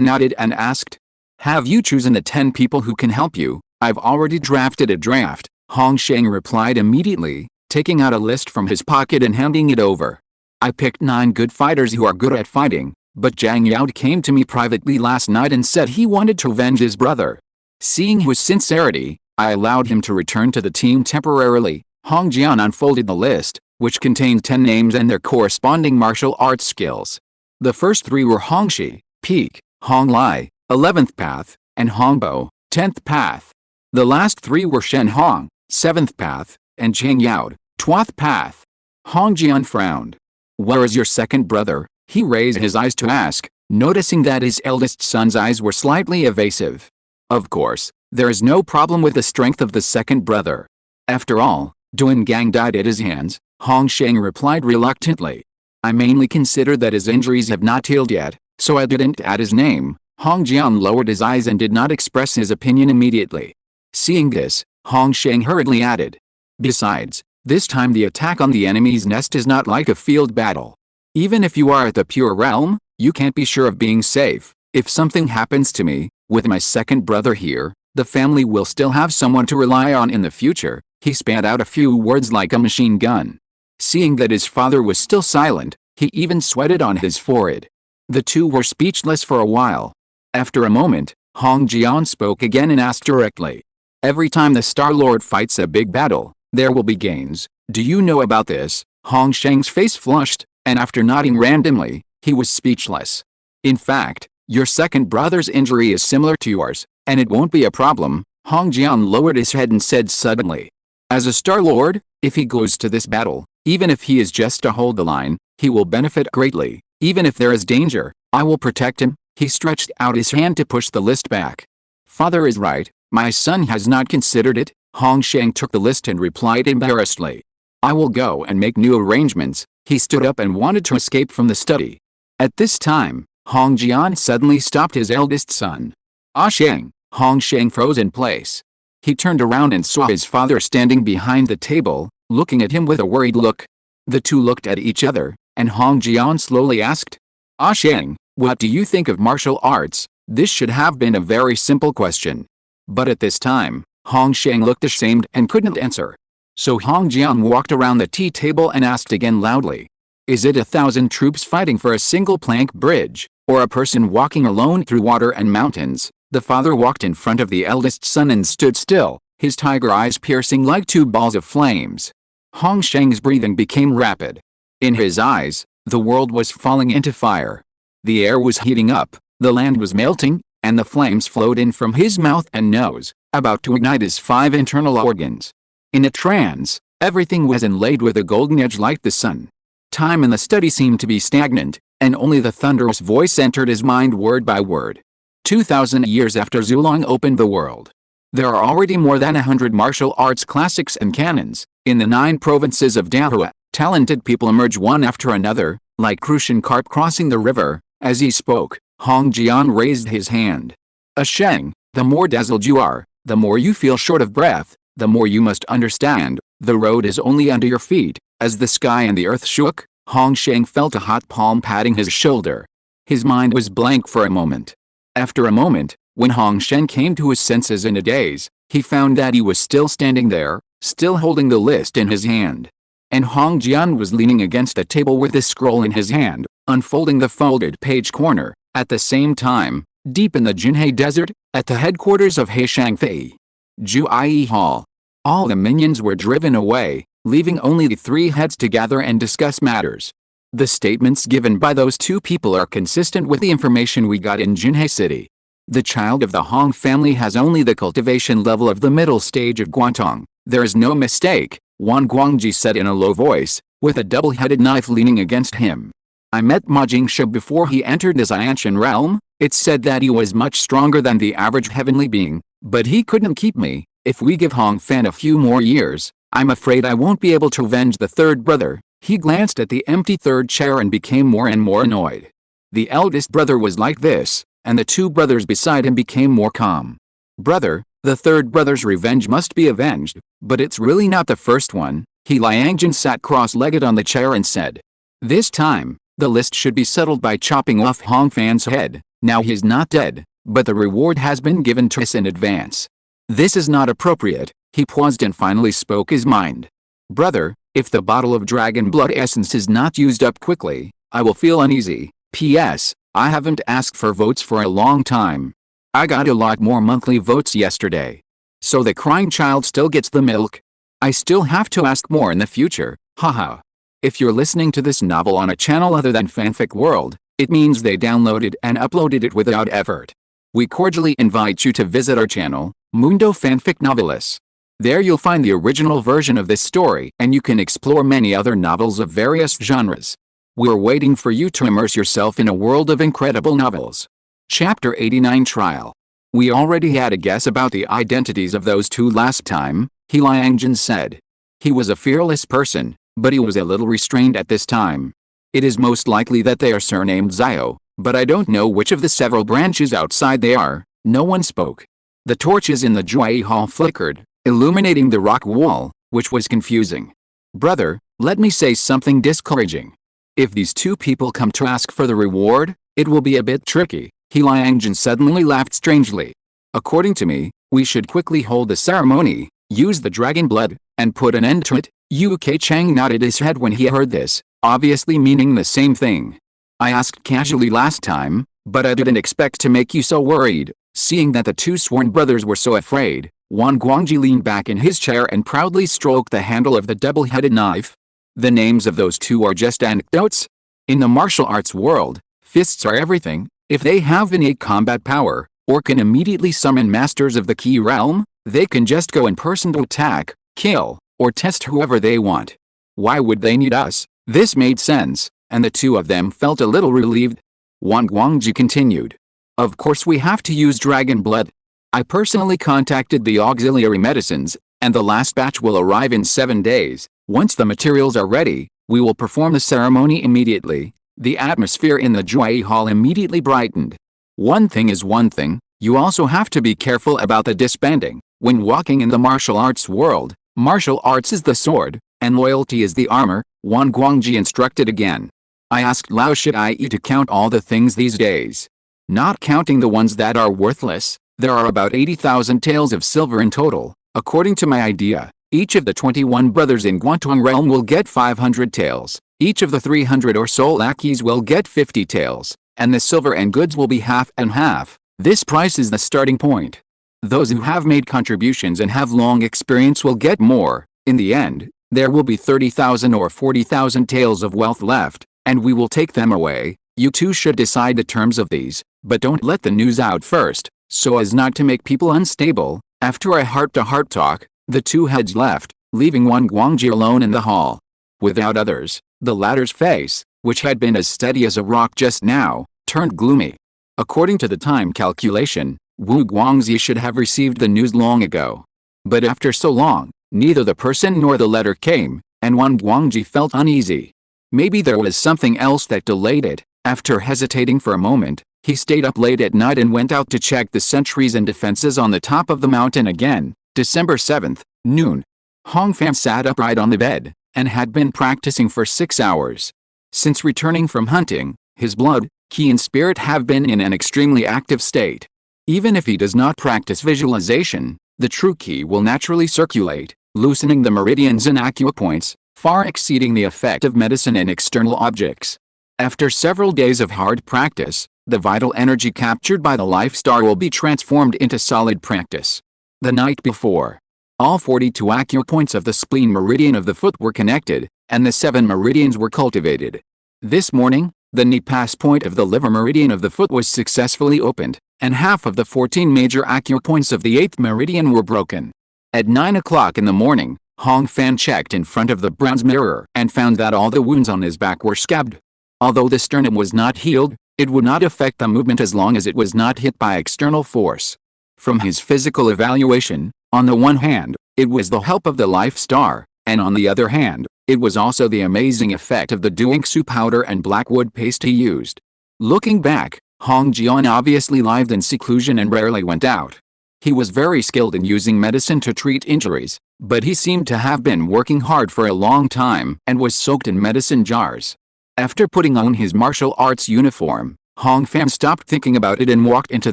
nodded and asked, "Have you chosen the 10 people who can help you?" "I've already drafted a draft," Hong Sheng replied immediately, taking out a list from his pocket and handing it over. "I picked 9 good fighters who are good at fighting, but Zhang Yao came to me privately last night and said he wanted to avenge his brother. Seeing his sincerity, I allowed him to return to the team temporarily." Hong Jian unfolded the list, which contained 10 names and their corresponding martial arts skills. The first 3 were Hong Shi, Peak, Hong Lai, 11th path, and Hong Bo, 10th path. The last 3 were Shen Hong, 7th path, and Cheng Yao, 12th path. Hong Jian frowned. "Where is your second brother?" He raised his eyes to ask, noticing that his eldest son's eyes were slightly evasive. "Of course, there is no problem with the strength of the second brother. After all, Duan Gang died at his hands," Hong Sheng replied reluctantly. "I mainly consider that his injuries have not healed yet, so I didn't add his name." Hong Jian lowered his eyes and did not express his opinion immediately. Seeing this, Hong Sheng hurriedly added, "Besides, this time the attack on the enemy's nest is not like a field battle. Even if you are at the pure realm, you can't be sure of being safe. If something happens to me, with my second brother here, the family will still have someone to rely on in the future." He spat out a few words like a machine gun. Seeing that his father was still silent, he even sweated on his forehead. The 2 were speechless for a while. After a moment, Hong Jian spoke again and asked directly, "Every time the Star Lord fights a big battle, there will be gains. Do you know about this?" Hong Sheng's face flushed, and after nodding randomly, he was speechless. "In fact, your second brother's injury is similar to yours, and it won't be a problem." Hong Jian lowered his head and said suddenly, "As a Star Lord, if he goes to this battle, even if he is just to hold the line, he will benefit greatly. Even if there is danger, I will protect him." He stretched out his hand to push the list back. "Father is right, my son has not considered it." Hong Sheng took the list and replied embarrassedly, "I will go and make new arrangements." He stood up and wanted to escape from the study. At this time, Hong Jian suddenly stopped his eldest son. "Ah Sheng!" Hong Sheng froze in place. He turned around and saw his father standing behind the table, looking at him with a worried look. The 2 looked at each other, and Hong Jian slowly asked, "Ah Sheng, what do you think of martial arts?" This should have been a very simple question. But at this time, Hong Sheng looked ashamed and couldn't answer. So Hong Jian walked around the tea table and asked again loudly, "Is it 1,000 troops fighting for a single plank bridge, or a person walking alone through water and mountains?" The father walked in front of the eldest son and stood still, his tiger eyes piercing like 2 balls of flames. Hong Sheng's breathing became rapid. In his eyes, the world was falling into fire. The air was heating up, the land was melting, and the flames flowed in from his mouth and nose, about to ignite his 5 internal organs. In a trance, everything was inlaid with a golden edge like the sun. Time in the study seemed to be stagnant, And only the thunderous voice entered his mind word by word. 2,000 years after Zulong opened the world, there are already more than 100 martial arts classics and canons. In the 9 provinces of Dahua, talented people emerge one after another, like crucian carp crossing the river. As he spoke, Hong Jian raised his hand. Sheng, the more dazzled you are, the more you feel short of breath, the more you must understand, the road is only under your feet. As the sky and the earth shook, Hong Sheng felt a hot palm patting his shoulder. His mind was blank for a moment. After a moment, when Hong Sheng came to his senses in a daze, he found that he was still standing there, still holding the list in his hand. And Hong Jian was leaning against a table with a scroll in his hand, unfolding the folded page corner. At the same time, deep in the Jinhe Desert, at the headquarters of Heishangfei Juai Hall, all the minions were driven away, leaving only the 3 heads to gather and discuss matters. The statements given by those 2 people are consistent with the information we got in Jinhe City. The child of the Hong family has only the cultivation level of the middle stage of Guantong. There is no mistake, Wang Guangji said in a low voice, with a double-headed knife leaning against him. I met Ma Jingsha before he entered the Xianshan realm. It's said that he was much stronger than the average heavenly being, but he couldn't keep me. If we give Hong Fan a few more years, I'm afraid I won't be able to avenge the 3rd brother. He glanced at the empty 3rd chair and became more and more annoyed. The eldest brother was like this, and the 2 brothers beside him became more calm. Brother, the 3rd brother's revenge must be avenged, but it's really not the first one. He Liangjin sat cross-legged on the chair and said. This time, the list should be settled by chopping off Hong Fan's head. Now he's not dead, but the reward has been given to us in advance. This is not appropriate. He paused and finally spoke his mind. Brother, if the bottle of dragon blood essence is not used up quickly, I will feel uneasy. P.S. I haven't asked for votes for a long time. I got a lot more monthly votes yesterday. So the crying child still gets the milk? I still have to ask more in the future, haha. If you're listening to this novel on a channel other than Fanfic World, it means they downloaded and uploaded it without effort. We cordially invite you to visit our channel, Mundo Fanfic Novelis. There you'll find the original version of this story and you can explore many other novels of various genres. We're waiting for you to immerse yourself in a world of incredible novels. Chapter 89 Trial. We already had a guess about the identities of those 2 last time, He Liangjin said. He was a fearless person, but he was a little restrained at this time. It is most likely that they are surnamed Zio, but I don't know which of the several branches outside they are. No one spoke. The torches in the Juai Hall flickered, illuminating the rock wall, which was confusing. Brother, let me say something discouraging. If these 2 people come to ask for the reward, it will be a bit tricky. He Liangjin suddenly laughed strangely. According to me, we should quickly hold the ceremony, use the dragon blood, and put an end to it. Yu Kei-chang nodded his head when he heard this, obviously meaning the same thing. I asked casually last time, but I didn't expect to make you so worried. Seeing that the 2 sworn brothers were so afraid, Wang Guangji leaned back in his chair and proudly stroked the handle of the double-headed knife. The names of those 2 are just anecdotes. In the martial arts world, fists are everything. If they have innate combat power, or can immediately summon masters of the key realm, they can just go in person to attack, kill, or test whoever they want. Why would they need us? This made sense, and the 2 of them felt a little relieved. Wang Guangji continued. Of course we have to use dragon blood. I personally contacted the auxiliary medicines, and the last batch will arrive in 7 days. Once the materials are ready, we will perform the ceremony immediately. The atmosphere in the Juai Hall immediately brightened. One thing is one thing, you also have to be careful about the disbanding. When walking in the martial arts world, martial arts is the sword, and loyalty is the armor, Wang Guangji instructed again. I asked Lao Shiai to count all the things these days. Not counting the ones that are worthless, there are about 80,000 taels of silver in total. According to my idea, each of the 21 brothers in Guantong realm will get 500 taels. Each of the 300 or so lackeys will get 50 taels, and the silver and goods will be half and half. This price is the starting point. Those who have made contributions and have long experience will get more. In the end, there will be 30,000 or 40,000 taels of wealth left, and we will take them away. You 2 should decide the terms of these, but don't let the news out first, so as not to make people unstable. After a heart-to-heart talk, the 2 heads left, leaving Wang Guangji alone in the hall. Without others, the latter's face, which had been as steady as a rock just now, turned gloomy. According to the time calculation, Wu Guangzi should have received the news long ago. But after so long, neither the person nor the letter came, and Wan Guangji felt uneasy. Maybe there was something else that delayed it. After hesitating for a moment, he stayed up late at night and went out to check the sentries and defenses on the top of the mountain again. December 7th, noon. Hong Fan sat upright on the bed, and had been practicing for 6 hours. Since returning from hunting, his blood, qi and spirit have been in an extremely active state. Even if he does not practice visualization, the true qi will naturally circulate, loosening the meridians and acupoints, far exceeding the effect of medicine and external objects. After several days of hard practice, the vital energy captured by the life star will be transformed into solid practice. The night before, all 42 acupoints of the spleen meridian of the foot were connected, and the 7 meridians were cultivated. This morning, the knee pass point of the liver meridian of the foot was successfully opened, and half of the 14 major acupoints of the 8th meridian were broken. At 9 o'clock in the morning, Hong Fan checked in front of the bronze mirror and found that all the wounds on his back were scabbed. Although the sternum was not healed, it would not affect the movement as long as it was not hit by external force. From his physical evaluation, on the one hand, it was the help of the life star, and on the other hand, it was also the amazing effect of the Duangsu powder and blackwood paste he used. Looking back, Hong Jian obviously lived in seclusion and rarely went out. He was very skilled in using medicine to treat injuries, but he seemed to have been working hard for a long time and was soaked in medicine jars. After putting on his martial arts uniform, Hong Fan stopped thinking about it and walked into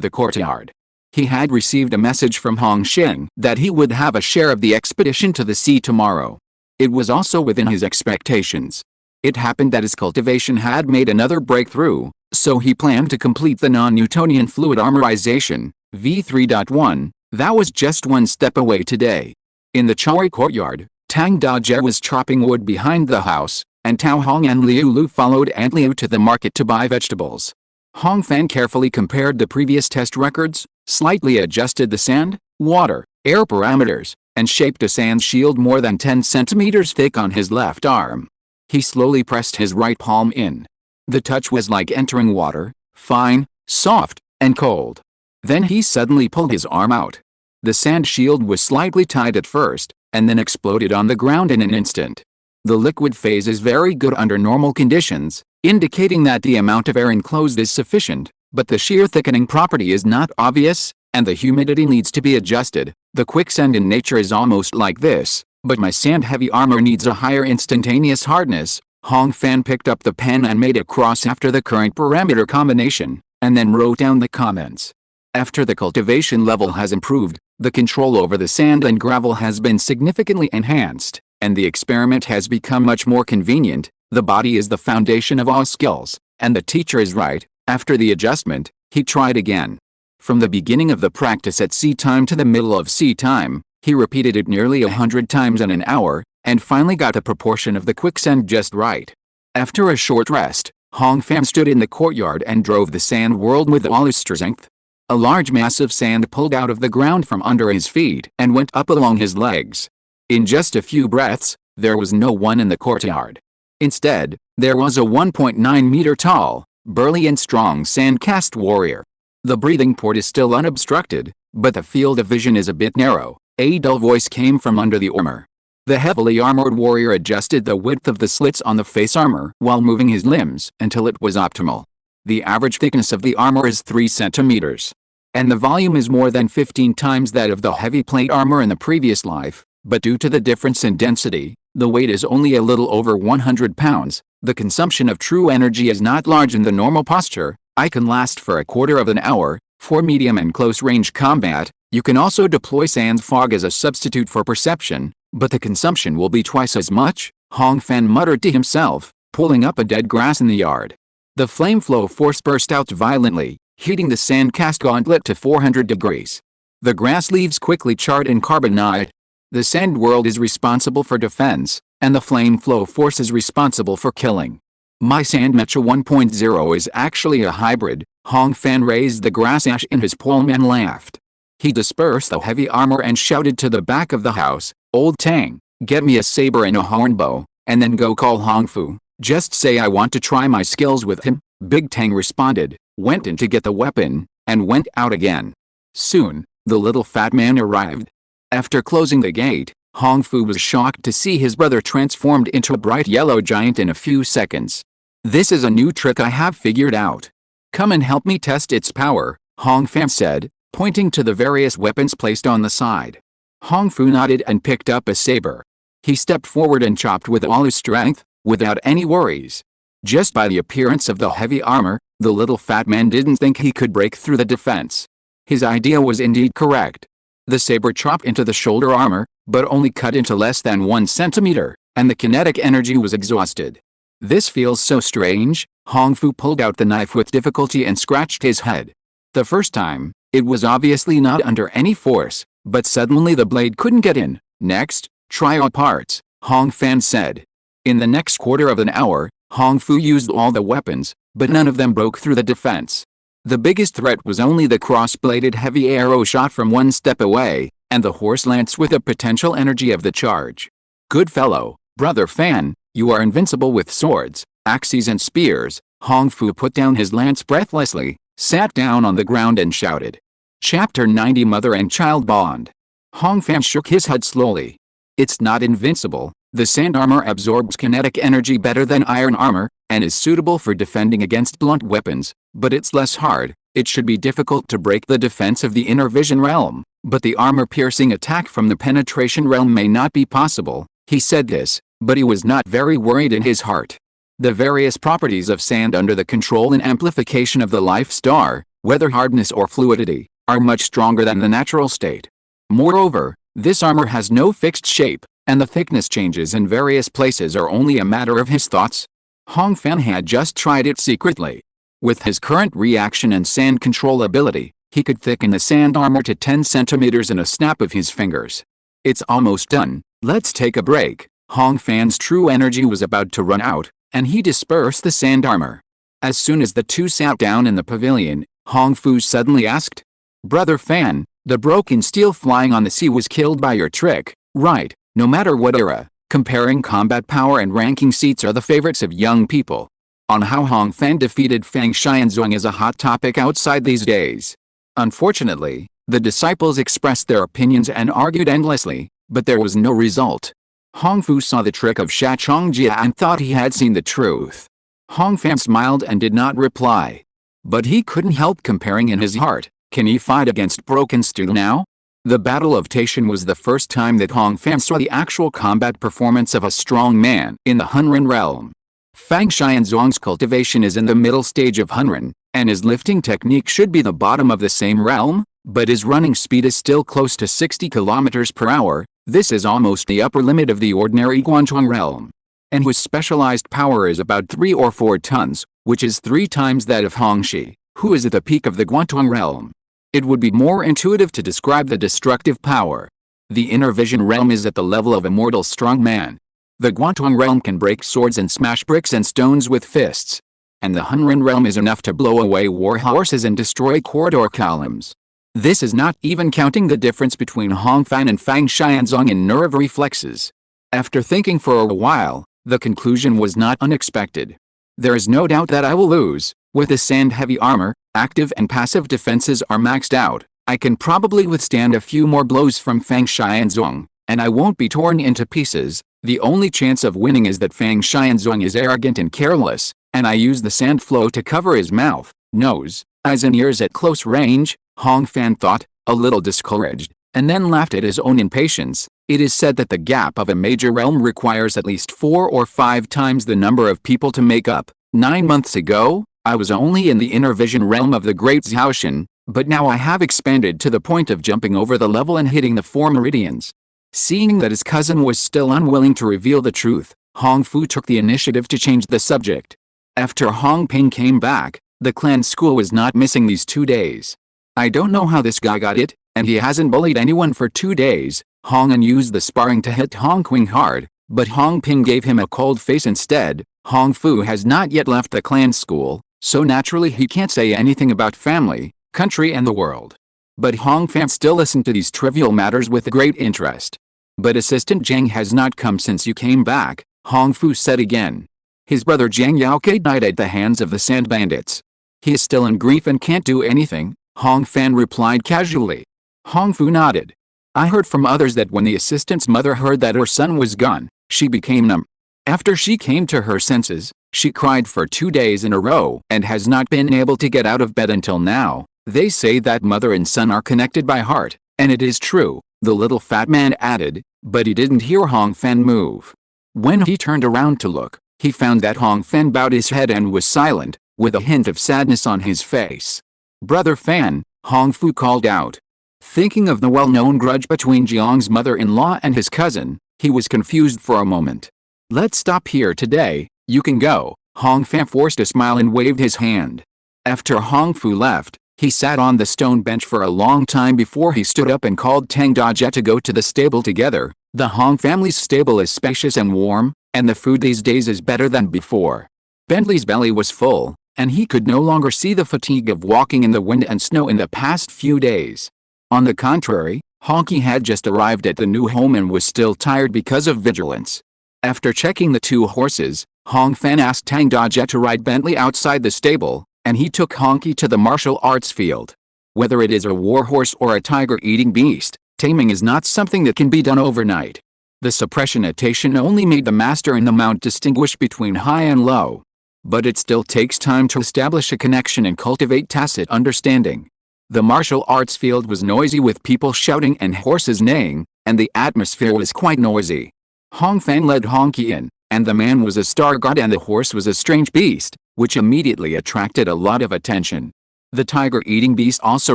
the courtyard. He had received a message from Hong Sheng that he would have a share of the expedition to the sea tomorrow. It was also within his expectations. It happened that his cultivation had made another breakthrough, so he planned to complete the non-Newtonian fluid armorization, V3.1, that was just one step away today. In the Choi courtyard, Tang Dajie was chopping wood behind the house, and Tao Hong and Liu Lu followed Aunt Liu to the market to buy vegetables. Hong Fan carefully compared the previous test records, slightly adjusted the sand, water, air parameters, and shaped a sand shield more than 10 centimeters thick on his left arm. He slowly pressed his right palm in. The touch was like entering water, fine, soft, and cold. Then he suddenly pulled his arm out. The sand shield was slightly tight at first, and then exploded on the ground in an instant. The liquid phase is very good under normal conditions, indicating that the amount of air enclosed is sufficient, but the shear thickening property is not obvious, and the humidity needs to be adjusted. The quicksand in nature is almost like this, but my sand-heavy armor needs a higher instantaneous hardness. Hong Fan picked up the pen and made a cross after the current parameter combination, and then wrote down the comments. After the cultivation level has improved, the control over the sand and gravel has been significantly enhanced, and the experiment has become much more convenient. The body is the foundation of all skills, and the teacher is right. After the adjustment, he tried again. From the beginning of the practice at sea time to the middle of sea time, he repeated it nearly 100 times in an hour, and finally got the proportion of the quicksand just right. After a short rest, Hong Fan stood in the courtyard and drove the sand whirled with all his strength. A large mass of sand pulled out of the ground from under his feet and went up along his legs. In just a few breaths, there was no one in the courtyard. Instead, there was a 1.9 meter tall, burly and strong sand-cast warrior. The breathing port is still unobstructed, but the field of vision is a bit narrow. A dull voice came from under the armor. The heavily armored warrior adjusted the width of the slits on the face armor while moving his limbs until it was optimal. The average thickness of the armor is 3 centimeters. And the volume is more than 15 times that of the heavy plate armor in the previous life, but due to the difference in density, the weight is only a little over 100 pounds. The consumption of true energy is not large in the normal posture. I can last for a quarter of an hour. For medium and close-range combat, you can also deploy sand fog as a substitute for perception, but the consumption will be twice as much, Hong Fan muttered to himself, pulling up a dead grass in the yard. The flame flow force burst out violently, heating the sand-cast gauntlet to 400 degrees. The grass leaves quickly charred and carbonite. The sand world is responsible for defense, and the flame flow force is responsible for killing. My Sand Mecha 1.0 is actually a hybrid. Hong Fan raised the grass ash in his palm and laughed. He dispersed the heavy armor and shouted to the back of the house, "Old Tang, get me a saber and a horn bow, and then go call Hong Fu, Just say I want to try my skills with him, Big Tang responded, went in to get the weapon, and went out again. Soon, the little fat man arrived. After closing the gate, Hong Fu was shocked to see his brother transformed into a bright yellow giant in a few seconds. This is a new trick I have figured out. Come and help me test its power, Hong Fan said, pointing to the various weapons placed on the side. Hong Fu nodded and picked up a saber. He stepped forward and chopped with all his strength, without any worries. Just by the appearance of the heavy armor, the little fat man didn't think he could break through the defense. His idea was indeed correct. The saber chopped into the shoulder armor, but only cut into less than 1 centimeter, and the kinetic energy was exhausted. This feels so strange, Hong Fu pulled out the knife with difficulty and scratched his head. The first time, it was obviously not under any force, but suddenly the blade couldn't get in. Next, try all parts, Hong Fan said. In the next quarter of an hour, Hong Fu used all the weapons, but none of them broke through the defense. The biggest threat was only the cross-bladed heavy arrow shot from 1 step away, and the horse lance with the potential energy of the charge. Good fellow, Brother Fan, you are invincible with swords, axes and spears. Hong Fu put down his lance breathlessly, sat down on the ground and shouted. Chapter 90 Mother and Child Bond. Hong Fan shook his head slowly. It's not invincible. The sand armor absorbs kinetic energy better than iron armor, and is suitable for defending against blunt weapons, but it's less hard. It should be difficult to break the defense of the inner vision realm, but the armor-piercing attack from the penetration realm may not be possible. He said this, but he was not very worried in his heart. The various properties of sand under the control and amplification of the life star, whether hardness or fluidity, are much stronger than the natural state. Moreover, this armor has no fixed shape, and the thickness changes in various places are only a matter of his thoughts. Hong Fan had just tried it secretly. With his current reaction and sand control ability, he could thicken the sand armor to 10 centimeters in a snap of his fingers. It's almost done, let's take a break. Hong Fan's true energy was about to run out, and he dispersed the sand armor. As soon as the two sat down in the pavilion, Hong Fu suddenly asked, Brother Fan, the broken steel flying on the sea was killed by your trick, right? No matter what era, comparing combat power and ranking seats are the favorites of young people. On how Hong Fan defeated Fang Xianzong is a hot topic outside these days. Unfortunately, the disciples expressed their opinions and argued endlessly, but there was no result. Hong Fu saw the trick of Sha Chongjia and thought he had seen the truth. Hong Fan smiled and did not reply. But he couldn't help comparing in his heart, can he fight against broken steel now? The Battle of Taishan was the first time that Hong Fan saw the actual combat performance of a strong man in the Hunren realm. Fang Xianzong's cultivation is in the middle stage of Hunren, and his lifting technique should be the bottom of the same realm, but his running speed is still close to 60 kilometers per hour. This is almost the upper limit of the ordinary Guanzhong realm. And his specialized power is about 3 or 4 tons, which is 3 times that of Hongxi, who is at the peak of the Guanzhong realm. It would be more intuitive to describe the destructive power. The inner vision realm is at the level of a mortal strong man. The Guanzhong realm can break swords and smash bricks and stones with fists. And the Hunren realm is enough to blow away war horses and destroy corridor columns. This is not even counting the difference between Hong Fan and Fang Xianzong in nerve reflexes. After thinking for a while, the conclusion was not unexpected. There is no doubt that I will lose. With the sand-heavy armor, active and passive defenses are maxed out. I can probably withstand a few more blows from Fang Xianzong, and I won't be torn into pieces. The only chance of winning is that Fang Xianzong is arrogant and careless, and I use the sand flow to cover his mouth, nose, eyes and ears at close range. Hong Fan thought, a little discouraged, and then laughed at his own impatience. It is said that the gap of a major realm requires at least 4 or 5 times the number of people to make up. 9 months ago, I was only in the inner vision realm of the Great Xiaoshan, but now I have expanded to the point of jumping over the level and hitting the 4 meridians. Seeing that his cousin was still unwilling to reveal the truth, Hong Fu took the initiative to change the subject. After Hong Ping came back, the clan school was not missing these 2 days. I don't know how this guy got it, and he hasn't bullied anyone for 2 days. Hong An used the sparring to hit Hong Qing hard, but Hong Ping gave him a cold face instead. Hong Fu has not yet left the clan school, so naturally he can't say anything about family, country and the world. But Hong Fan still listened to these trivial matters with great interest. But Assistant Zhang has not come since you came back, Hong Fu said again. His brother Jiang Yaoke died at the hands of the sand bandits. He is still in grief and can't do anything, Hong Fan replied casually. Hong Fu nodded. I heard from others that when the assistant's mother heard that her son was gone, she became numb. After she came to her senses, she cried for 2 days in a row and has not been able to get out of bed until now. They say that mother and son are connected by heart, and it is true, the little fat man added, but he didn't hear Hong Fan move. When he turned around to look, he found that Hong Fan bowed his head and was silent, with a hint of sadness on his face. Brother Fan, Hong Fu called out. Thinking of the well-known grudge between Jiang's mother-in-law and his cousin, he was confused for a moment. Let's stop here today, you can go. Hong Fan forced a smile and waved his hand. After Hong Fu left, he sat on the stone bench for a long time before he stood up and called Tang Dajie to go to the stable together. The Hong family's stable is spacious and warm, and the food these days is better than before. Bentley's belly was full, and he could no longer see the fatigue of walking in the wind and snow in the past few days. On the contrary, Honky had just arrived at the new home and was still tired because of vigilance. After checking the 2 horses, Hong Fan asked Tang Dajie to ride Bentley outside the stable, and he took Honky to the martial arts field. Whether it is a war horse or a tiger-eating beast, taming is not something that can be done overnight. The suppressionation only made the master and the mount distinguish between high and low. But it still takes time to establish a connection and cultivate tacit understanding. The martial arts field was noisy with people shouting and horses neighing, and the atmosphere was quite noisy. Hong Fan led Honky in, and the man was a star god and the horse was a strange beast, which immediately attracted a lot of attention. The tiger-eating beast also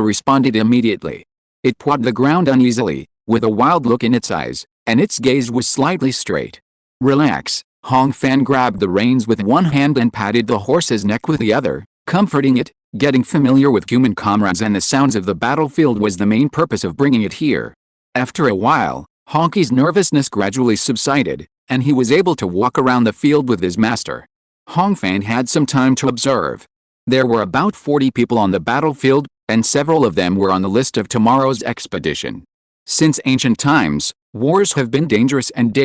responded immediately. It pawed the ground uneasily, with a wild look in its eyes, and its gaze was slightly straight. Relax, Hong Fan grabbed the reins with one hand and patted the horse's neck with the other, comforting it. Getting familiar with human comrades and the sounds of the battlefield was the main purpose of bringing it here. After a while, Honky's nervousness gradually subsided, and he was able to walk around the field with his master. Hong Fan had some time to observe. There were about 40 people on the battlefield, and several of them were on the list of tomorrow's expedition. Since ancient times, wars have been dangerous, and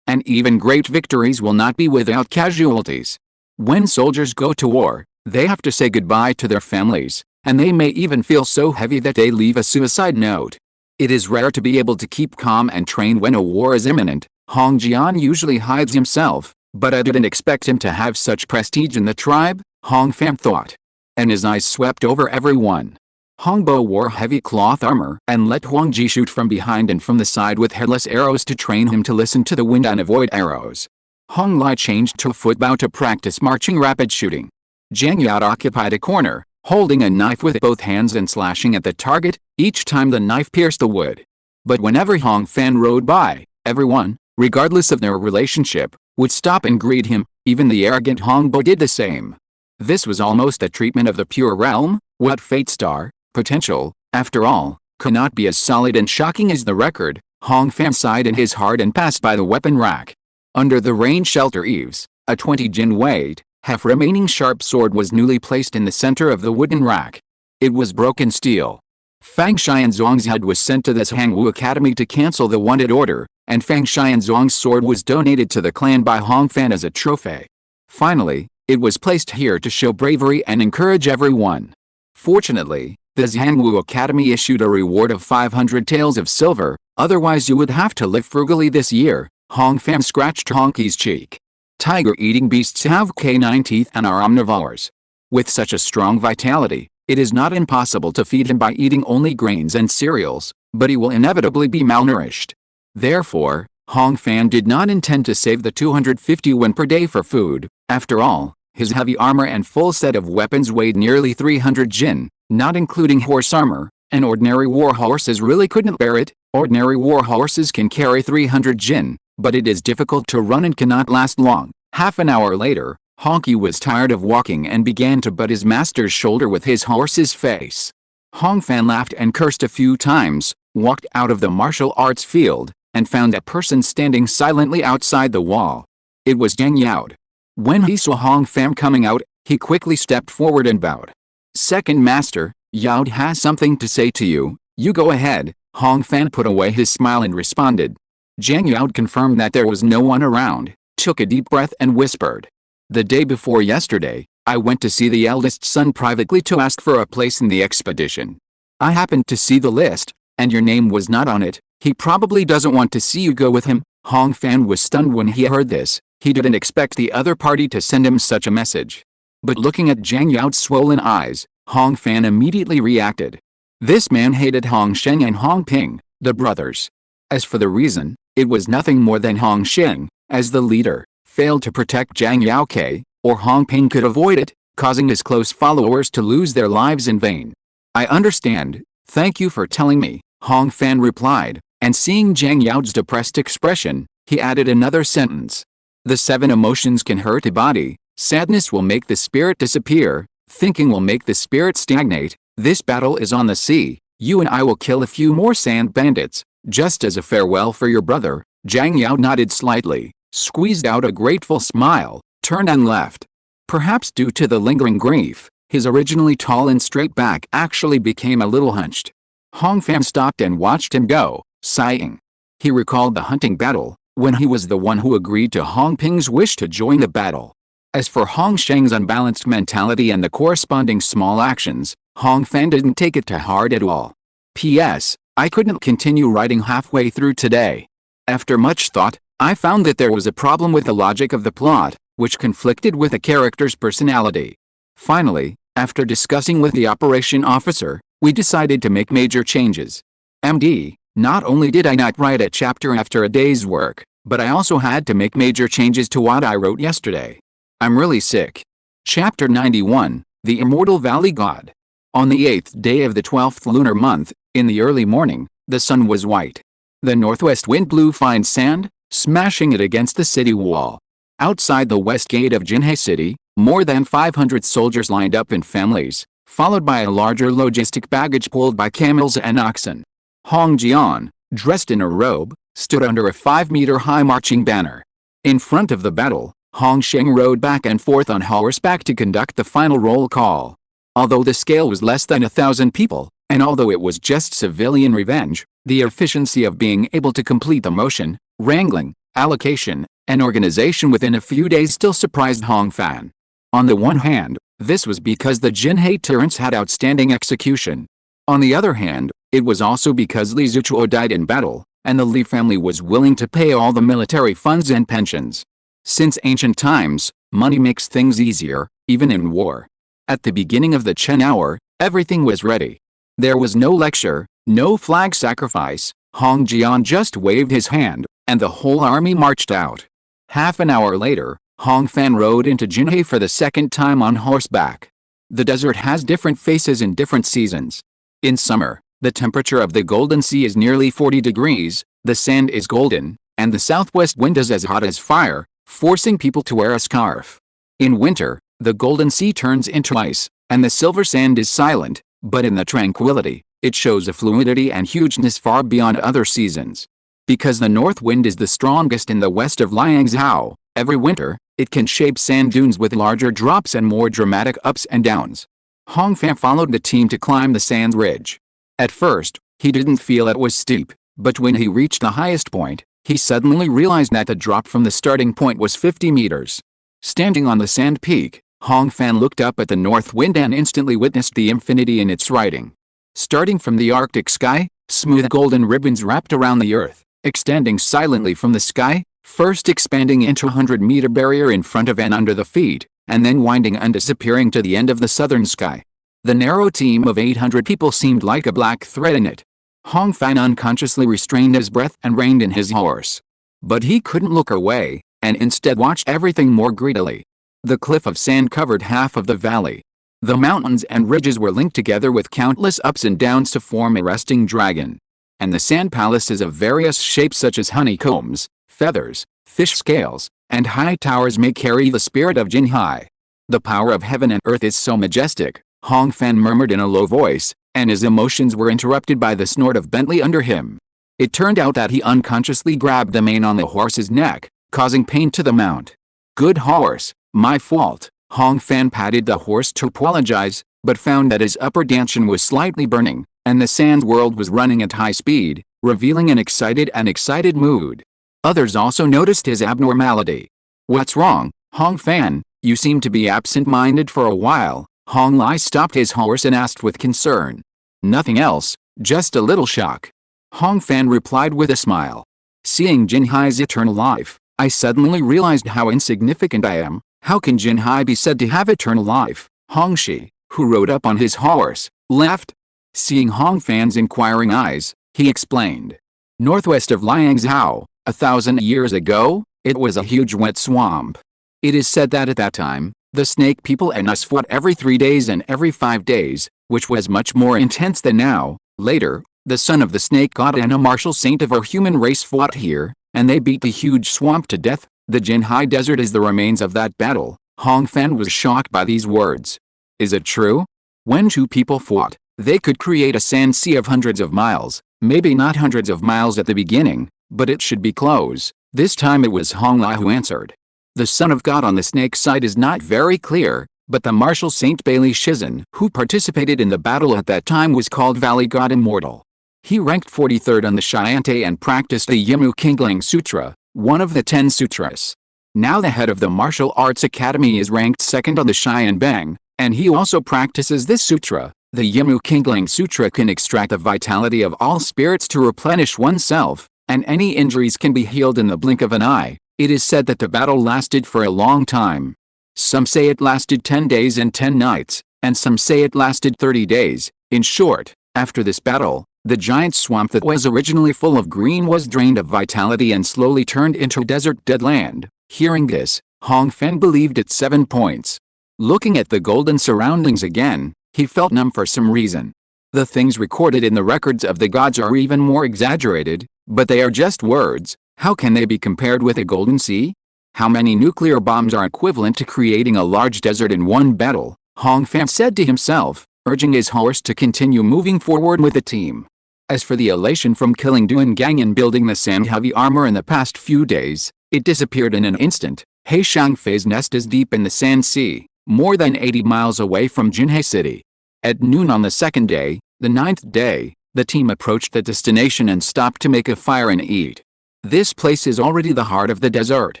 even great victories will not be without casualties. When soldiers go to war, they have to say goodbye to their families, and they may even feel so heavy that they leave a suicide note. It is rare to be able to keep calm and train when a war is imminent. Hong Jian usually hides himself, but I didn't expect him to have such prestige in the tribe, Hong Fan thought. And his eyes swept over everyone. Hong Bo wore heavy cloth armor and let Huang Ji shoot from behind and from the side with headless arrows to train him to listen to the wind and avoid arrows. Hong Lai changed to a footbow to practice marching rapid shooting. Jiang Yao occupied a corner, holding a knife with both hands and slashing at the target, each time the knife pierced the wood. But whenever Hong Fan rode by, everyone, regardless of their relationship, would stop and greet him. Even the arrogant Hong Bo did the same. This was almost a treatment of the pure realm. What fate star, potential, after all, cannot be as solid and shocking as the record. Hong Fan sighed in his heart and passed by the weapon rack. Under the rain shelter eaves, a 20 jin weight, half-remaining sharp sword was newly placed in the center of the wooden rack. It was broken steel. Fang Xianzhuang's head was sent to the Hangwu Academy to cancel the wanted order, and Fang Xianzhuang's sword was donated to the clan by Hong Fan as a trophy. Finally, it was placed here to show bravery and encourage everyone. Fortunately, the Hangwu Academy issued a reward of 500 taels of silver, otherwise you would have to live frugally this year. Hong Fan scratched Honky's cheek. Tiger-eating beasts have canine teeth and are omnivores. With such a strong vitality, it is not impossible to feed him by eating only grains and cereals, but he will inevitably be malnourished. Therefore, Hong Fan did not intend to save the 250 won per day for food. After all, his heavy armor and full set of weapons weighed nearly 300 jin, not including horse armor, and ordinary war horses really couldn't bear it. Ordinary war horses can carry 300 jin, but it is difficult to run and cannot last long. Half an hour later, Honky was tired of walking and began to butt his master's shoulder with his horse's face. Hong Fan laughed and cursed a few times, walked out of the martial arts field, and found a person standing silently outside the wall. It was Jiang Yao. When he saw Hong Fan coming out, he quickly stepped forward and bowed. "Second master, Yao has something to say to you. You go ahead." Hong Fan put away his smile and responded. Jiang Yao confirmed that there was no one around, took a deep breath and whispered, The day before yesterday, I went to see the eldest son privately to ask for a place in the expedition. I happened to see the list, and your name was not on it. He probably doesn't want to see you go with him." Hong Fan was stunned when he heard this. He didn't expect the other party to send him such a message. But looking at Zhang Yao's swollen eyes, Hong Fan immediately reacted. This man hated Hong Sheng and Hong Ping, the brothers. As for the reason, it was nothing more than Hong Sheng, as the leader, failed to protect Zhang Yaoke, or Hong Ping could avoid it, causing his close followers to lose their lives in vain. "I understand, thank you for telling me," Hong Fan replied, and seeing Zhang Yao's depressed expression, he added another sentence. "The 7 emotions can hurt a body. Sadness will make the spirit disappear, thinking will make the spirit stagnate. This battle is on the sea. You and I will kill a few more sand bandits, just as a farewell for your brother." Zhang Yao nodded slightly, squeezed out a grateful smile, turned and left. Perhaps due to the lingering grief, his originally tall and straight back actually became a little hunched. Hong Fan stopped and watched him go, sighing. He recalled the hunting battle, when he was the one who agreed to Hong Ping's wish to join the battle. As for Hong Sheng's unbalanced mentality and the corresponding small actions, Hong Fan didn't take it to heart at all. P.S. I couldn't continue writing halfway through today. After much thought, I found that there was a problem with the logic of the plot, which conflicted with a character's personality. Finally, after discussing with the operation officer, we decided to make major changes. MD, not only did I not write a chapter after a day's work, but I also had to make major changes to what I wrote yesterday. I'm really sick. Chapter 91, The Immortal Valley God. On the 8th day of the 12th lunar month, in the early morning, the sun was white. The northwest wind blew fine sand, smashing it against the city wall. Outside the west gate of Jinhe City, more than 500 soldiers lined up in families, followed by a larger logistic baggage pulled by camels and oxen. Hong Jian, dressed in a robe, stood under a 5-meter-high marching banner. In front of the battle, Hong Sheng rode back and forth on horseback to conduct the final roll call. Although the scale was less than 1,000 people, and although it was just civilian revenge, the efficiency of being able to complete the motion, wrangling, allocation, and organization within a few days still surprised Hong Fan. On the one hand, this was because the Jinhe tyrants had outstanding execution. On the other hand, it was also because Li Zuchuo died in battle, and the Li family was willing to pay all the military funds and pensions. Since ancient times, money makes things easier, even in war. At the beginning of the Chen hour, everything was ready. There was no lecture, no flag sacrifice. Hong Jian just waved his hand, and the whole army marched out. Half an hour later, Hong Fan rode into Jinhe for the second time on horseback. The desert has different faces in different seasons. In summer, the temperature of the Golden Sea is nearly 40 degrees, the sand is golden, and the southwest wind is as hot as fire, forcing people to wear a scarf. In winter, the Golden Sea turns into ice, and the silver sand is silent, but in the tranquility, it shows a fluidity and hugeness far beyond other seasons. Because the north wind is the strongest in the west of Liangzhou, every winter, it can shape sand dunes with larger drops and more dramatic ups and downs. Hong Fan followed the team to climb the sand ridge. At first, he didn't feel it was steep, but when he reached the highest point, he suddenly realized that the drop from the starting point was 50 meters. Standing on the sand peak, Hong Fan looked up at the north wind and instantly witnessed the infinity in its writing. Starting from the Arctic sky, smooth golden ribbons wrapped around the earth, extending silently from the sky, first expanding into a 100-meter barrier in front of and under the feet, and then winding and disappearing to the end of the southern sky. The narrow team of 800 people seemed like a black thread in it. Hong Fan unconsciously restrained his breath and reined in his horse. But he couldn't look away, and instead watched everything more greedily. The cliff of sand covered half of the valley. The mountains and ridges were linked together with countless ups and downs to form a resting dragon. And the sand palaces of various shapes such as honeycombs, feathers, fish scales, and high towers may carry the spirit of Jinhai. The power of heaven and earth is so majestic, Hong Fan murmured in a low voice, and his emotions were interrupted by the snort of Bentley under him. It turned out that he unconsciously grabbed the mane on the horse's neck, causing pain to the mount. "Good horse, my fault." Hong Fan patted the horse to apologize, but found that his upper dantian was slightly burning, and the sand world was running at high speed, revealing an excited mood. Others also noticed his abnormality. "What's wrong, Hong Fan?" You seem to be absent-minded for a while." Hong Lai stopped his horse and asked with concern. "Nothing else, just a little shock." Hong Fan replied with a smile. "Seeing Jinhai's eternal life, I suddenly realized how insignificant I am. How can Jinhai be said to have eternal life?" Hong Shi, who rode up on his horse, laughed. Seeing Hong Fan's inquiring eyes, he explained. "Northwest of Liangzhou, 1,000 years ago, it was a huge wet swamp. It is said that at that time, the snake people and us fought every 3 days and every 5 days, which was much more intense than now. Later, the son of the snake god and a martial saint of our human race fought here, and they beat the huge swamp to death. The Jinhai Desert is the remains of that battle." Hong Fan was shocked by these words. "Is it true? When two people fought, they could create a sand sea of hundreds of miles, maybe not hundreds of miles at the beginning, but it should be close." This time it was Hong Lai who answered. "The son of God on the snake side is not very clear, but the martial saint Bailey Shizhen, who participated in the battle at that time, was called Valley God Immortal. He ranked 43rd on the Shiante and practiced the Yimu Kingling Sutra, one of the 10 sutras. Now the head of the Martial Arts Academy is ranked 2nd on the Xianbang, and he also practices this sutra. The Yimu Kingling Sutra can extract the vitality of all spirits to replenish oneself, and any injuries can be healed in the blink of an eye. It is said that the battle lasted for a long time. Some say it lasted 10 days and 10 nights, and some say it lasted 30 days. In short, after this battle, the giant swamp that was originally full of green was drained of vitality and slowly turned into desert dead land." Hearing this, Hong Fan believed it 7 points. Looking at the golden surroundings again, he felt numb for some reason. The things recorded in the records of the gods are even more exaggerated, but they are just words. How can they be compared with a golden sea? How many nuclear bombs are equivalent to creating a large desert in one battle? Hong Fan said to himself, urging his horse to continue moving forward with the team. As for the elation from killing Duan Gang and building the sand-heavy armor in the past few days, it disappeared in an instant. He Shangfei's nest is deep in the Sand Sea, more than 80 miles away from Jinhai City. At noon on the second day, the 9th day, the team approached the destination and stopped to make a fire and eat. This place is already the heart of the desert.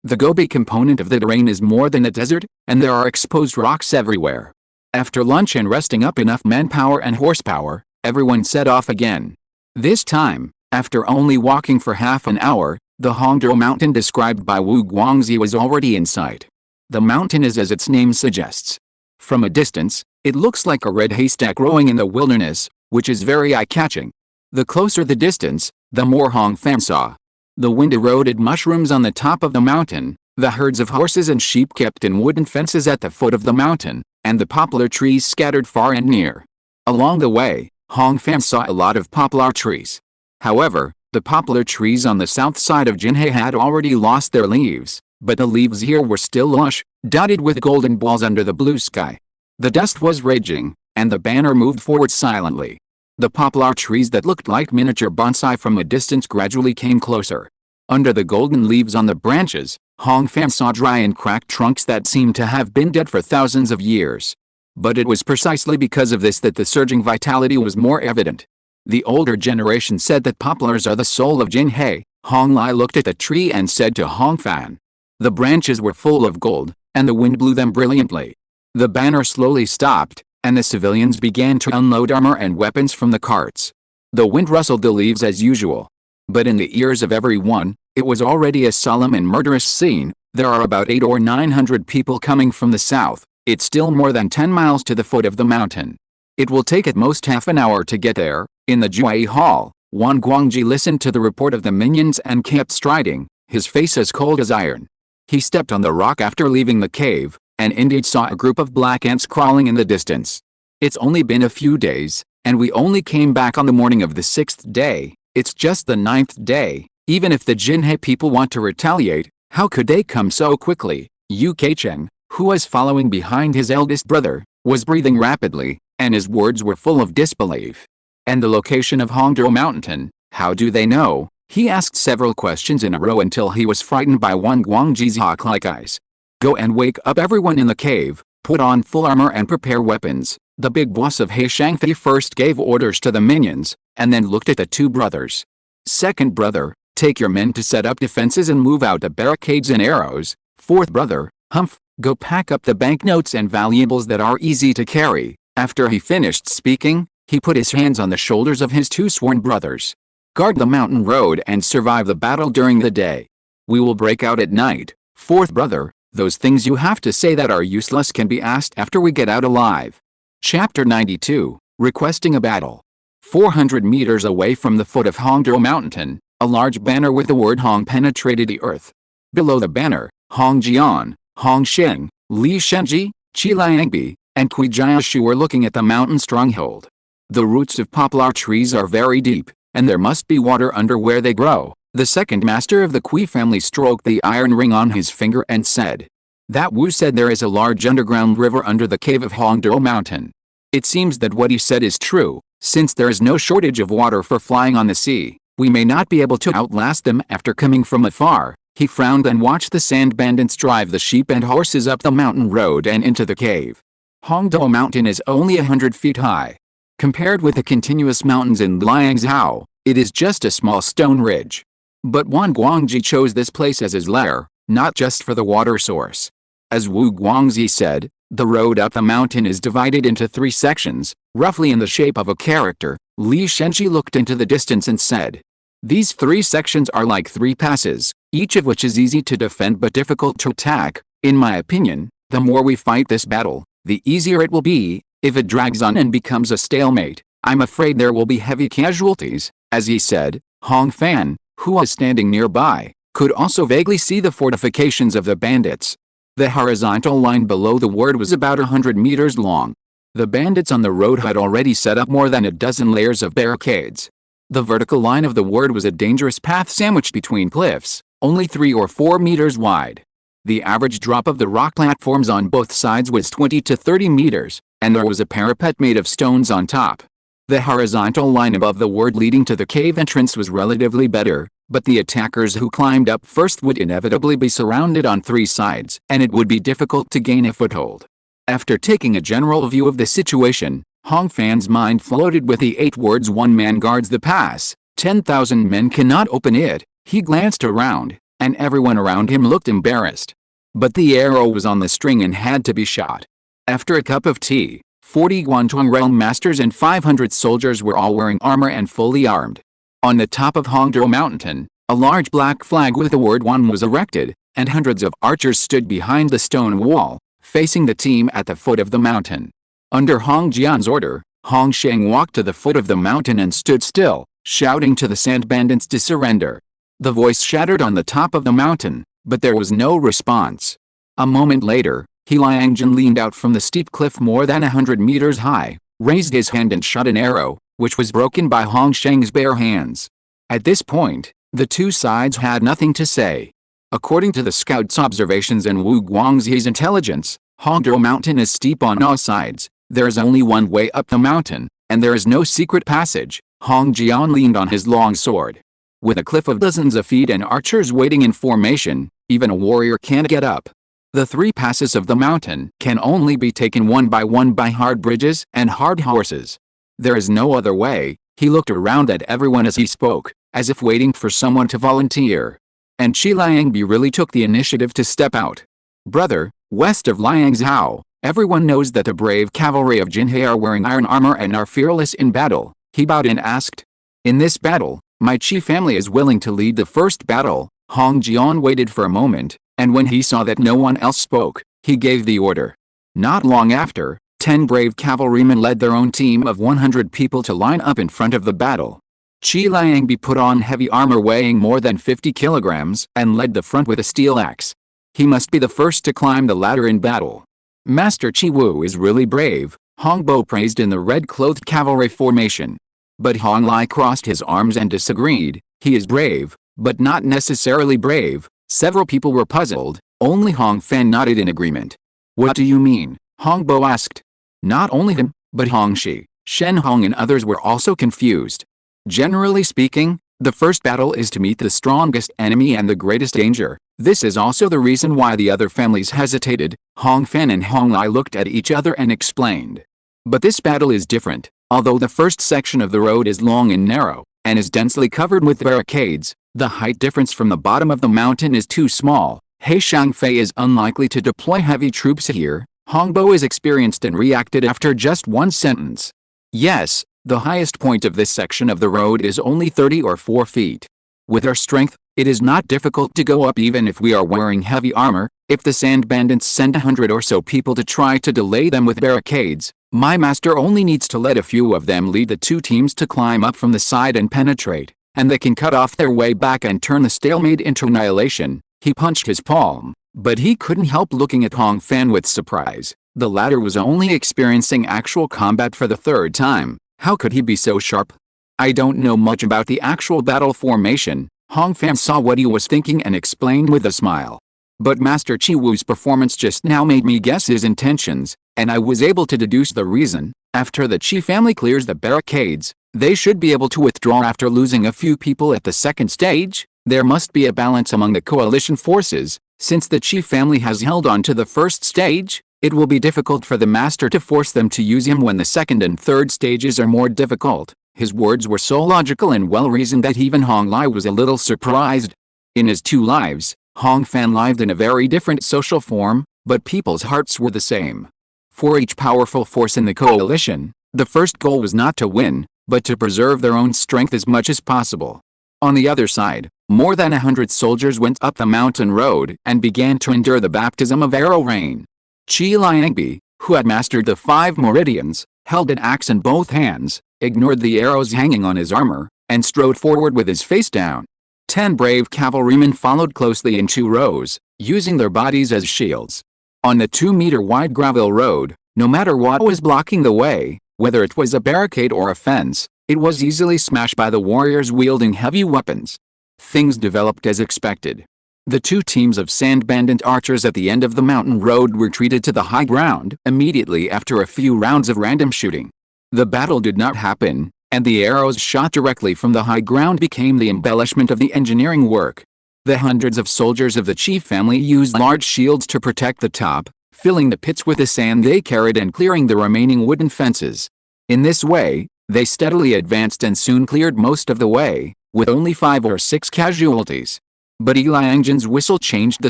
The Gobi component of the terrain is more than a desert, and there are exposed rocks everywhere. After lunch and resting up enough manpower and horsepower, everyone set off again. This time, after only walking for half an hour, the Hongdao mountain described by Wu Guangzi was already in sight. The mountain is as its name suggests. From a distance, it looks like a red haystack growing in the wilderness, which is very eye-catching. The closer the distance, the more Hong Fan saw. The wind eroded mushrooms on the top of the mountain, the herds of horses and sheep kept in wooden fences at the foot of the mountain, and the poplar trees scattered far and near. Along the way, Hong Fan saw a lot of poplar trees. However, the poplar trees on the south side of Jinhai had already lost their leaves, but the leaves here were still lush, dotted with golden balls under the blue sky. The dust was raging, and the banner moved forward silently. The poplar trees that looked like miniature bonsai from a distance gradually came closer. Under the golden leaves on the branches, Hong Fan saw dry and cracked trunks that seemed to have been dead for thousands of years. But it was precisely because of this that the surging vitality was more evident. The older generation said that poplars are the soul of Jinhai. Hong Lai looked at the tree and said to Hong Fan. The branches were full of gold, and the wind blew them brilliantly. The banner slowly stopped, and the civilians began to unload armor and weapons from the carts. The wind rustled the leaves as usual. But in the ears of everyone, it was already a solemn and murderous scene. There are about 800 or 900 people coming from the south. It's still more than 10 miles to the foot of the mountain. It will take at most half an hour to get there. In the Jue Hall, Wan Guangji listened to the report of the minions and kept striding, his face as cold as iron. He stepped on the rock after leaving the cave, and indeed saw a group of black ants crawling in the distance. It's only been a few days, and we only came back on the morning of the 6th day. It's just the 9th day. Even if the Jinhai people want to retaliate, how could they come so quickly? Yu Keicheng, who was following behind his eldest brother, was breathing rapidly, and his words were full of disbelief. And the location of Hongdao Mountain, how do they know? He asked several questions in a row until he was frightened by Wan Guangji's hawk-like eyes. Go and wake up everyone in the cave, put on full armor and prepare weapons. The big boss of He Shangfei first gave orders to the minions, and then looked at the two brothers. Second brother, take your men to set up defenses and move out the barricades and arrows. Fourth brother, Humph, Go pack up the banknotes and valuables that are easy to carry." After he finished speaking, he put his hands on the shoulders of his two sworn brothers. "Guard the mountain road and survive the battle during the day. We will break out at night." Fourth brother, "Those things you have to say that are useless can be asked after we get out alive." Chapter 92, Requesting a Battle. 400 meters away from the foot of Hongdao Mountain, a large banner with the word Hong penetrated the earth. Below the banner, Hong Jian, Hong Sheng, Li Shenji, Qi Liangbi, and Kui Jiashu were looking at the mountain stronghold. The roots of poplar trees are very deep, and there must be water under where they grow. The second master of the Kui family stroked the iron ring on his finger and said, "That Wu said there is a large underground river under the cave of Hongdao Mountain. It seems that what he said is true. Since there is no shortage of water for flying on the sea, we may not be able to outlast them." After coming from afar, he frowned and watched the sand bandits drive the sheep and horses up the mountain road and into the cave. Hongdao Mountain is only 100 feet high. Compared with the continuous mountains in Liangzhou, it is just a small stone ridge. But Wan Guangji chose this place as his lair, not just for the water source. As Wu Guangzi said, the road up the mountain is divided into 3 sections, roughly in the shape of a character. Li Shenji looked into the distance and said, "These 3 sections are like 3 passes, each of which is easy to defend but difficult to attack. In my opinion, the more we fight this battle, the easier it will be. If it drags on and becomes a stalemate, I'm afraid there will be heavy casualties." As he said, Hong Fan, who was standing nearby, could also vaguely see the fortifications of the bandits. The horizontal line below the word was about 100 meters long. The bandits on the road had already set up more than a dozen layers of barricades. The vertical line of the word was a dangerous path sandwiched between cliffs, only 3 or 4 meters wide. The average drop of the rock platforms on both sides was 20 to 30 meters, and there was a parapet made of stones on top. The horizontal line above the word leading to the cave entrance was relatively better, but the attackers who climbed up first would inevitably be surrounded on 3 sides, and it would be difficult to gain a foothold. After taking a general view of the situation, Hong Fan's mind floated with the 8 words, "One man guards the pass, 10,000 men cannot open it." He glanced around, and everyone around him looked embarrassed. But the arrow was on the string and had to be shot. After a cup of tea, 40 Guantong realm masters and 500 soldiers were all wearing armor and fully armed. On the top of Hongdao Mountain, a large black flag with the word "One" was erected, and hundreds of archers stood behind the stone wall, facing the team at the foot of the mountain. Under Hong Jian's order, Hong Sheng walked to the foot of the mountain and stood still, shouting to the sand bandits to surrender. The voice shattered on the top of the mountain, but there was no response. A moment later, He Liangjin leaned out from the steep cliff more than 100 meters high, raised his hand and shot an arrow, which was broken by Hong Sheng's bare hands. At this point, the 2 sides had nothing to say. According to the scouts' observations and Wu Guangzi's intelligence, Hongdao Mountain is steep on all sides. There is only one way up the mountain, and there is no secret passage. Hong Jian leaned on his long sword. With a cliff of dozens of feet and archers waiting in formation, even a warrior can't get up. The 3 passes of the mountain can only be taken one by hard bridges and hard horses. There is no other way. He looked around at everyone as he spoke, as if waiting for someone to volunteer. And Qi Liangbi really took the initiative to step out. "Brother, west of Liangzhou, everyone knows that the brave cavalry of Jinhe are wearing iron armor and are fearless in battle." He bowed and asked, "In this battle, my Qi family is willing to lead the first battle." Hong Jian waited for a moment, and when he saw that no one else spoke, he gave the order. Not long after, 10 brave cavalrymen led their own team of 100 people to line up in front of the battle. Qi Liangbi put on heavy armor weighing more than 50 kilograms and led the front with a steel axe. He must be the first to climb the ladder in battle. "Master Qi Wu is really brave," Hong Bo praised in the red-clothed cavalry formation. But Hong Lai crossed his arms and disagreed. "He is brave, but not necessarily brave." Several people were puzzled, only Hong Fan nodded in agreement. "What do you mean?" Hong Bo asked. Not only him, but Hong Shi, Shen Hong and others were also confused. Generally speaking, the first battle is to meet the strongest enemy and the greatest danger. This is also the reason why the other families hesitated. Hong Fan and Hong Lai looked at each other and explained. But this battle is different. Although the first section of the road is long and narrow, and is densely covered with barricades, the height difference from the bottom of the mountain is too small, He Shangfei is unlikely to deploy heavy troops here. Hongbo is experienced and reacted after just one sentence. Yes, the highest point of this section of the road is only 30 or 4 feet. With our strength, it is not difficult to go up even if we are wearing heavy armor. If the sand bandits send 100 or so people to try to delay them with barricades, my master only needs to let a few of them lead the 2 teams to climb up from the side and penetrate, and they can cut off their way back and turn the stalemate into annihilation. He punched his palm, but he couldn't help looking at Hong Fan with surprise. The latter was only experiencing actual combat for the 3rd time. How could he be so sharp? I don't know much about the actual battle formation. Hong Fan saw what he was thinking and explained with a smile. But Master Chi Wu's performance just now made me guess his intentions, and I was able to deduce the reason. After the Chi family clears the barricades, they should be able to withdraw after losing a few people at the 2nd stage. There must be a balance among the coalition forces. Since the Chi family has held on to the 1st stage, it will be difficult for the master to force them to use him when the 2nd and 3rd stages are more difficult. His words were so logical and well-reasoned that even Hong Lai was a little surprised. In his 2 lives, Hong Fan lived in a very different social form, but people's hearts were the same. For each powerful force in the coalition, the first goal was not to win, but to preserve their own strength as much as possible. On the other side, more than 100 soldiers went up the mountain road and began to endure the baptism of arrow rain. Qi Liangbi, who had mastered the 5 meridians, held an axe in both hands, ignored the arrows hanging on his armor, and strode forward with his face down. 10 brave cavalrymen followed closely in 2 rows, using their bodies as shields. On the 2-meter-wide gravel road, no matter what was blocking the way, whether it was a barricade or a fence, it was easily smashed by the warriors wielding heavy weapons. Things developed as expected. The 2 teams of sand bandit archers at the end of the mountain road retreated to the high ground immediately after a few rounds of random shooting. The battle did not happen, and the arrows shot directly from the high ground became the embellishment of the engineering work. The hundreds of soldiers of the chief family used large shields to protect the top, filling the pits with the sand they carried and clearing the remaining wooden fences. In this way, they steadily advanced and soon cleared most of the way, with only 5 or 6 casualties. But Liangzhen's whistle changed the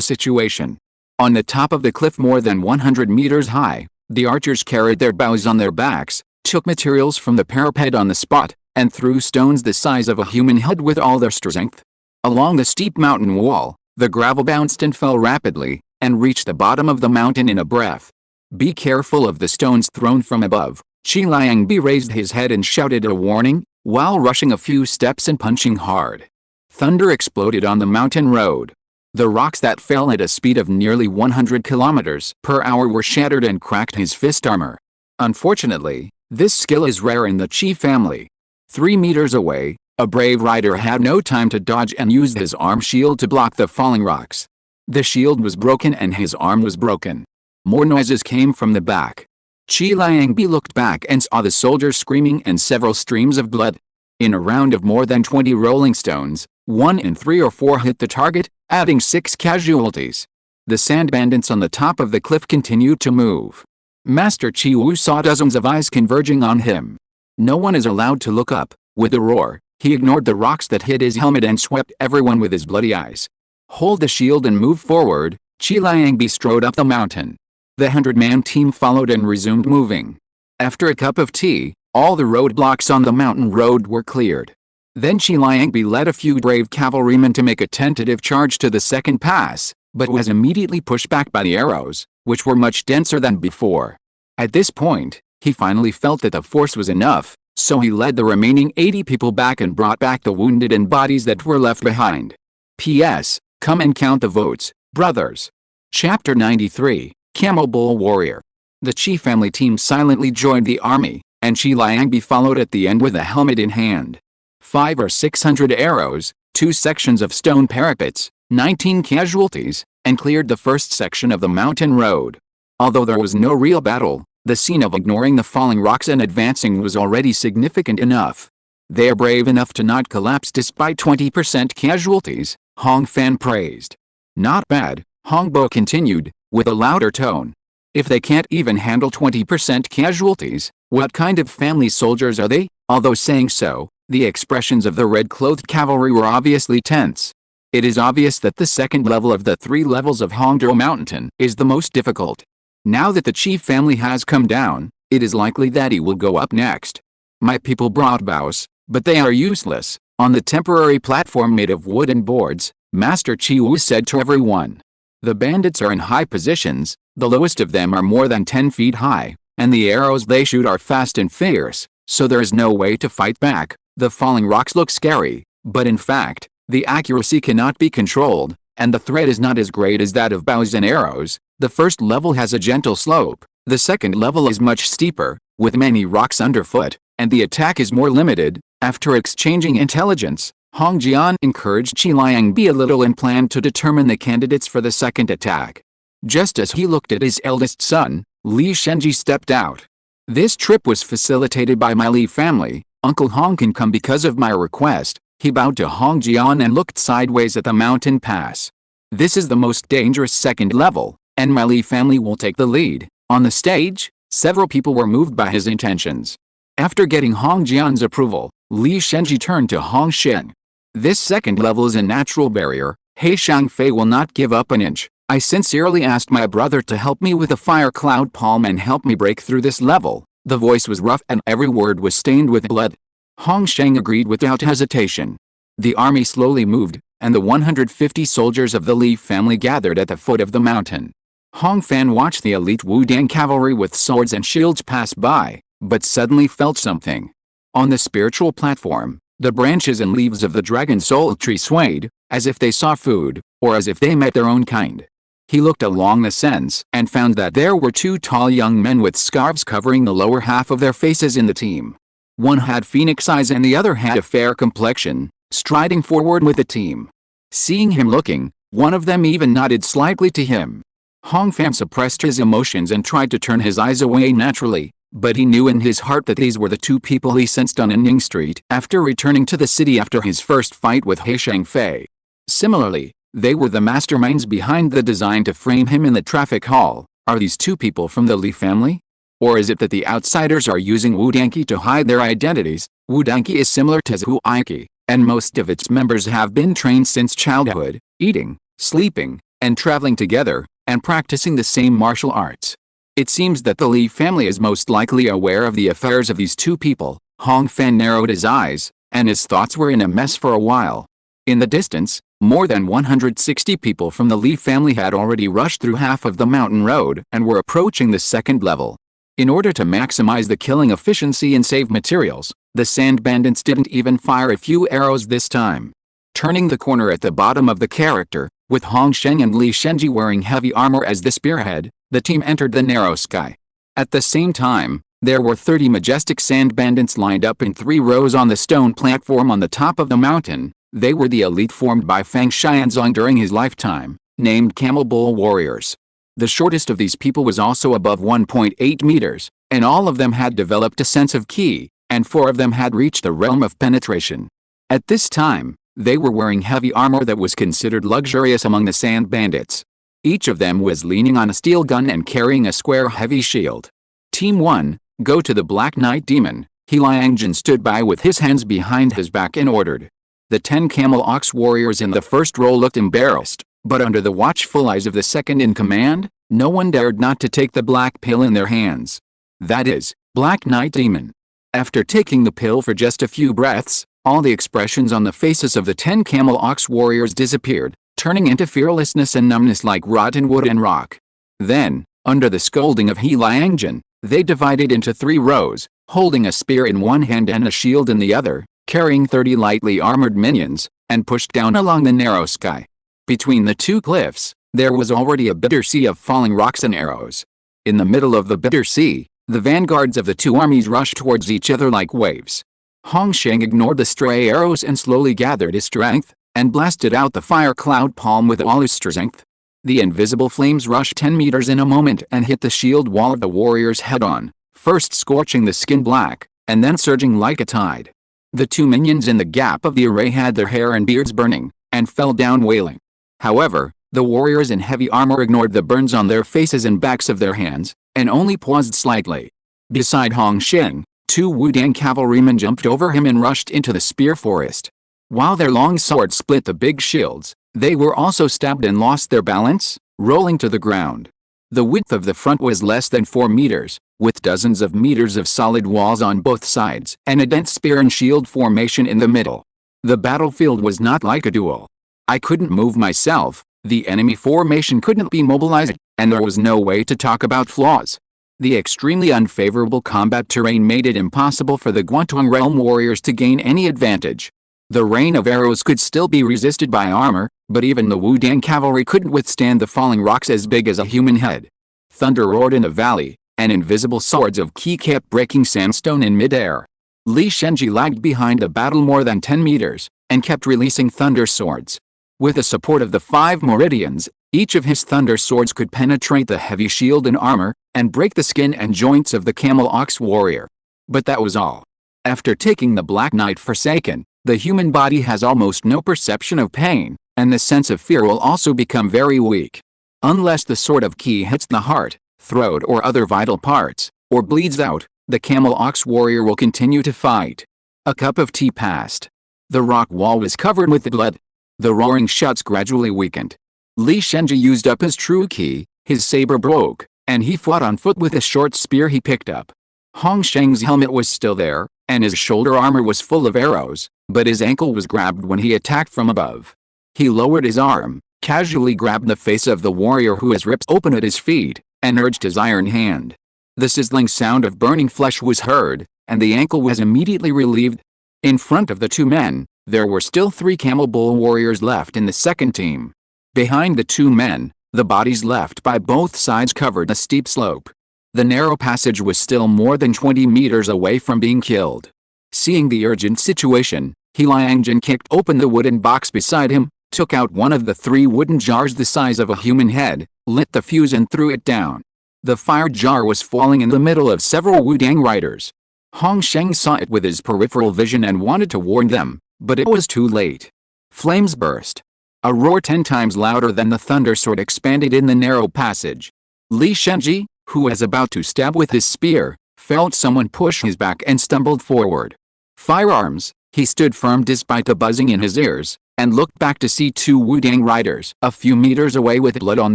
situation. On the top of the cliff more than 100 meters high, the archers carried their bows on their backs, took materials from the parapet on the spot, and threw stones the size of a human head with all their strength. Along the steep mountain wall, the gravel bounced and fell rapidly, and reached the bottom of the mountain in a breath. Be careful of the stones thrown from above. Qi Liangbi raised his head and shouted a warning, while rushing a few steps and punching hard. Thunder exploded on the mountain road. The rocks that fell at a speed of nearly 100 kilometers per hour were shattered and cracked his fist armor. Unfortunately, this skill is rare in the Qi family. 3 meters away, a brave rider had no time to dodge and used his arm shield to block the falling rocks. The shield was broken and his arm was broken. More noises came from the back. Qi Liangbi looked back and saw the soldiers screaming and several streams of blood. In a round of more than 20 rolling stones, 1 in 3 or 4 hit the target, adding 6 casualties. The sand bandits on the top of the cliff continued to move. Master Chi Wu saw dozens of eyes converging on him. No one is allowed to look up. With a roar, he ignored the rocks that hit his helmet and swept everyone with his bloody eyes. Hold the shield and move forward. Qi Liangbi strode up the mountain. The 100-man team followed and resumed moving. After a cup of tea, all the roadblocks on the mountain road were cleared. Then Qi Liangbi led a few brave cavalrymen to make a tentative charge to the second pass, but was immediately pushed back by the arrows, which were much denser than before. At this point, he finally felt that the force was enough, so he led the remaining 80 people back and brought back the wounded and bodies that were left behind. P.S. Come and count the votes, brothers. Chapter 93, Camel Bull Warrior. The Qi family team silently joined the army, and Qi Liangbi followed at the end with a helmet in hand. 500 or 600 arrows, 2 sections of stone parapets, 19 casualties, and cleared the first section of the mountain road. Although there was no real battle, the scene of ignoring the falling rocks and advancing was already significant enough. They are brave enough to not collapse despite 20% casualties, Hong Fan praised. Not bad, Hongbo continued, with a louder tone. If they can't even handle 20% casualties, what kind of family soldiers are they? Although saying so, the expressions of the red-clothed cavalry were obviously tense. It is obvious that the second level of the 3 levels of Hongdao Mountain is the most difficult. Now that the chief family has come down, it is likely that he will go up next. My people brought bows, but they are useless. On the temporary platform made of wooden boards, Master Chiwu said to everyone. The bandits are in high positions, the lowest of them are more than 10 feet high, and the arrows they shoot are fast and fierce, so there is no way to fight back. The falling rocks look scary, but in fact, the accuracy cannot be controlled, and the threat is not as great as that of bows and arrows. The first level has a gentle slope, the second level is much steeper, with many rocks underfoot, and the attack is more limited. After exchanging intelligence, Hong Jian encouraged Qi Liangbi a little and planned to determine the candidates for the second attack. Just as he looked at his eldest son, Li Shenji stepped out. This trip was facilitated by my Li family. Uncle Hong can come because of my request. He bowed to Hong Jian and looked sideways at the mountain pass. This is the most dangerous second level, and my Li family will take the lead. On the stage, several people were moved by his intentions. After getting Hong Jian's approval, Li Shenji turned to Hong Xin. This second level is a natural barrier. He Shangfei will not give up an inch. I sincerely asked my brother to help me with a fire cloud palm and help me break through this level. The voice was rough and every word was stained with blood. Hong Sheng agreed without hesitation. The army slowly moved, and the 150 soldiers of the Li family gathered at the foot of the mountain. Hong Fan watched the elite Wudang cavalry with swords and shields pass by, but suddenly felt something. On the spiritual platform, the branches and leaves of the dragon soul tree swayed, as if they saw food, or as if they met their own kind. He looked along the scents and found that there were 2 tall young men with scarves covering the lower half of their faces in the team. One had phoenix eyes and the other had a fair complexion, striding forward with the team. Seeing him looking, one of them even nodded slightly to him. Hong Fan suppressed his emotions and tried to turn his eyes away naturally, but he knew in his heart that these were the 2 people he sensed on Ning Street after returning to the city after his first fight with He Shangfei. Similarly, they were the masterminds behind the design to frame him in the traffic hall. Are these 2 people from the Li family? Or is it that the outsiders are using Wudangqi to hide their identities? Wudangqi is similar to Zhuangqi, and most of its members have been trained since childhood, eating, sleeping, and traveling together, and practicing the same martial arts. It seems that the Li family is most likely aware of the affairs of these 2 people. Hong Fan narrowed his eyes, and his thoughts were in a mess for a while. In the distance, more than 160 people from the Li family had already rushed through half of the mountain road and were approaching the second level. In order to maximize the killing efficiency and save materials, the sand bandits didn't even fire a few arrows this time. Turning the corner at the bottom of the character, with Hong Sheng and Li Shenji wearing heavy armor as the spearhead, the team entered the narrow sky. At the same time, there were 30 majestic sand bandits lined up in 3 rows on the stone platform on the top of the mountain. They were the elite formed by Fang Xianzong during his lifetime, named Camel Bull Warriors. The shortest of these people was also above 1.8 meters, and all of them had developed a sense of ki, and 4 of them had reached the realm of penetration. At this time, they were wearing heavy armor that was considered luxurious among the sand bandits. Each of them was leaning on a steel gun and carrying a square heavy shield. Team 1, go to the Black Knight Demon. He Liangjin stood by with his hands behind his back and ordered. The 10 camel ox warriors in the first row looked embarrassed, but under the watchful eyes of the second in command, no one dared not to take the black pill in their hands. That is, Black Knight Demon. After taking the pill for just a few breaths, all the expressions on the faces of the 10 camel ox warriors disappeared, turning into fearlessness and numbness like rotten wood and rock. Then, under the scolding of He Liangjin, they divided into 3 rows, holding a spear in one hand and a shield in the other, carrying 30 lightly armored minions, and pushed down along the narrow sky. Between the 2 cliffs, there was already a bitter sea of falling rocks and arrows. In the middle of the bitter sea, the vanguards of the 2 armies rushed towards each other like waves. Hong Sheng ignored the stray arrows and slowly gathered his strength, and blasted out the fire cloud palm with all his strength. The invisible flames rushed 10 meters in a moment and hit the shield wall of the warriors head-on, first scorching the skin black, and then surging like a tide. The 2 minions in the gap of the array had their hair and beards burning, and fell down wailing. However, the warriors in heavy armor ignored the burns on their faces and backs of their hands, and only paused slightly. Beside Hong Sheng, 2 Wudang cavalrymen jumped over him and rushed into the spear forest. While their long swords split the big shields, They were also stabbed and lost their balance, rolling to the ground. The width of the front was less than 4 meters, with dozens of meters of solid walls on both sides and a dense spear and shield formation in the middle. The battlefield was not like a duel. I couldn't move myself, the enemy formation couldn't be mobilized, and there was no way to talk about flaws. The extremely unfavorable combat terrain made it impossible for the Guantong Realm warriors to gain any advantage. The rain of arrows could still be resisted by armor, but even the Wudang cavalry couldn't withstand the falling rocks as big as a human head. Thunder roared in the valley, and invisible swords of Qi kept breaking sandstone in midair. Li Shenji lagged behind the battle more than 10 meters, and kept releasing thunder swords. With the support of the 5 meridians, each of his thunder swords could penetrate the heavy shield and armor, and break the skin and joints of the camel ox warrior. But that was all. After taking the Black Knight Forsaken, the human body has almost no perception of pain, and the sense of fear will also become very weak. Unless the sword of Qi hits the heart, throat or other vital parts, or bleeds out, the camel ox warrior will continue to fight. A cup of tea passed. The rock wall was covered with blood. The roaring shouts gradually weakened. Li Shenji used up his true Qi, his saber broke, and he fought on foot with a short spear he picked up. Hong Sheng's helmet was still there, and his shoulder armor was full of arrows, but his ankle was grabbed when he attacked from above. He lowered his arm, casually grabbed the face of the warrior who was ripped open at his feet, and urged his iron hand. The sizzling sound of burning flesh was heard, and the ankle was immediately relieved. In front of the 2 men, there were still 3 camel bull warriors left in the second team. Behind the 2 men, the bodies left by both sides covered a steep slope. The narrow passage was still more than 20 meters away from being killed. Seeing the urgent situation, He Liangjin kicked open the wooden box beside him, took out one of the 3 wooden jars the size of a human head, lit the fuse and threw it down. The fire jar was falling in the middle of several Wudang riders. Hong Sheng saw it with his peripheral vision and wanted to warn them, but it was too late. Flames burst. A roar 10 times louder than the thunder sword expanded in the narrow passage. Li Shenji, who was about to stab with his spear, felt someone push his back and stumbled forward. Firearms, he stood firm despite the buzzing in his ears, and looked back to see 2 Wudang riders a few meters away with blood on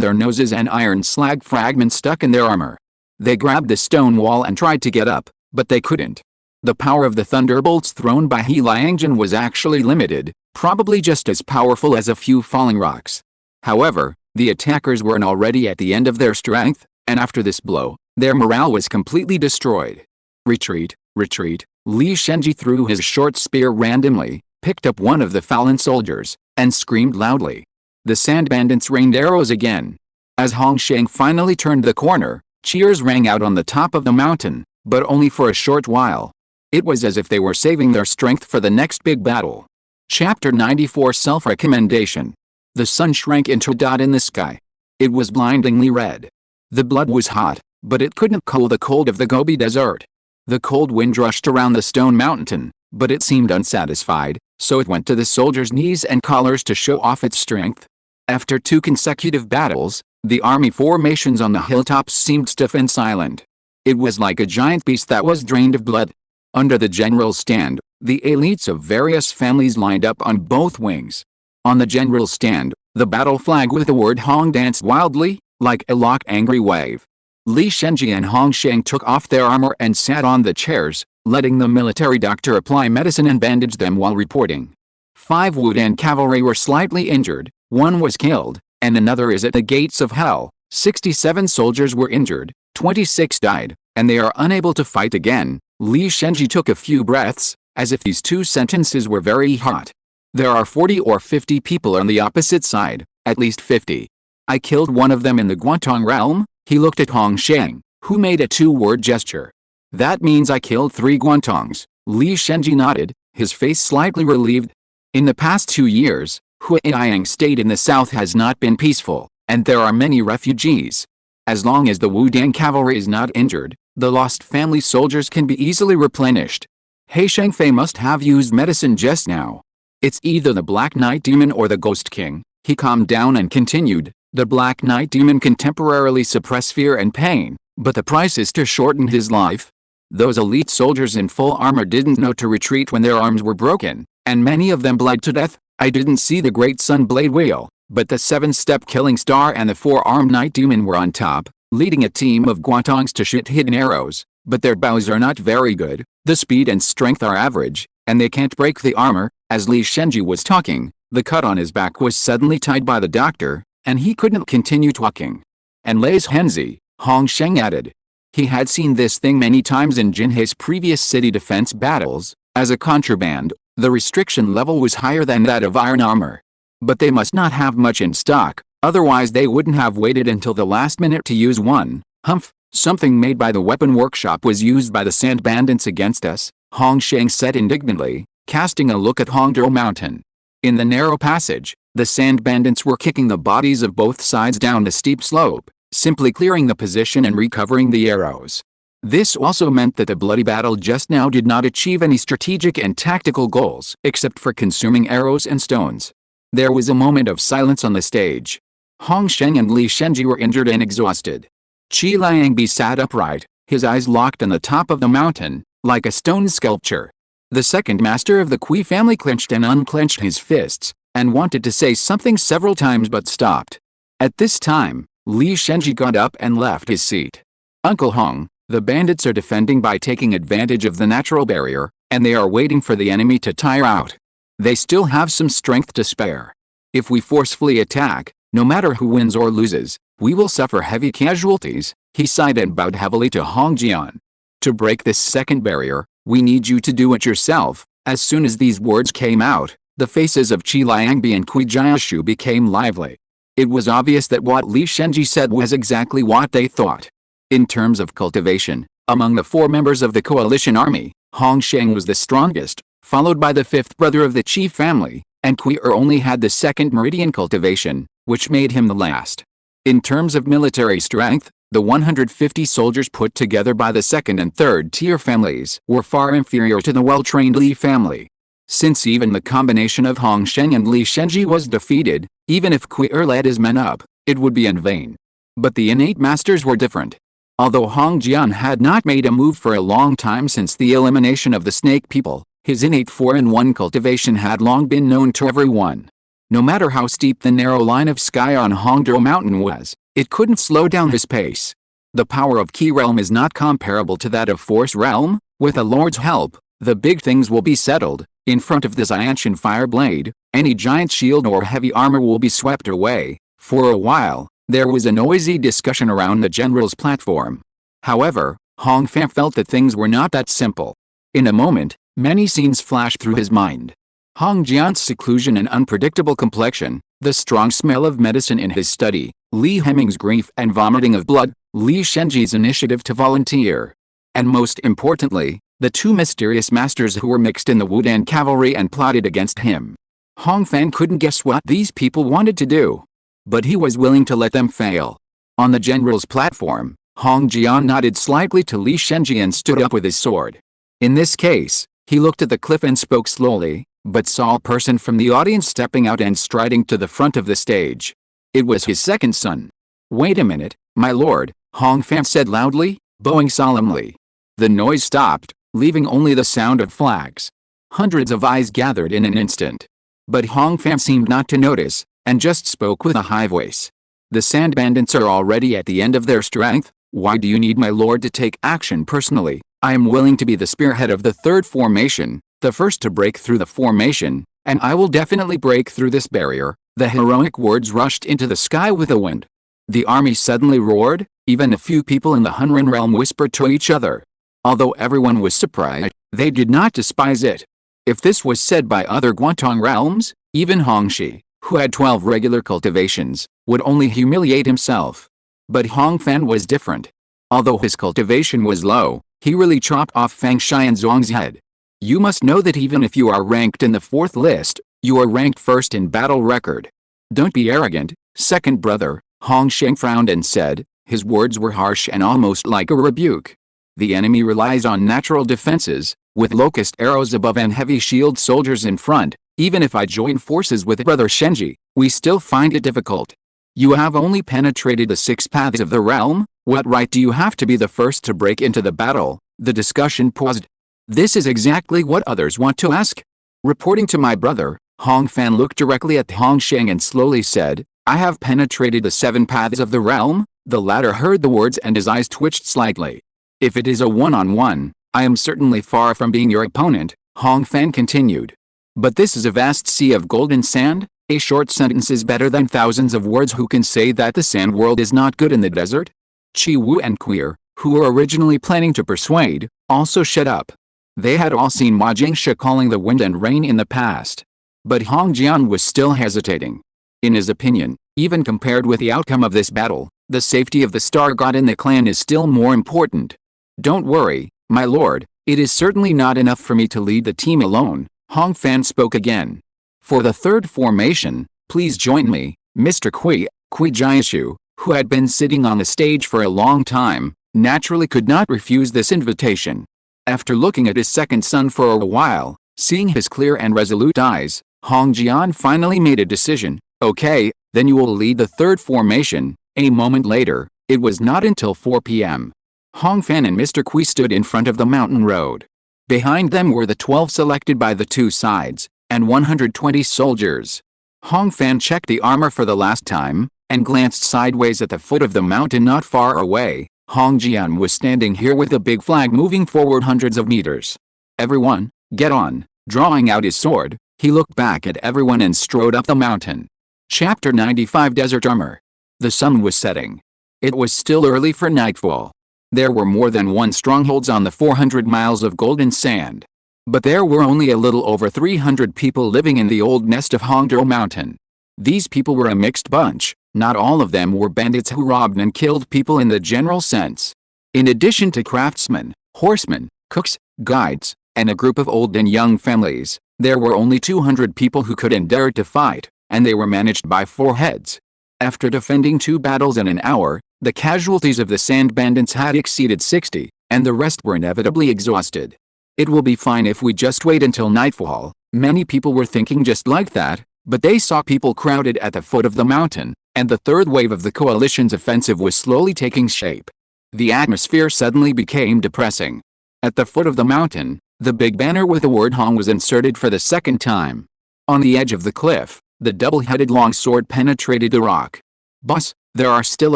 their noses and iron slag fragments stuck in their armor. They grabbed the stone wall and tried to get up, but they couldn't. The power of the thunderbolts thrown by He Liangjin was actually limited, probably just as powerful as a few falling rocks. However, the attackers were already at the end of their strength, and after this blow, their morale was completely destroyed. Retreat, retreat. Li Shenji threw his short spear randomly, picked up one of the fallen soldiers, and screamed loudly. The sand bandits rained arrows again. As Hong Sheng finally turned the corner, cheers rang out on the top of the mountain, but only for a short while. It was as if they were saving their strength for the next big battle. Chapter 94 Self-Recommendation. The sun shrank into a dot in the sky. It was blindingly red. The blood was hot, but it couldn't cool the cold of the Gobi Desert. The cold wind rushed around the stone mountain, but it seemed unsatisfied, so it went to the soldiers' knees and collars to show off its strength. After 2 consecutive battles, the army formations on the hilltops seemed stiff and silent. It was like a giant beast that was drained of blood. Under the general stand, the elites of various families lined up on both wings. On the general stand, the battle flag with the word Hong danced wildly, like a lock angry wave. Li Shenji and Hong Sheng took off their armor and sat on the chairs, letting the military doctor apply medicine and bandage them while reporting. 5 Wudang cavalry were slightly injured, 1 was killed, and another is at the gates of hell. 67 soldiers were injured, 26 died, and they are unable to fight again. Li Shenji took a few breaths, as if these 2 sentences were very hot. There are 40 or 50 people on the opposite side, at least 50. I killed one of them in the Guantong realm. He looked at Hong Sheng, who made a 2-word gesture. That means I killed 3 Guantongs. Li Shenji nodded, his face slightly relieved. In the past 2 years, Huiyang State in the south has not been peaceful, and there are many refugees. As long as the Wudang cavalry is not injured, the lost family soldiers can be easily replenished. He Shengfei must have used medicine just now. It's either the Black Knight Demon or the Ghost King. He calmed down and continued. The Black Knight Demon can temporarily suppress fear and pain, but the price is to shorten his life. Those elite soldiers in full armor didn't know to retreat when their arms were broken, and many of them bled to death. I didn't see the great sun blade wheel, but the 7-step killing star and the 4-armed night demon were on top, leading a team of Guantongs to shoot hidden arrows, but their bows are not very good, the speed and strength are average, and they can't break the armor. As Li Shenji was talking, the cut on his back was suddenly tied by the doctor, and he couldn't continue talking. And Lei's Henzi, Hong Sheng added. He had seen this thing many times in Jinhei's previous city defense battles. As a contraband, the restriction level was higher than that of iron armor. But they must not have much in stock, otherwise they wouldn't have waited until the last minute to use one. Humph, something made by the weapon workshop was used by the sand bandits against us, Hong Sheng said indignantly, casting a look at Hongdao Mountain. In the narrow passage, the sand bandits were kicking the bodies of both sides down the steep slope, simply clearing the position and recovering the arrows. This also meant that the bloody battle just now did not achieve any strategic and tactical goals except for consuming arrows and stones. There was a moment of silence on the stage. Hong Sheng and Li Shenji were injured and exhausted. Qi Liangbi sat upright, his eyes locked on the top of the mountain, like a stone sculpture. The second master of the Kui family clenched and unclenched his fists, and wanted to say something several times but stopped. At this time, Li Shenji got up and left his seat. Uncle Hong, the bandits are defending by taking advantage of the natural barrier, and they are waiting for the enemy to tire out. They still have some strength to spare. If we forcefully attack, no matter who wins or loses, we will suffer heavy casualties, he sighed and bowed heavily to Hong Jian. To break this second barrier, we need you to do it yourself. As soon as these words came out, the faces of Qi Liangbi and Kui Jiashu became lively. It was obvious that what Li Shenji said was exactly what they thought. In terms of cultivation, among the 4 members of the coalition army, Hong Sheng was the strongest, followed by the 5th brother of the Qi family, and Kui only had the 2nd meridian cultivation, which made him the last. In terms of military strength, the 150 soldiers put together by the 2nd and 3rd tier families were far inferior to the well-trained Li family. Since even the combination of Hong Sheng and Li Shenji was defeated, even if Kui led his men up, it would be in vain. But the innate masters were different. Although Hong Jian had not made a move for a long time since the elimination of the snake people, his innate 4-in-1 cultivation had long been known to everyone. No matter how steep the narrow line of sky on Hongdao Mountain was, it couldn't slow down his pace. The power of Qi realm is not comparable to that of Force realm. With the Lord's help, the big things will be settled. In front of the Xiantian fire blade, any giant shield or heavy armor will be swept away. For a while, there was a noisy discussion around the general's platform. However, Hong Fan felt that things were not that simple. In a moment, many scenes flashed through his mind. Hong Jian's seclusion and unpredictable complexion, the strong smell of medicine in his study, Li Hemming's grief and vomiting of blood, Li Shenji's initiative to volunteer. And most importantly, the 2 mysterious masters who were mixed in the Wudan cavalry and plotted against him. Hong Fan couldn't guess what these people wanted to do. But he was willing to let them fail. On the general's platform, Hong Jian nodded slightly to Li Shenji and stood up with his sword. In this case, he looked at the cliff and spoke slowly, but saw a person from the audience stepping out and striding to the front of the stage. It was his second son. Wait a minute, my lord, Hong Fan said loudly, bowing solemnly. The noise stopped, leaving only the sound of flags. Hundreds of eyes gathered in an instant. But Hong Fan seemed not to notice, and just spoke with a high voice. The sand bandits are already at the end of their strength. Why do you need my lord to take action personally? I am willing to be the spearhead of the 3rd formation, the first to break through the formation, and I will definitely break through this barrier. The heroic words rushed into the sky with the wind. The army suddenly roared, even a few people in the Hunran realm whispered to each other. Although everyone was surprised, they did not despise it. If this was said by other Guantong realms, even Hongxi, who had 12 regular cultivations, would only humiliate himself. But Hong Fan was different. Although his cultivation was low, he really chopped off Fang Xianzong's head. You must know that even if you are ranked in the 4th list, you are ranked 1st in battle record. Don't be arrogant, second brother, Hong Sheng frowned and said, his words were harsh and almost like a rebuke. The enemy relies on natural defenses, with locust arrows above and heavy shield soldiers in front. Even if I join forces with brother Shenji, we still find it difficult. You have only penetrated the 6 paths of the realm. What right do you have to be the first to break into the battle? The discussion paused. This is exactly what others want to ask. Reporting to my brother, Hong Fan looked directly at Hong Sheng and slowly said, I have penetrated the 7 paths of the realm. The latter heard the words and his eyes twitched slightly. If it is a one-on-one, I am certainly far from being your opponent, Hong Fan continued. But this is a vast sea of golden sand. A short sentence is better than thousands of words. Who can say that the sand world is not good in the desert? Chi Wu and Queer, who were originally planning to persuade, also shut up. They had all seen Ma Jingsha calling the wind and rain in the past. But Hong Jian was still hesitating. In his opinion, even compared with the outcome of this battle, the safety of the Star God in the clan is still more important. Don't worry, my lord, it is certainly not enough for me to lead the team alone, Hong Fan spoke again. For the third formation, please join me, Mr. Kui Jiaishu, who had been sitting on the stage for a long time, naturally could not refuse this invitation. After looking at his second son for a while, seeing his clear and resolute eyes, Hong Jian finally made a decision. Okay, then you will lead the third formation. A moment later, it was not until 4 p.m. Hong Fan and Mr. Kui stood in front of the mountain road. Behind them were the 12 selected by the two sides, and 120 soldiers. Hong Fan checked the armor for the last time, and glanced sideways at the foot of the mountain not far away. Hong Jian was standing here with a big flag moving forward hundreds of meters. Everyone, get on. Drawing out his sword, he looked back at everyone and strode up the mountain. Chapter 95 Desert Armor. The sun was setting. It was still early for nightfall. There were more than one strongholds on the 400 miles of golden sand. But there were only a little over 300 people living in the old nest of Hongdo Mountain. These people were a mixed bunch. Not all of them were bandits who robbed and killed people in the general sense. In addition to craftsmen, horsemen, cooks, guides, and a group of old and young families, there were only 200 people who could and dared to fight, and they were managed by 4 heads. After defending 2 battles in an hour, the casualties of the sand bandits had exceeded 60, and the rest were inevitably exhausted. It will be fine if we just wait until nightfall. Many people were thinking just like that, but they saw people crowded at the foot of the mountain, and the third wave of the coalition's offensive was slowly taking shape. The atmosphere suddenly became depressing. At the foot of the mountain, the big banner with the word Hong was inserted for the second time. On the edge of the cliff, the double-headed longsword penetrated the rock. Boss, there are still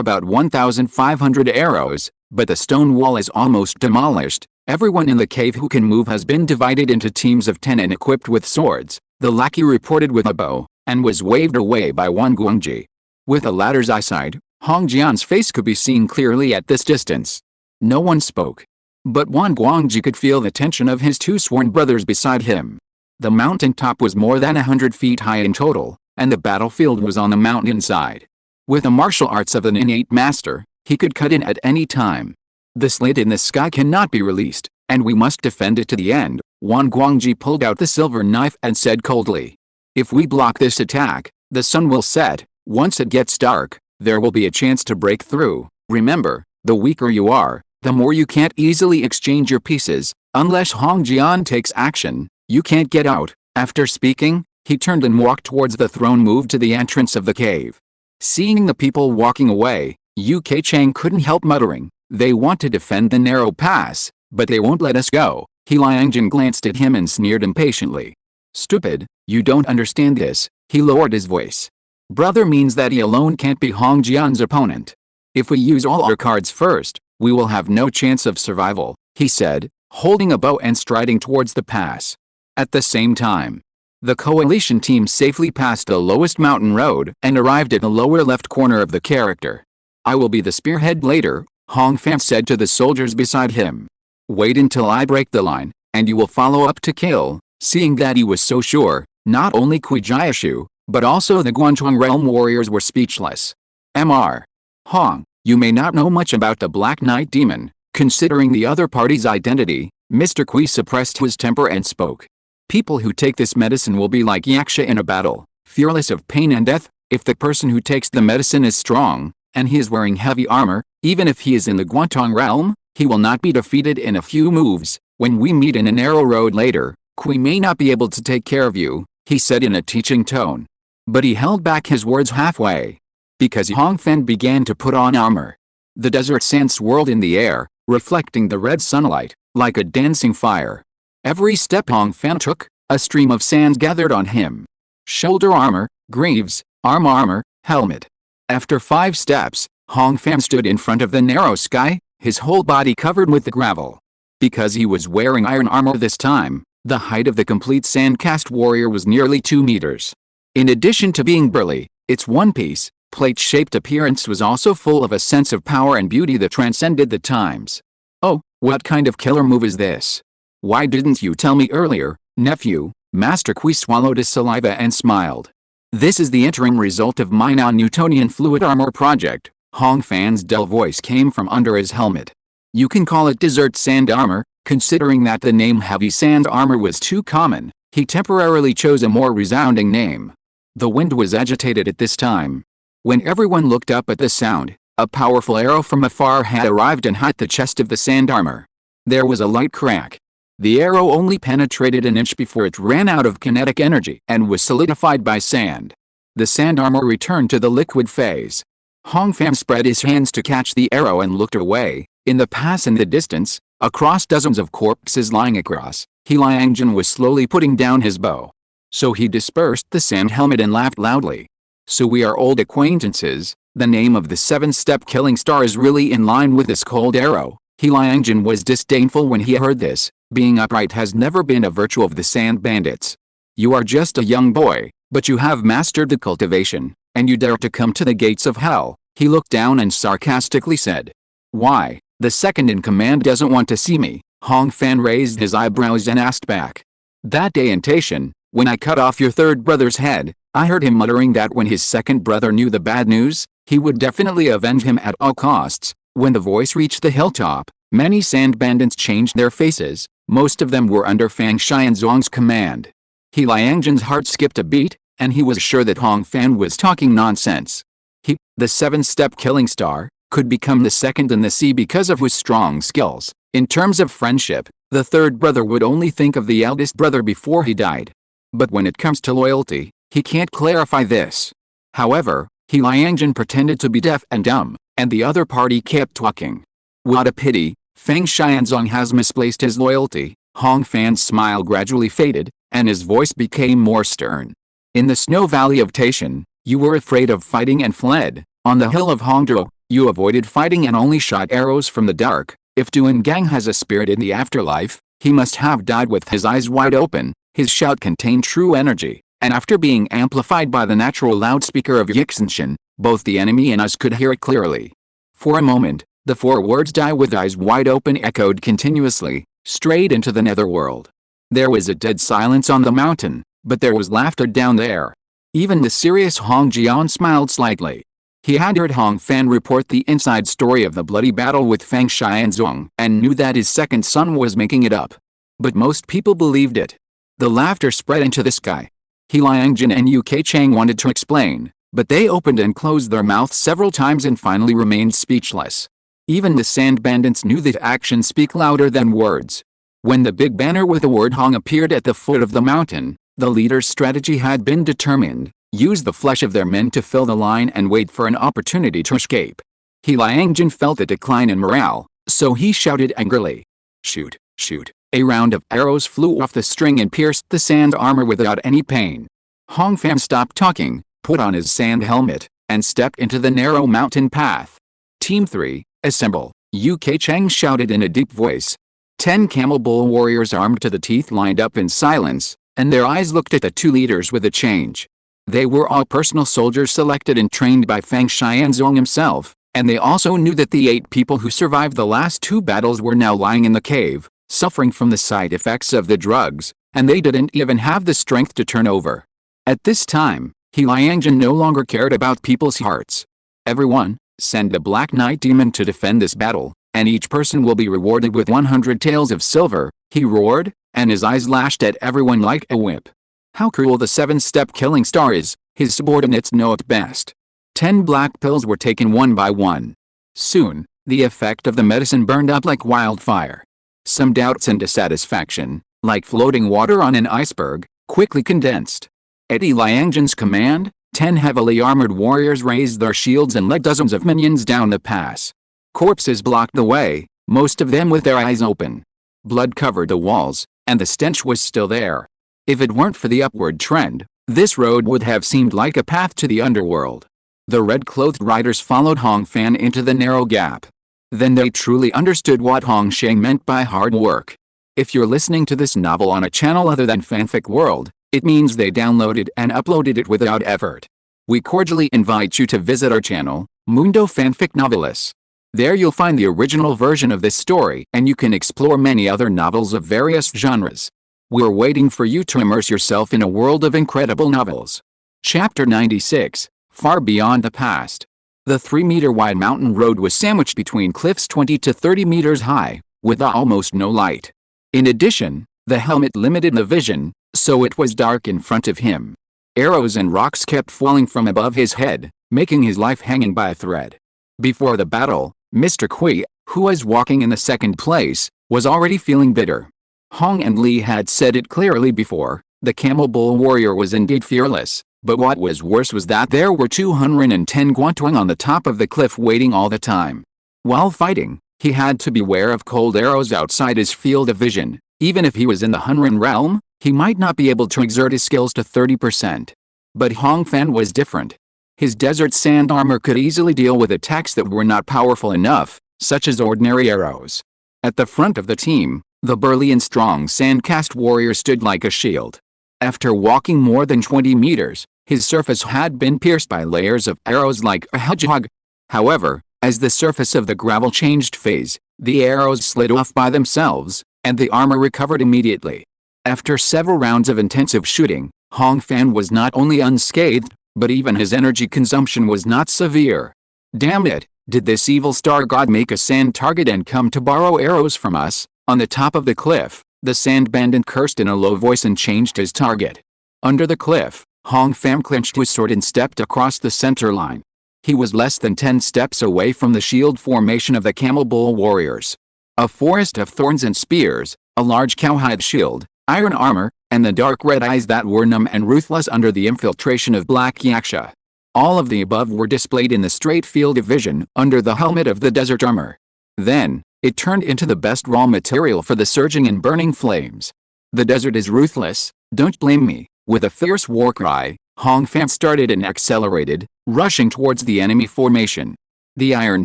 about 1,500 arrows, but the stone wall is almost demolished. Everyone in the cave who can move has been divided into teams of 10 and equipped with swords, the lackey reported with a bow, and was waved away by Wan Guangji. With the latter's eyesight, Hong Jian's face could be seen clearly at this distance. No one spoke. But Wan Guangji could feel the tension of his 2 sworn brothers beside him. The mountain top was more than 100 feet high in total, and the battlefield was on the mountainside. With the martial arts of an innate master, he could cut in at any time. The slit in the sky cannot be released, and we must defend it to the end. Wan Guangji pulled out the silver knife and said coldly. If we block this attack, the sun will set. Once it gets dark, there will be a chance to break through. Remember, the weaker you are, the more you can't easily exchange your pieces. Unless Hong Jian takes action, you can't get out. After speaking, he turned and walked towards the throne, moved to the entrance of the cave. Seeing the people walking away, Yu Kei-chang couldn't help muttering, they want to defend the narrow pass, but they won't let us go. He Liangjin glanced at him and sneered impatiently. Stupid, you don't understand this. He lowered his voice. Brother means that he alone can't be Hong Jian's opponent. If we use all our cards first, we will have no chance of survival, he said, holding a bow and striding towards the pass. At the same time, the coalition team safely passed the lowest mountain road and arrived at the lower left corner of the character. I will be the spearhead later, Hong Fan said to the soldiers beside him. Wait until I break the line, and you will follow up to kill. Seeing that he was so sure, not only Kui Jiaishu, but also the Guanchong realm warriors were speechless. Mr. Hong, you may not know much about the Black Knight demon. Considering the other party's identity, Mr. Kui suppressed his temper and spoke. People who take this medicine will be like Yaksha in a battle, fearless of pain and death. If the person who takes the medicine is strong, and he is wearing heavy armor, even if he is in the Guantong realm, he will not be defeated in a few moves. When we meet in a narrow road later, Kui may not be able to take care of you, he said in a teaching tone. But he held back his words halfway. Because Hong Fan began to put on armor. The desert sand swirled in the air, reflecting the red sunlight, like a dancing fire. Every step Hong Fan took, a stream of sand gathered on him. shoulder armor, greaves, arm armor, helmet. After 5 steps, Hong Fan stood in front of the narrow sky, his whole body covered with the gravel. Because he was wearing iron armor this time, the height of the complete sand-cast warrior was nearly 2 meters. In addition to being burly, its one-piece, plate-shaped appearance was also full of a sense of power and beauty that transcended the times. "Oh, what kind of killer move is this? Why didn't you tell me earlier, nephew?" Master Kui swallowed his saliva and smiled. "This is the interim result of my non-Newtonian fluid armor project." Hong Fan's dull voice came from under his helmet. "You can call it desert sand armor." Considering that the name heavy sand armor was too common, he temporarily chose a more resounding name. The wind was agitated at this time. When everyone looked up at the sound, a powerful arrow from afar had arrived and hit the chest of the sand armor. There was a light crack. The arrow only penetrated an inch before it ran out of kinetic energy and was solidified by sand. The sand armor returned to the liquid phase. Hong Fan spread his hands to catch the arrow and looked away. In the past and the distance, across dozens of corpses lying across, He Liangjun was slowly putting down his bow. So he dispersed the sand helmet and laughed loudly. "So we are old acquaintances. The name of the 7-step killing star is really in line with this cold arrow." He Liangjun was disdainful when he heard this. Being upright has never been a virtue of the sand bandits. "You are just a young boy, but you have mastered the cultivation, and you dare to come to the gates of hell." He looked down and sarcastically said. "Why, the second in command doesn't want to see me?" Hong Fan raised his eyebrows and asked back. "That day in Taishan, when I cut off your third brother's head, I heard him muttering that when his second brother knew the bad news, he would definitely avenge him at all costs." When the voice reached the hilltop, many sand bandits changed their faces. Most of them were under Fang Xianzong's command. He Liangjun's heart skipped a beat, and he was sure that Hong Fan was talking nonsense. He, the 7-step killing star, could become the second in the sea because of his strong skills. In terms of friendship, the third brother would only think of the eldest brother before he died. But when it comes to loyalty, he can't clarify this. However, He Liangjun pretended to be deaf and dumb, and the other party kept talking. "What a pity, Feng Xianzong has misplaced his loyalty." Hong Fan's smile gradually faded, and his voice became more stern. "In the snow valley of Taishan, you were afraid of fighting and fled. On the hill of Hongzhou, you avoided fighting and only shot arrows from the dark. If Duangang has a spirit in the afterlife, he must have died with his eyes wide open." His shout contained true energy, and after being amplified by the natural loudspeaker of Yixenshan, both the enemy and us could hear it clearly. For a moment, the 4 words "die with eyes wide open" echoed continuously, straight into the netherworld. There was a dead silence on the mountain, but there was laughter down there. Even the serious Hong Jian smiled slightly. He had heard Hong Fan report the inside story of the bloody battle with Fang Xianzong and knew that his second son was making it up. But most people believed it. The laughter spread into the sky. He Liangjun and UK Chang wanted to explain, but they opened and closed their mouths several times and finally remained speechless. Even the sand bandits knew that actions speak louder than words. When the big banner with the word Hong appeared at the foot of the mountain, the leader's strategy had been determined: use the flesh of their men to fill the line and wait for an opportunity to escape. He Liangjun felt a decline in morale, so he shouted angrily, "Shoot, shoot." A round of arrows flew off the string and pierced the sand armor without any pain. Hong Fan stopped talking, put on his sand helmet, and stepped into the narrow mountain path. "Team 3, assemble," UK Chang shouted in a deep voice. 10 camel bull warriors armed to the teeth lined up in silence, and their eyes looked at the 2 leaders with a change. They were all personal soldiers selected and trained by Fang Xianzong himself, and they also knew that the 8 people who survived the last 2 battles were now lying in the cave, suffering from the side effects of the drugs, and they didn't even have the strength to turn over. At this time, He Liangjun no longer cared about people's hearts. "Everyone, send the Black Knight Demon to defend this battle, and each person will be rewarded with 100 taels of silver," he roared, and his eyes lashed at everyone like a whip. How cruel the 7-step killing star is, his subordinates know it best. 10 black pills were taken one by one. Soon, the effect of the medicine burned up like wildfire. Some doubts and dissatisfaction, like floating water on an iceberg, quickly condensed. At He Liangjun's command, 10 heavily armored warriors raised their shields and led dozens of minions down the pass. Corpses blocked the way, most of them with their eyes open. Blood covered the walls, and the stench was still there. If it weren't for the upward trend, This road would have seemed like a path to the underworld. The red-clothed riders followed Hong Fan into the narrow gap. Then they truly understood what Hong Sheng meant by hard work. If you're listening to this novel on a channel other than Fanfic World, it means they downloaded and uploaded it without effort. We cordially invite you to visit our channel, Mundo Fanfic Novelis. There you'll find the original version of this story and you can explore many other novels of various genres. We're waiting for you to immerse yourself in a world of incredible novels. Chapter 96, Far Beyond the Past. The 3-meter-wide mountain road was sandwiched between cliffs 20 to 30 meters high, with almost no light. In addition, the helmet limited the vision, so it was dark in front of him. Arrows and rocks kept falling from above his head, making his life hanging by a thread. Before the battle, Mr. Kui, who was walking in the second place, was already feeling bitter. Hong and Li had said it clearly before, the Camel Bull warrior was indeed fearless, but what was worse was that there were 210 Guantuang on the top of the cliff waiting all the time. While fighting, he had to beware of cold arrows outside his field of vision. Even if he was in the Hunrin realm, he might not be able to exert his skills to 30%. But Hong Fan was different. His desert sand armor could easily deal with attacks that were not powerful enough, such as ordinary arrows. At the front of the team, the burly and strong sand-cast warrior stood like a shield. After walking more than 20 meters, his surface had been pierced by layers of arrows like a hedgehog. However, as the surface of the gravel changed phase, the arrows slid off by themselves, and the armor recovered immediately. After several rounds of intensive shooting, Hong Fan was not only unscathed, but even his energy consumption was not severe. Damn it, did this evil star god make a sand target and come to borrow arrows from us? On the top of the cliff, the sand bandit cursed in a low voice and changed his target. Under the cliff, Hong Fan clenched his sword and stepped across the center line. He was less than 10 steps away from the shield formation of the Camel Bull warriors. A forest of thorns and spears, a large cowhide shield, iron armor, and the dark red eyes that were numb and ruthless under the infiltration of black yaksha. All of the above were displayed in the straight field of vision under the helmet of the desert armor. Then, it turned into the best raw material for the surging and burning flames. The desert is ruthless, don't blame me. With a fierce war cry, Hong Fan started and accelerated, rushing towards the enemy formation. The iron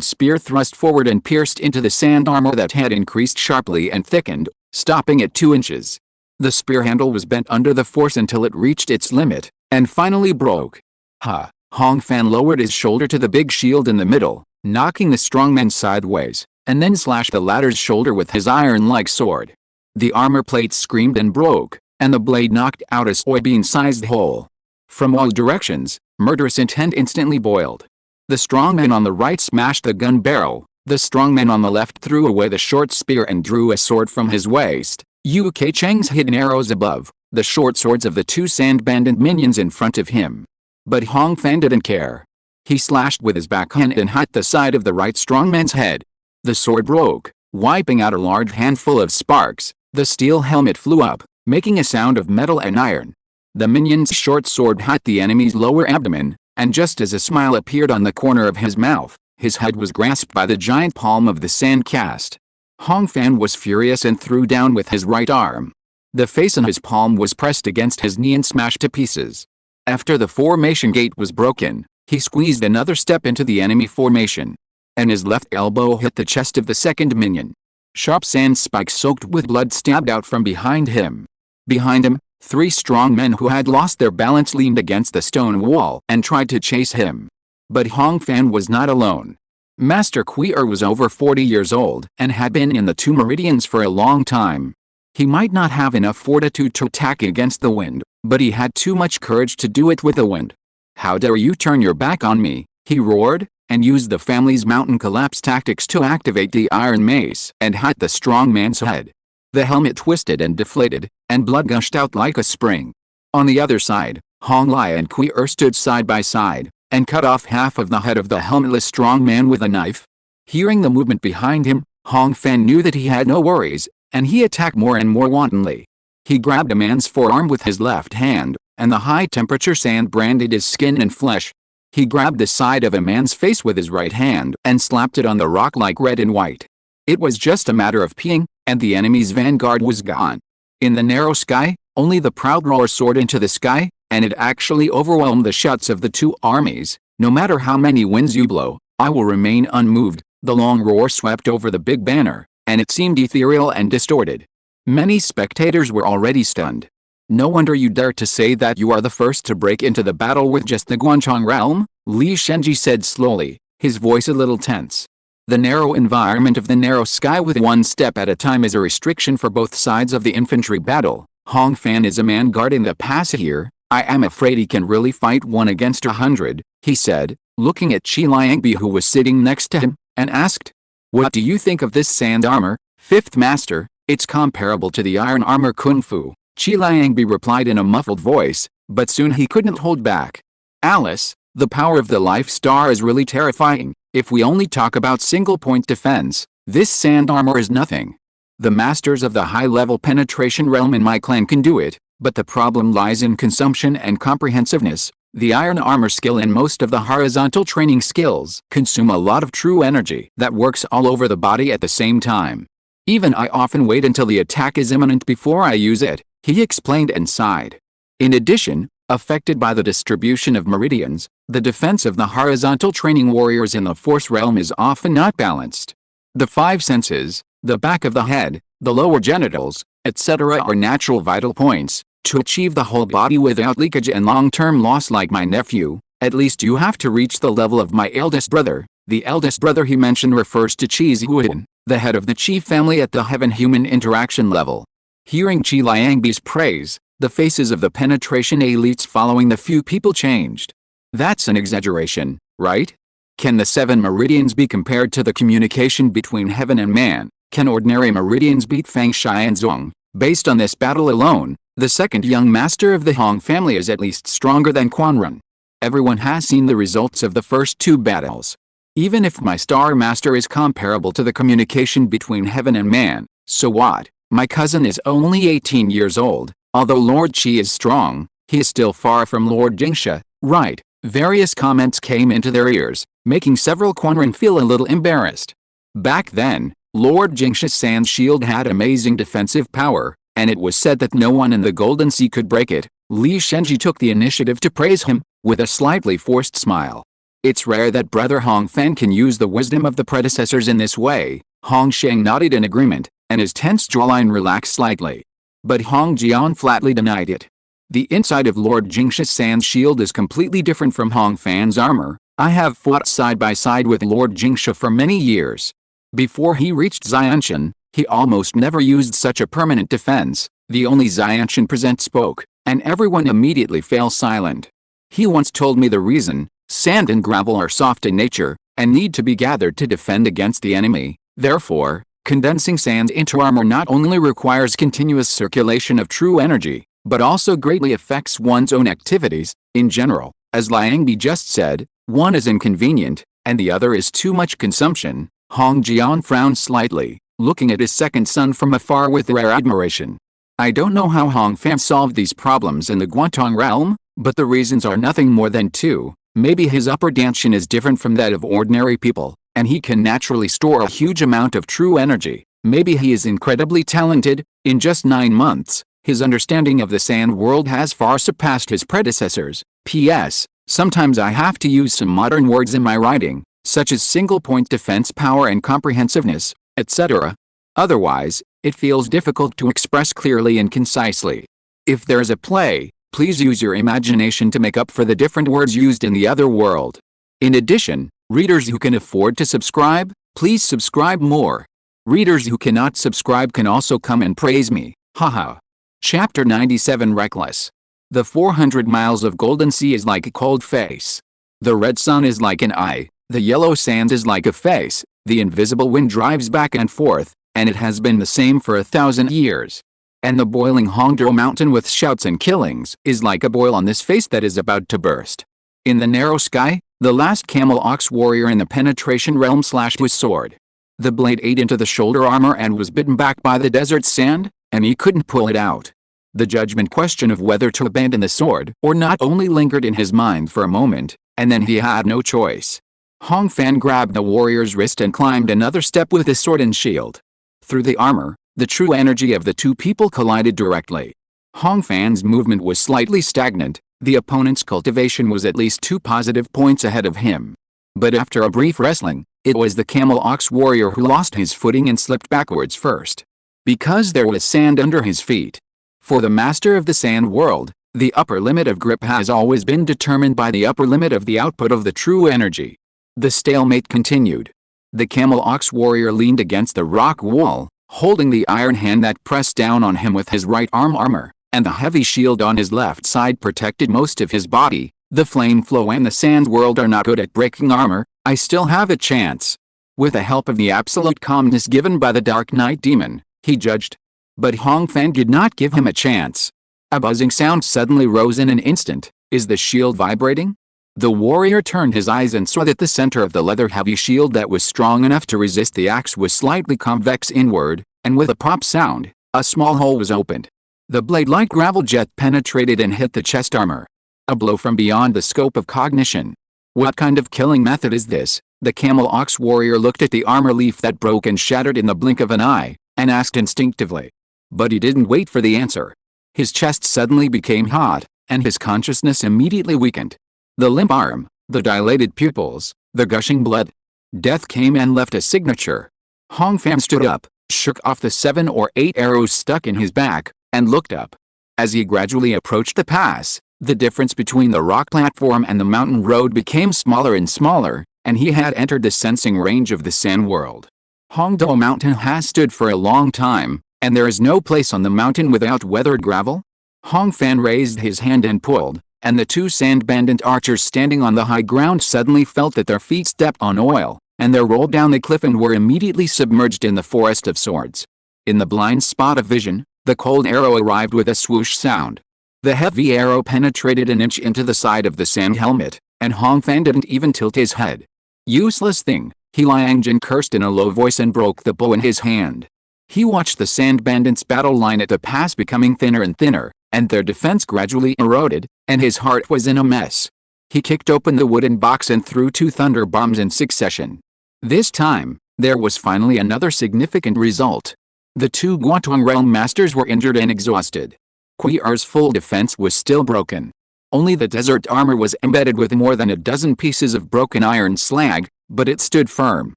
spear thrust forward and pierced into the sand armor that had increased sharply and thickened, stopping at 2 inches. The spear handle was bent under the force until it reached its limit, and finally broke. Ha! Hong Fan lowered his shoulder to the big shield in the middle, knocking the strongman sideways, and then slashed the latter's shoulder with his iron-like sword. The armor plate screamed and broke, and the blade knocked out a soybean-sized hole. From all directions, murderous intent instantly boiled. The strongman on the right smashed the gun barrel, the strongman on the left threw away the short spear and drew a sword from his waist. Yu Kei-cheng's hidden arrows above, the short swords of the 2 sand bandit minions in front of him. But Hong Fan didn't care. He slashed with his backhand and hit the side of the right strongman's head. The sword broke, wiping out a large handful of sparks. The steel helmet flew up, making a sound of metal and iron. The minion's short sword hit the enemy's lower abdomen, and just as a smile appeared on the corner of his mouth, his head was grasped by the giant palm of the sand cast. Hong Fan was furious and threw down with his right arm. The face in his palm was pressed against his knee and smashed to pieces. After the formation gate was broken, he squeezed another step into the enemy formation, and his left elbow hit the chest of the second minion. Sharp sand spikes soaked with blood stabbed out from behind him. Behind him, 3 strong men who had lost their balance leaned against the stone wall and tried to chase him. But Hong Fan was not alone. Master Queer was over 40 years old and had been in the 2 meridians for a long time. He might not have enough fortitude to attack against the wind, but he had too much courage to do it with the wind. "How dare you turn your back on me?" he roared, and used the family's mountain collapse tactics to activate the iron mace and hit the strong man's head. The helmet twisted and deflated, and blood gushed out like a spring. On the other side, Hong Lai and Queer stood side by side, and cut off half of the head of the helmetless strong man with a knife. Hearing the movement behind him, Hong Fan knew that he had no worries, and he attacked more and more wantonly. He grabbed a man's forearm with his left hand, and the high-temperature sand branded his skin and flesh. He grabbed the side of a man's face with his right hand and slapped it on the rock like red and white. It was just a matter of peeing, and the enemy's vanguard was gone. In the narrow sky, only the proud roar soared into the sky, and it actually overwhelmed the shouts of the two armies. No matter how many winds you blow, I will remain unmoved. The long roar swept over the big banner, and it seemed ethereal and distorted. Many spectators were already stunned. No wonder you dare to say that you are the first to break into the battle with just the Guanchong realm, Li Shenji said slowly, his voice a little tense. The narrow environment of the narrow sky with one step at a time is a restriction for both sides of the infantry battle. Hong Fan is a man guarding the pass here. I am afraid he can really fight 1 against 100, he said, looking at Qi Liangbi who was sitting next to him, and asked, "What do you think of this sand armor, Fifth Master? It's comparable to the iron armor Kung Fu." Qi Liangbi replied in a muffled voice, but soon he couldn't hold back. "Alice, the power of the Life Star is really terrifying. If we only talk about single-point defense, this sand armor is nothing. The masters of the high-level penetration realm in my clan can do it, but the problem lies in consumption and comprehensiveness. The iron armor skill and most of the horizontal training skills consume a lot of true energy that works all over the body at the same time. Even I often wait until the attack is imminent before I use it," he explained and sighed. In addition, affected by the distribution of meridians, the defense of the horizontal training warriors in the force realm is often not balanced. The 5 senses, the back of the head, the lower genitals, etc. are natural vital points. To achieve the whole body without leakage and long-term loss like my nephew, at least you have to reach the level of my eldest brother. The eldest brother he mentioned refers to Qi Zihuan, the head of the Qi family at the heaven-human interaction level. Hearing Qi Liangbi's praise, the faces of the penetration elites following the few people changed. That's an exaggeration, right? Can the 7 meridians be compared to the communication between heaven and man? Can ordinary meridians beat Fang Shi and Zong? Based on this battle alone, the second young master of the Hong family is at least stronger than Quan Run. Everyone has seen the results of the first 2 battles. Even if my Star Master is comparable to the communication between heaven and man, so what? My cousin is only 18 years old. Although Lord Qi is strong, he is still far from Lord Jingsha, right? Various comments came into their ears, making several Quan Run feel a little embarrassed. Back then, Lord Jingsha's sand shield had amazing defensive power, and it was said that no one in the Golden Sea could break it. Li Shenji took the initiative to praise him, with a slightly forced smile. It's rare that Brother Hong Fan can use the wisdom of the predecessors in this way. Hong Sheng nodded in agreement, and his tense jawline relaxed slightly. But Hong Jian flatly denied it. The inside of Lord Jingsha's sand shield is completely different from Hong Fan's armor. I have fought side by side with Lord Jingsha for many years. Before he reached Xianshan, he almost never used such a permanent defense. The only Xianshan present spoke, and everyone immediately fell silent. He once told me the reason: sand and gravel are soft in nature, and need to be gathered to defend against the enemy. Therefore, condensing sand into armor not only requires continuous circulation of true energy, but also greatly affects one's own activities. In general, as Liangbi just said, one is inconvenient, and the other is too much consumption. Hong Jian frowned slightly, looking at his second son from afar with rare admiration. I don't know how Hong Fan solved these problems in the Guantong realm, but the reasons are nothing more than 2. Maybe his upper dimension is different from that of ordinary people, and he can naturally store a huge amount of true energy. Maybe he is incredibly talented. In just 9 months, his understanding of the sand world has far surpassed his predecessors. P.S. Sometimes I have to use some modern words in my writing, such as single-point defense power and comprehensiveness, etc. Otherwise, it feels difficult to express clearly and concisely. If there's a play, please use your imagination to make up for the different words used in the other world. In addition, readers who can afford to subscribe, please subscribe more. Readers who cannot subscribe can also come and praise me. Haha. Chapter 97 Reckless. The 400 miles of Golden Sea is like a cold face. The red sun is like an eye. The yellow sand is like a face. The invisible wind drives back and forth, and it has been the same for 1,000 years. And the boiling Hongdao mountain with shouts and killings is like a boil on this face that is about to burst. In the narrow sky, the last camel ox warrior in the penetration realm slashed his sword. The blade ate into the shoulder armor and was bitten back by the desert sand, and he couldn't pull it out. The judgment question of whether to abandon the sword or not only lingered in his mind for a moment, and then he had no choice. Hong Fan grabbed the warrior's wrist and climbed another step with his sword and shield. Through the armor, the true energy of the 2 people collided directly. Hong Fan's movement was slightly stagnant, The opponent's cultivation was at least 2 positive points ahead of him. But after a brief wrestling, it was the camel ox warrior who lost his footing and slipped backwards first. Because there was sand under his feet. For the master of the sand world, the upper limit of grip has always been determined by the upper limit of the output of the true energy. The stalemate continued. The camel ox warrior leaned against the rock wall, holding the iron hand that pressed down on him with his right arm armor, and the heavy shield on his left side protected most of his body. The flame flow and the sand world are not good at breaking armor. I still have a chance. With the help of the absolute calmness given by the Dark Knight demon, he judged. But Hong Fan did not give him a chance. A buzzing sound suddenly rose in an instant. Is the shield vibrating? The warrior turned his eyes and saw that the center of the leather-heavy shield that was strong enough to resist the axe was slightly convex inward, and with a pop sound, a small hole was opened. The blade-like gravel jet penetrated and hit the chest armor. A blow from beyond the scope of cognition. What kind of killing method is this? The camel ox warrior looked at the armor leaf that broke and shattered in the blink of an eye, and asked instinctively. But he didn't wait for the answer. His chest suddenly became hot, and his consciousness immediately weakened. The limp arm, the dilated pupils, the gushing blood. Death came and left a signature. Hong Fan stood up, shook off the 7 or 8 arrows stuck in his back, and looked up. As he gradually approached the pass, the difference between the rock platform and the mountain road became smaller and smaller, and he had entered the sensing range of the sand world. Hongdo Mountain has stood for a long time, and there is no place on the mountain without weathered gravel. Hong Fan raised his hand and pulled, and the 2 sand bandit archers standing on the high ground suddenly felt that their feet stepped on oil, and they rolled down the cliff and were immediately submerged in the forest of swords. In the blind spot of vision, the cold arrow arrived with a swoosh sound. The heavy arrow penetrated an inch into the side of the sand helmet, and Hong Fan didn't even tilt his head. Useless thing, He Liangjin cursed in a low voice and broke the bow in his hand. He watched the sand bandits' battle line at the pass becoming thinner and thinner, and their defense gradually eroded, and his heart was in a mess. He kicked open the wooden box and threw 2 thunder bombs in succession. This time, there was finally another significant result. The 2 Guantong realm masters were injured and exhausted. Quir's full defense was still broken. Only the desert armor was embedded with more than a dozen pieces of broken iron slag, but it stood firm.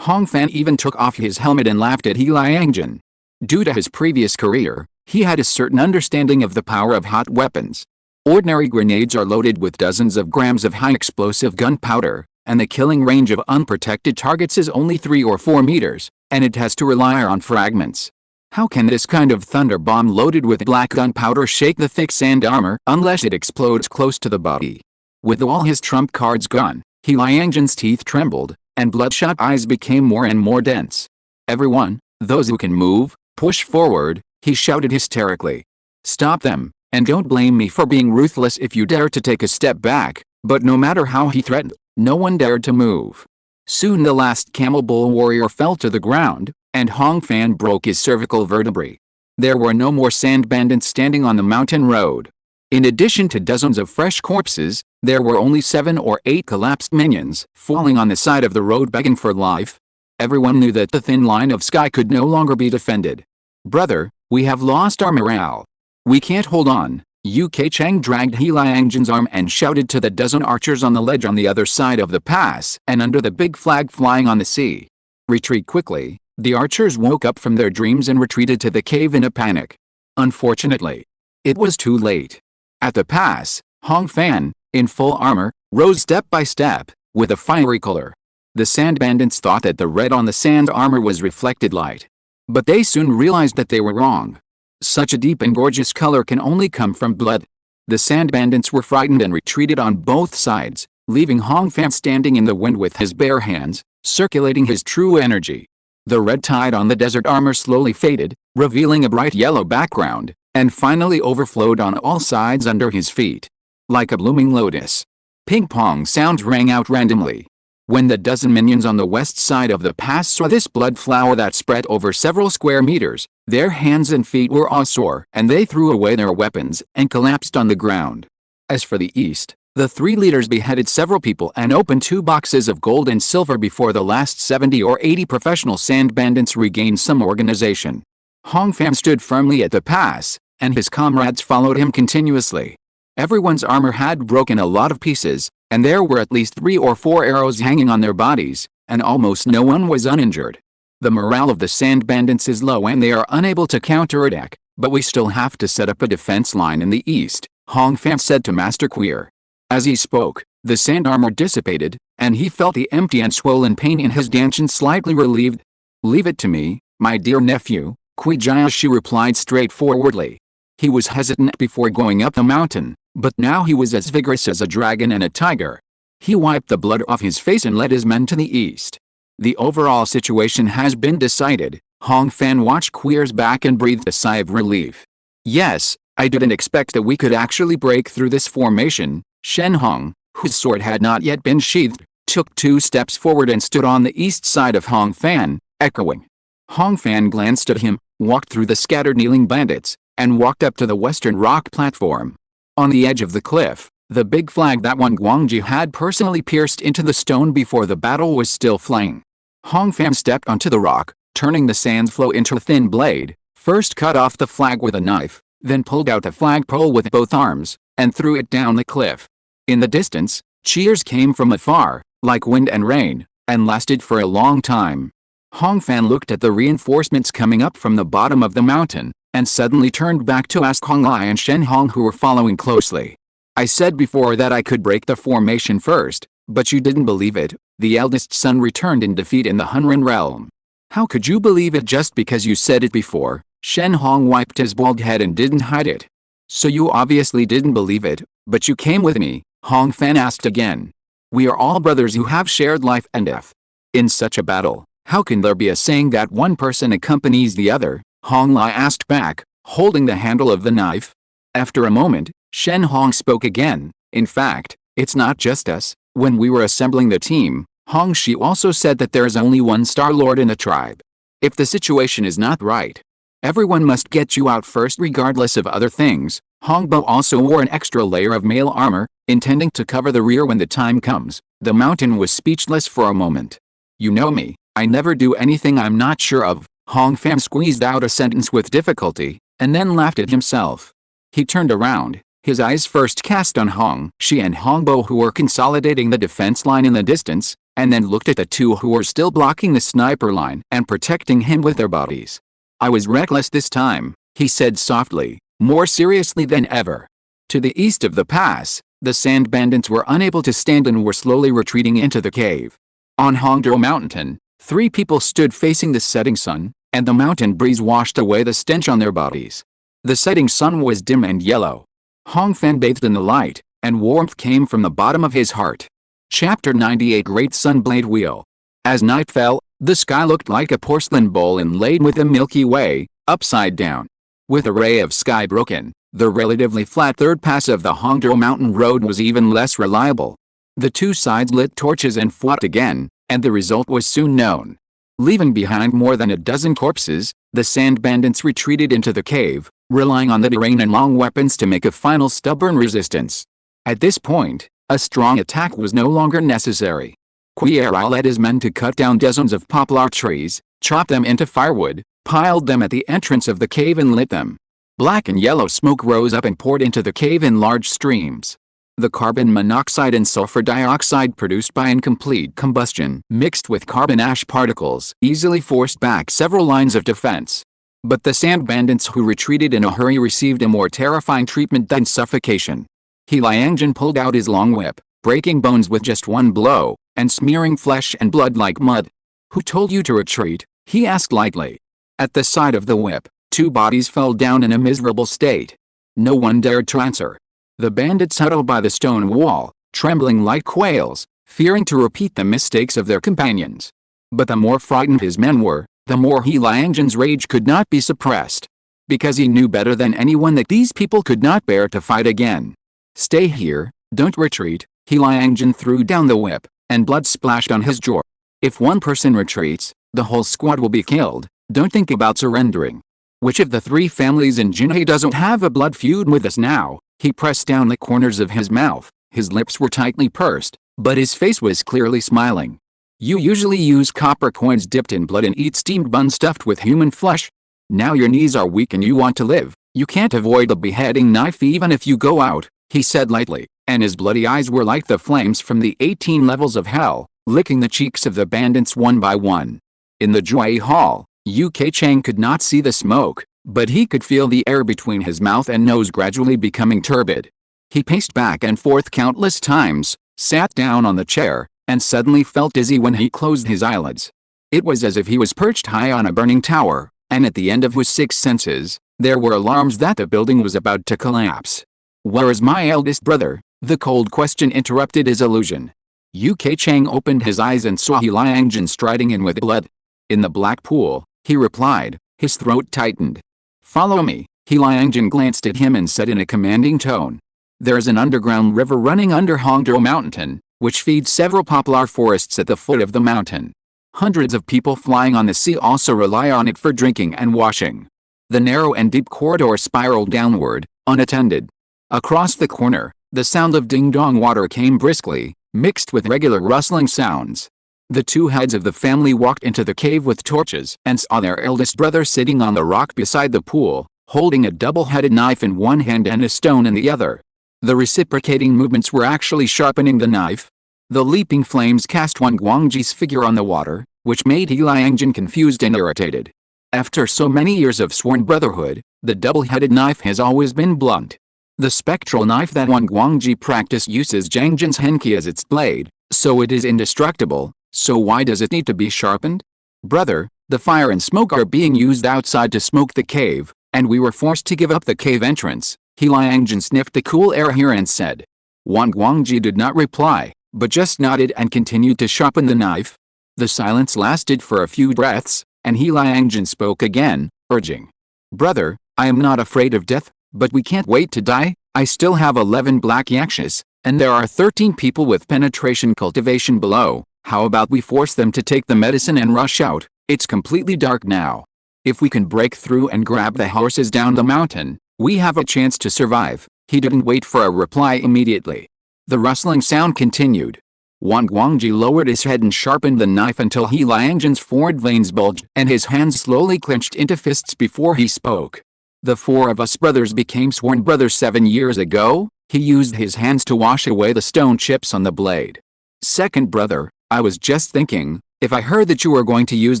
Hong Fan even took off his helmet and laughed at He Liangjin. Due to his previous career, he had a certain understanding of the power of hot weapons. Ordinary grenades are loaded with dozens of grams of high-explosive gunpowder, and the killing range of unprotected targets is only 3 or 4 meters, and it has to rely on fragments. How can this kind of thunder bomb loaded with black gunpowder shake the thick sand armor unless it explodes close to the body? With all his trump cards gone, He Liangjin's teeth trembled, and bloodshot eyes became more and more dense. Everyone, those who can move, push forward, he shouted hysterically. Stop them, and don't blame me for being ruthless if you dare to take a step back. But no matter how he threatened, no one dared to move. Soon the last camel bull warrior fell to the ground, and Hong Fan broke his cervical vertebrae. There were no more sand bandits standing on the mountain road. In addition to dozens of fresh corpses, there were only 7 or 8 collapsed minions falling on the side of the road begging for life. Everyone knew that the thin line of sky could no longer be defended. Brother, we have lost our morale. We can't hold on. Uk Chang dragged He Liangjin's arm and shouted to the dozen archers on the ledge on the other side of the pass and under the big flag flying on the sea. Retreat quickly. The archers woke up from their dreams and retreated to the cave in a panic. Unfortunately, it was too late. At the pass, Hong Fan, in full armor, rose step by step, with a fiery color. The sand bandits thought that the red on the sand armor was reflected light. But they soon realized that they were wrong. Such a deep and gorgeous color can only come from blood. The sand bandits were frightened and retreated on both sides, leaving Hong Fan standing in the wind with his bare hands, circulating his true energy. The red tide on the desert armor slowly faded, revealing a bright yellow background, and finally overflowed on all sides under his feet. Like a blooming lotus. Ping-pong sounds rang out randomly. When the dozen minions on the west side of the pass saw this blood flower that spread over several square meters, their hands and feet were all sore and they threw away their weapons and collapsed on the ground. As for the east, the 3 leaders beheaded several people and opened 2 boxes of gold and silver before the last 70 or 80 professional sand bandits regained some organization. Hong Fan stood firmly at the pass, and his comrades followed him continuously. Everyone's armor had broken a lot of pieces, and there were at least 3 or 4 arrows hanging on their bodies, and almost no one was uninjured. The morale of the sand bandits is low and they are unable to counterattack, but we still have to set up a defense line in the east, Hong Fan said to Master Queer. As he spoke, the sand armor dissipated, and he felt the empty and swollen pain in his dantian slightly relieved. Leave it to me, my dear nephew, Kuijiashi replied straightforwardly. He was hesitant before going up the mountain, but now he was as vigorous as a dragon and a tiger. He wiped the blood off his face and led his men to the east. The overall situation has been decided. Hong Fan watched Queer's back and breathed a sigh of relief. Yes, I didn't expect that we could actually break through this formation. Shen Hong, whose sword had not yet been sheathed, took 2 steps forward and stood on the east side of Hong Fan, echoing. Hong Fan glanced at him, walked through the scattered kneeling bandits, and walked up to the western rock platform. On the edge of the cliff, the big flag that Wang Guangji had personally pierced into the stone before the battle was still flying. Hong Fan stepped onto the rock, turning the sand flow into a thin blade, first cut off the flag with a knife, then pulled out the flagpole with both arms, and threw it down the cliff. In the distance, cheers came from afar, like wind and rain, and lasted for a long time. Hong Fan looked at the reinforcements coming up from the bottom of the mountain, and suddenly turned back to ask Hong Lai and Shen Hong who were following closely. I said before that I could break the formation first, but you didn't believe it, the eldest son returned in defeat in the Hunran realm. How could you believe it just because you said it before? Shen Hong wiped his bald head and didn't hide it. So you obviously didn't believe it, but you came with me, Hong Fan asked again. We are all brothers who have shared life and death. In such a battle, how can there be a saying that one person accompanies the other? Hong Lai asked back, holding the handle of the knife. After a moment, Shen Hong spoke again. In fact, it's not just us. When we were assembling the team, Hong Shi also said that there is only one Star Lord in the tribe. If the situation is not right, everyone must get you out first regardless of other things. Hong Bo also wore an extra layer of mail armor, intending to cover the rear when the time comes. The mountain was speechless for a moment. You know me, I never do anything I'm not sure of. Hong Fan squeezed out a sentence with difficulty, and then laughed at himself. He turned around, his eyes first cast on Hong Shi and Hong Bo who were consolidating the defense line in the distance, and then looked at the 2 who were still blocking the sniper line and protecting him with their bodies. I was reckless this time, he said softly, more seriously than ever. To the east of the pass, the sand bandits were unable to stand and were slowly retreating into the cave. On Hongdao Mountain, 3 people stood facing the setting sun, and the mountain breeze washed away the stench on their bodies. The setting sun was dim and yellow. Hong Fan bathed in the light, and warmth came from the bottom of his heart. Chapter 98 Great Sunblade Wheel. As night fell, the sky looked like a porcelain bowl inlaid with the Milky Way, upside down. With a ray of sky broken, the relatively flat third pass of the Hongdao Mountain Road was even less reliable. The 2 sides lit torches and fought again, and the result was soon known. Leaving behind more than a dozen corpses, the sand bandits retreated into the cave, relying on the terrain and long weapons to make a final stubborn resistance. At this point, a strong attack was no longer necessary. Quiera led his men to cut down dozens of poplar trees, chop them into firewood, piled them at the entrance of the cave and lit them. Black and yellow smoke rose up and poured into the cave in large streams. The carbon monoxide and sulfur dioxide produced by incomplete combustion mixed with carbon ash particles easily forced back several lines of defense. But the sand bandits who retreated in a hurry received a more terrifying treatment than suffocation. He Liangjin pulled out his long whip, breaking bones with just one blow, and smearing flesh and blood like mud. Who told you to retreat? He asked lightly. At the side of the whip, 2 bodies fell down in a miserable state. No one dared to answer. The bandits huddled by the stone wall, trembling like quails, fearing to repeat the mistakes of their companions. But the more frightened his men were, the more He Liangjin's rage could not be suppressed. Because he knew better than anyone that these people could not bear to fight again. Stay here, don't retreat. He Liangjin threw down the whip, and blood splashed on his jaw. If one person retreats, the whole squad will be killed. Don't think about surrendering. Which of the 3 families in Jinhe doesn't have a blood feud with us now? He pressed down the corners of his mouth, his lips were tightly pursed, but his face was clearly smiling. You usually use copper coins dipped in blood and eat steamed buns stuffed with human flesh. Now your knees are weak and you want to live. You can't avoid the beheading knife even if you go out. he said lightly, and his bloody eyes were like the flames from the 18 levels of hell, licking the cheeks of the bandits one by one. In the Joy Hall, UK Chang could not see the smoke, but he could feel the air between his mouth and nose gradually becoming turbid. He paced back and forth countless times, sat down on the chair, and suddenly felt dizzy when he closed his eyelids. It was as if he was perched high on a burning tower, and at the end of his 6 senses, there were alarms that the building was about to collapse. "Where is my eldest brother?" the cold question interrupted his illusion. UK Chang opened his eyes and saw He Liangjin striding in with blood. "In the black pool," he replied, his throat tightened. "Follow me." He Liangjin glanced at him and said in a commanding tone. "There is an underground river running under Hongdao Mountain, which feeds several poplar forests at the foot of the mountain. Hundreds of people flying on the sea also rely on it for drinking and washing." The narrow and deep corridor spiraled downward, unattended. Across the corner, the sound of ding-dong water came briskly, mixed with regular rustling sounds. The two heads of the family walked into the cave with torches and saw their eldest brother sitting on the rock beside the pool, holding a double-headed knife in one hand and a stone in the other. The reciprocating movements were actually sharpening the knife. The leaping flames cast Wang Guangji's figure on the water, which made He Liangjin confused and irritated. After so many years of sworn brotherhood, the double-headed knife has always been blunt. The spectral knife that Wang Guangji practiced uses Jiangjin's henki as its blade, so it is indestructible. So why does it need to be sharpened? "Brother, the fire and smoke are being used outside to smoke the cave, and we were forced to give up the cave entrance." He Liangjin sniffed the cool air here and said. Wang Guangji did not reply, but just nodded and continued to sharpen the knife. The silence lasted for a few breaths, and He Liangjin spoke again, urging. "Brother, I am not afraid of death, but we can't wait to die. I still have 11 black yakshas, and there are 13 people with penetration cultivation below. How about we force them to take the medicine and rush out? It's completely dark now. If we can break through and grab the horses down the mountain, we have a chance to survive." He didn't wait for a reply immediately. The rustling sound continued. Wang Guangji lowered his head and sharpened the knife until He Liangjin's forward veins bulged and his hands slowly clenched into fists before he spoke. "The four of us brothers became sworn brothers 7 years ago." He used his hands to wash away the stone chips on the blade. "Second brother, I was just thinking, if I heard that you were going to use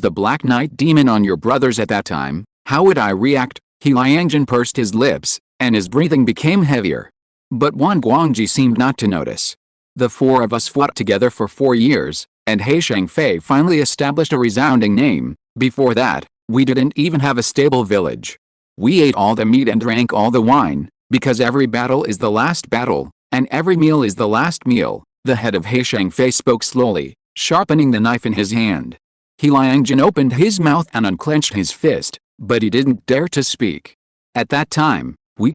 the Black Knight demon on your brothers at that time, how would I react?" He Liangjin pursed his lips, and his breathing became heavier. But Wang Guangji seemed not to notice. "The four of us fought together for 4 years, and He Shangfei finally established a resounding name. Before that, we didn't even have a stable village. We ate all the meat and drank all the wine, because every battle is the last battle, and every meal is the last meal." The head of He Shangfei spoke slowly, sharpening the knife in his hand. He Liangjin opened his mouth and unclenched his fist, but he didn't dare to speak. "At that time, we,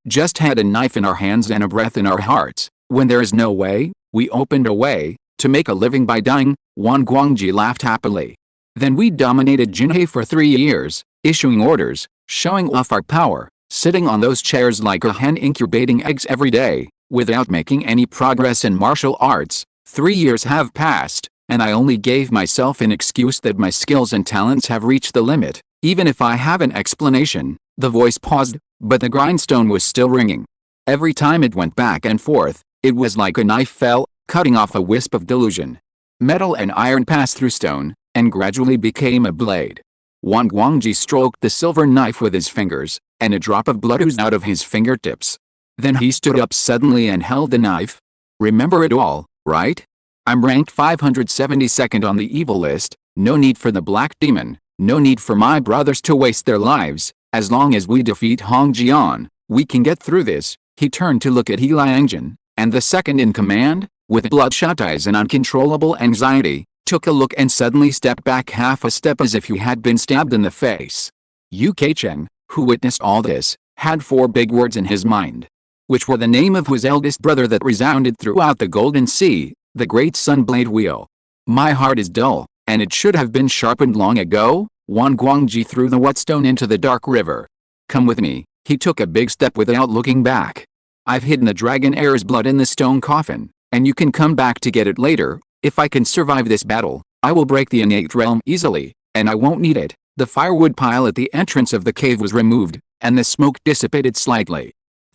just had a knife in our hands and a breath in our hearts. When there is no way, we opened a way, to make a living by dying." Wang Guangji laughed happily. "Then we dominated Jinhe for 3 years, issuing orders, showing off our power, sitting on those chairs like a hen incubating eggs every day, without making any progress in martial arts. 3 years have passed, and I only gave myself an excuse that my skills and talents have reached the limit. Even if I have an explanation." The voice paused, but the grindstone was still ringing. Every time it went back and forth, it was like a knife fell, cutting off a wisp of delusion. Metal and iron passed through stone, and gradually became a blade. Wang Guangji stroked the silver knife with his fingers, and a drop of blood oozed out of his fingertips. Then he stood up suddenly and held the knife. "Remember it all, right? I'm ranked 572nd on the evil list. No need for the black demon, no need for my brothers to waste their lives. As long as we defeat Hong Jian, we can get through this." He turned to look at He Liangjin, and the second in command, with bloodshot eyes and uncontrollable anxiety, took a look and suddenly stepped back half a step as if he had been stabbed in the face. UK Cheng, who witnessed all this, had 4 big words in his mind, which were the name of his eldest brother that resounded throughout the Golden Sea, the Great Sunblade Wheel. "My heart is dull, and it should have been sharpened long ago." Wang Guangji threw the whetstone into the dark river. "Come with me." He took a big step without looking back. "I've hidden the dragon heir's blood in the stone coffin, and you can come back to get it later. If I can survive this battle, I will break the innate realm easily, and I won't need it." The firewood pile at the entrance of the cave was removed, and the smoke dissipated slightly.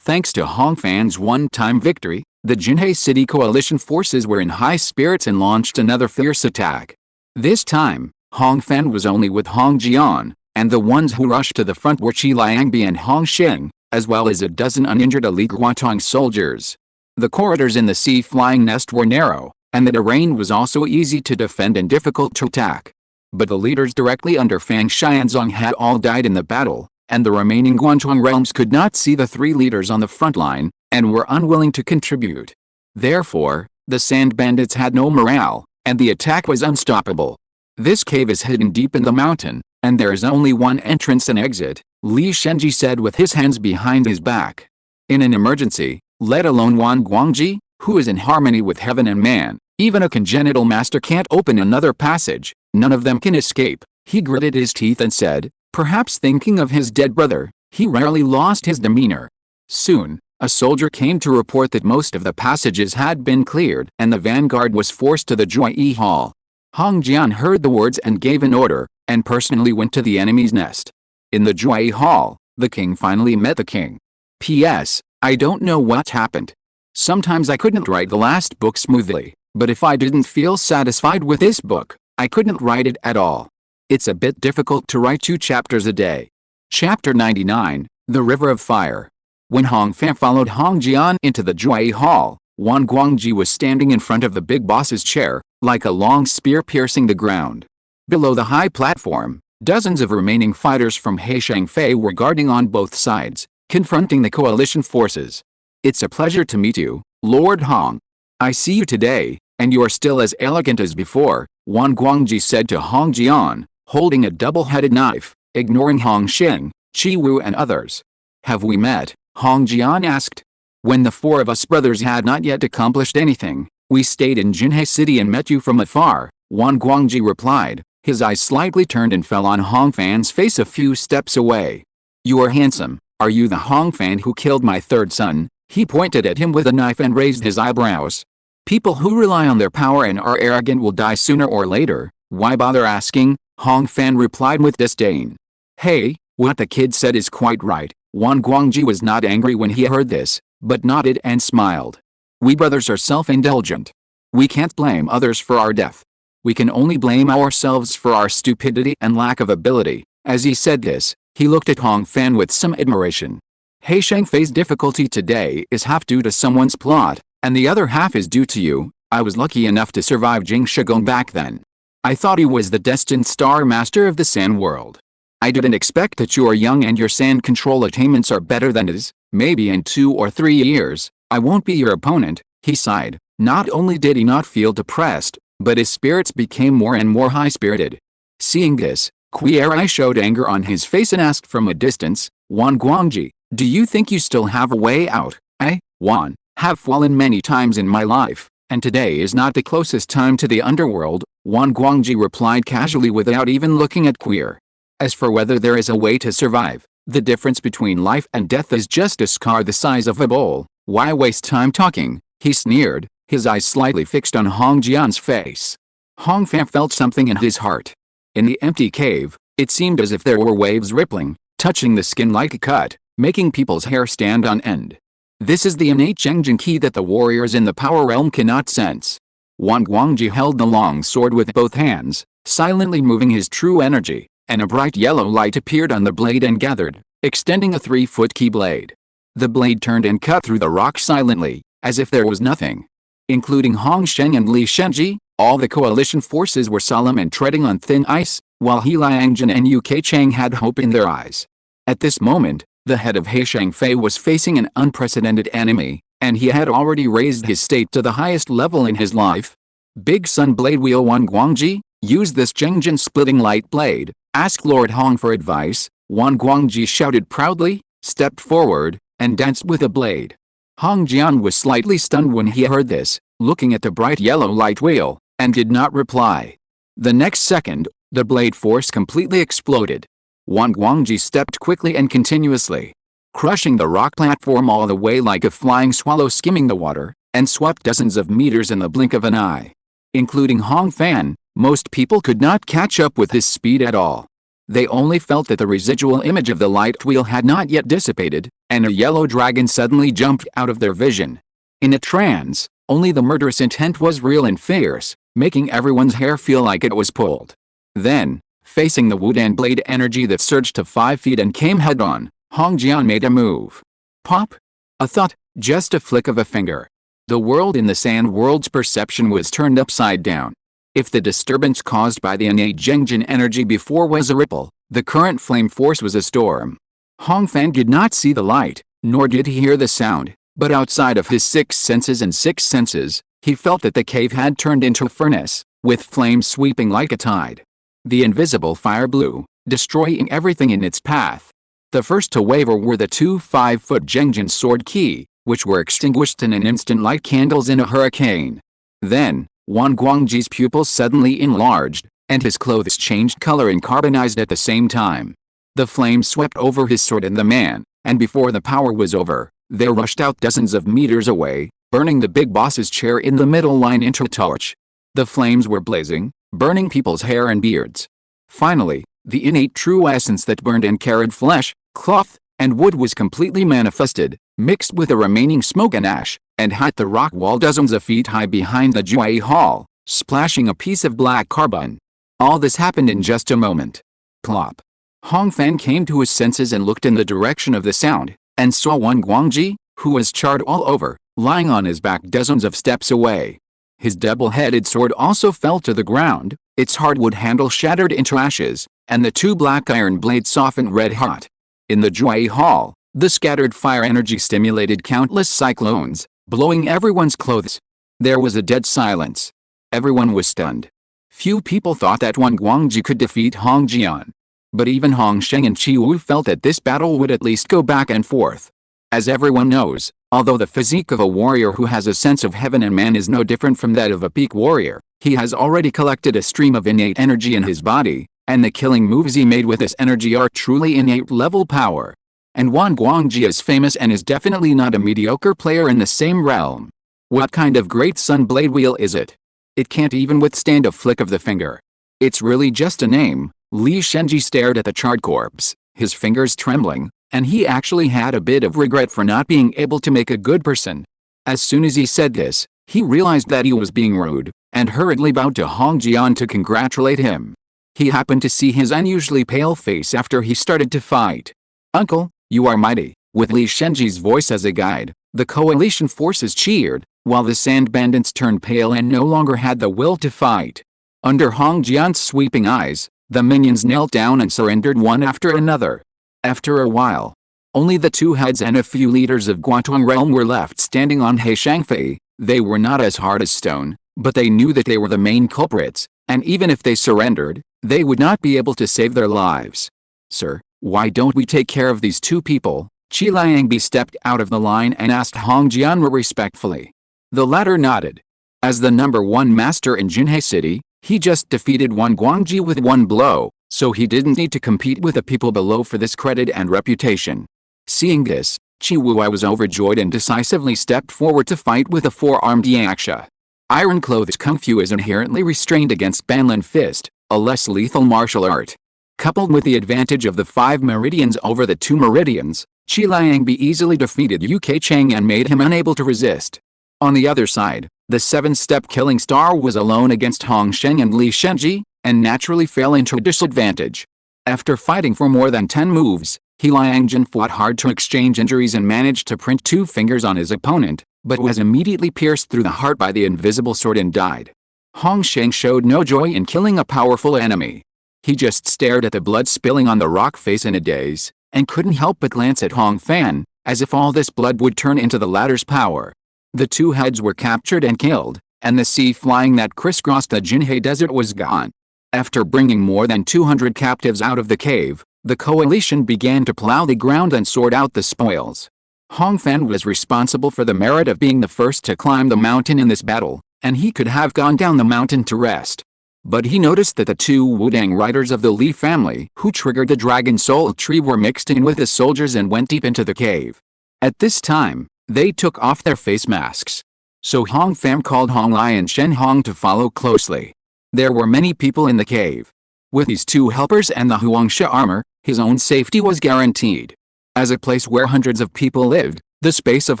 Thanks to Hong Fan's one-time victory, the Jinhae City coalition forces were in high spirits and launched another fierce attack. This time, Hong Fan was only with Hong Jian, and the ones who rushed to the front were Qi Liangbi and Hong Xing, as well as a dozen uninjured elite Guatong soldiers. The corridors in the sea-flying nest were narrow, and the terrain was also easy to defend and difficult to attack. But the leaders directly under Fang Xianzong had all died in the battle, and the remaining Guanzhong realms could not see the three leaders on the front line, and were unwilling to contribute. Therefore, the sand bandits had no morale, and the attack was unstoppable. This cave is hidden deep in the mountain, and there is only one entrance and exit, Li Shenji said with his hands behind his back. In an emergency, let alone Wan Guangji, who is in harmony with heaven and man, even a congenital master can't open another passage, none of them can escape. He gritted his teeth and said, perhaps thinking of his dead brother, he rarely lost his demeanor. Soon, a soldier came to report that most of the passages had been cleared and the vanguard was forced to the Juai Hall. Hong Jian heard the words and gave an order, and personally went to the enemy's nest. In the Juai Hall, the king finally met the king. P.S. I don't know what happened. Sometimes I couldn't write the last book smoothly, but if I didn't feel satisfied with this book, I couldn't write it at all. It's a bit difficult to write 2 chapters a day. Chapter 99, The River of Fire. When Hong Fan followed Hong Jian into the Juai Hall, Wan Guangji was standing in front of the big boss's chair, like a long spear piercing the ground. Below the high platform, dozens of remaining fighters from Heishangfei were guarding on both sides, confronting the coalition forces. It's a pleasure to meet you, Lord Hong. I see you today, and you are still as elegant as before, Wan Guangji said to Hong Jian, holding a double-headed knife, ignoring Hong Xing, Qi Wu and others. Have we met? Hong Jian asked. When the 4 of us brothers had not yet accomplished anything, we stayed in Jinhae City and met you from afar, Wan Guangji replied. His eyes slightly turned and fell on Hong Fan's face a few steps away. You are handsome. Are you the Hong Fan who killed my 3rd son? He pointed at him with a knife and raised his eyebrows. People who rely on their power and are arrogant will die sooner or later. Why bother asking? Hong Fan replied with disdain. Hey, what the kid said is quite right. Wan Guangji was not angry when he heard this, but nodded and smiled. We brothers are self-indulgent. We can't blame others for our death. We can only blame ourselves for our stupidity and lack of ability. As he said this, he looked at Hong Fan with some admiration. Heishangfei's difficulty today is half due to someone's plot, and the other half is due to you. I was lucky enough to survive Jingsha Gong back then. I thought he was the destined star master of the sand world. I didn't expect that you are young and your sand control attainments are better than his. Maybe in 2 or 3 years, I won't be your opponent, he sighed. Not only did he not feel depressed, but his spirits became more and more high-spirited. Seeing this, Qi'ai showed anger on his face and asked from a distance, Wan Guangji, do you think you still have a way out? I, Wan, have fallen many times in my life, and today is not the closest time to the underworld, Wan Guangji replied casually without even looking at Qi'ai. As for whether there is a way to survive, the difference between life and death is just a scar the size of a bowl. Why waste time talking? He sneered, his eyes slightly fixed on Hong Jian's face. Hong Fan felt something in his heart. In the empty cave, it seemed as if there were waves rippling, touching the skin like a cut, making people's hair stand on end. This is the innate Zhengjin Qi that the warriors in the power realm cannot sense. Wan Guangji held the long sword with both hands, silently moving his true energy, and a bright yellow light appeared on the blade and gathered, extending a 3-foot key blade. The blade turned and cut through the rock silently, as if there was nothing. Including Hong Sheng and Li Shenji, all the coalition forces were solemn and treading on thin ice, while He Liangjin and Yu Keichang had hope in their eyes. At this moment, the head of Heishangfei was facing an unprecedented enemy, and he had already raised his state to the highest level in his life. Big Sun Blade Wheel Wan Guangji, use this Zhengjin splitting light blade, ask Lord Hong for advice, Wan Guangji shouted proudly, stepped forward, and danced with the blade. Hong Jian was slightly stunned when he heard this, looking at the bright yellow light wheel, and did not reply. The next second, the blade force completely exploded. Wan Guangji stepped quickly and continuously, crushing the rock platform all the way like a flying swallow skimming the water, and swept dozens of meters in the blink of an eye. Including Hong Fan, most people could not catch up with his speed at all. They only felt that the residual image of the light wheel had not yet dissipated, and a yellow dragon suddenly jumped out of their vision. In a trance, only the murderous intent was real and fierce, making everyone's hair feel like it was pulled. Then, facing the Wudan blade energy that surged to 5 feet and came head-on, Hong Jian made a move. Pop! A thought, just a flick of a finger. The world in the sand world's perception was turned upside down. If the disturbance caused by the innate Jingjin energy before was a ripple, the current flame force was a storm. Hong Fan did not see the light, nor did he hear the sound, but outside of his 6 senses, he felt that the cave had turned into a furnace, with flames sweeping like a tide. The invisible fire blew, destroying everything in its path. The first to waver were the 2 5-foot Jingjin sword key, which were extinguished in an instant like candles in a hurricane. Then, Wang Guangji's pupils suddenly enlarged, and his clothes changed color and carbonized at the same time. The flames swept over his sword and the man, and before the power was over, they rushed out dozens of meters away, burning the big boss's chair in the middle line into a torch. The flames were blazing, burning people's hair and beards. Finally, the innate true essence that burned and carried flesh, cloth, and wood was completely manifested, mixed with the remaining smoke and ash, and hit the rock wall dozens of feet high behind the Jue Hall, splashing a piece of black carbon. All this happened in just a moment. Plop. Hong Fan came to his senses and looked in the direction of the sound, and saw Wang Guangji, who was charred all over, lying on his back dozens of steps away. His double-headed sword also fell to the ground, its hardwood handle shattered into ashes, and the 2 black iron blades softened red-hot. In the Jue Hall, the scattered fire energy stimulated countless cyclones, blowing everyone's clothes. There was a dead silence. Everyone was stunned. Few people thought that Wang Guangji could defeat Hong Jian. But even Hong Sheng and Qi Wu felt that this battle would at least go back and forth. As everyone knows, although the physique of a warrior who has a sense of heaven and man is no different from that of a peak warrior, he has already collected a stream of innate energy in his body, and the killing moves he made with this energy are truly innate level power. And Wang Guangji is famous and is definitely not a mediocre player in the same realm. What kind of great sun blade wheel is it? It can't even withstand a flick of the finger. It's really just a name. Li Shenji stared at the charred corpse, his fingers trembling, and he actually had a bit of regret for not being able to make a good person. As soon as he said this, he realized that he was being rude, and hurriedly bowed to Hong Jian to congratulate him. He happened to see his unusually pale face after he started to fight. "Uncle, you are mighty." With Li Shenji's voice as a guide, the coalition forces cheered, while the sand bandits turned pale and no longer had the will to fight. Under Hong Jian's sweeping eyes, the minions knelt down and surrendered one after another. After a while, only the 2 heads and a few leaders of Guangdong realm were left standing on He Shangfei. They were not as hard as stone, but they knew that they were the main culprits, and even if they surrendered, they would not be able to save their lives. "Sir, why don't we take care of these 2 people?" Qi Liangbi stepped out of the line and asked Hong Jian respectfully. The latter nodded. As the #1 master in Jinhe City, he just defeated Wang Guangji with 1 blow, so he didn't need to compete with the people below for this credit and reputation. Seeing this, Qi Wuai was overjoyed and decisively stepped forward to fight with a 4-armed yaksha. Iron-clothed kung fu is inherently restrained against Banlin Fist, a less lethal martial art. Coupled with the advantage of the 5 meridians over the 2 meridians, Qi Liangbi easily defeated Yu Keicheng and made him unable to resist. On the other side, the 7-step killing star was alone against Hong Sheng and Li Shenji, and naturally fell into a disadvantage. After fighting for more than 10 moves, He Liangjin fought hard to exchange injuries and managed to print 2 fingers on his opponent, but was immediately pierced through the heart by the invisible sword and died. Hong Sheng showed no joy in killing a powerful enemy. He just stared at the blood spilling on the rock face in a daze, and couldn't help but glance at Hong Fan, as if all this blood would turn into the latter's power. The 2 heads were captured and killed, and the sea flying that crisscrossed the Jinhe Desert was gone. After bringing more than 200 captives out of the cave, the coalition began to plow the ground and sort out the spoils. Hong Fan was responsible for the merit of being the first to climb the mountain in this battle, and he could have gone down the mountain to rest. But he noticed that the 2 Wudang riders of the Li family who triggered the Dragon Soul tree were mixed in with the soldiers and went deep into the cave. At this time, they took off their face masks. So Hong Fan called Hong Lai and Shen Hong to follow closely. There were many people in the cave. With these two helpers and the Huangsha armor, his own safety was guaranteed. As a place where hundreds of people lived, the space of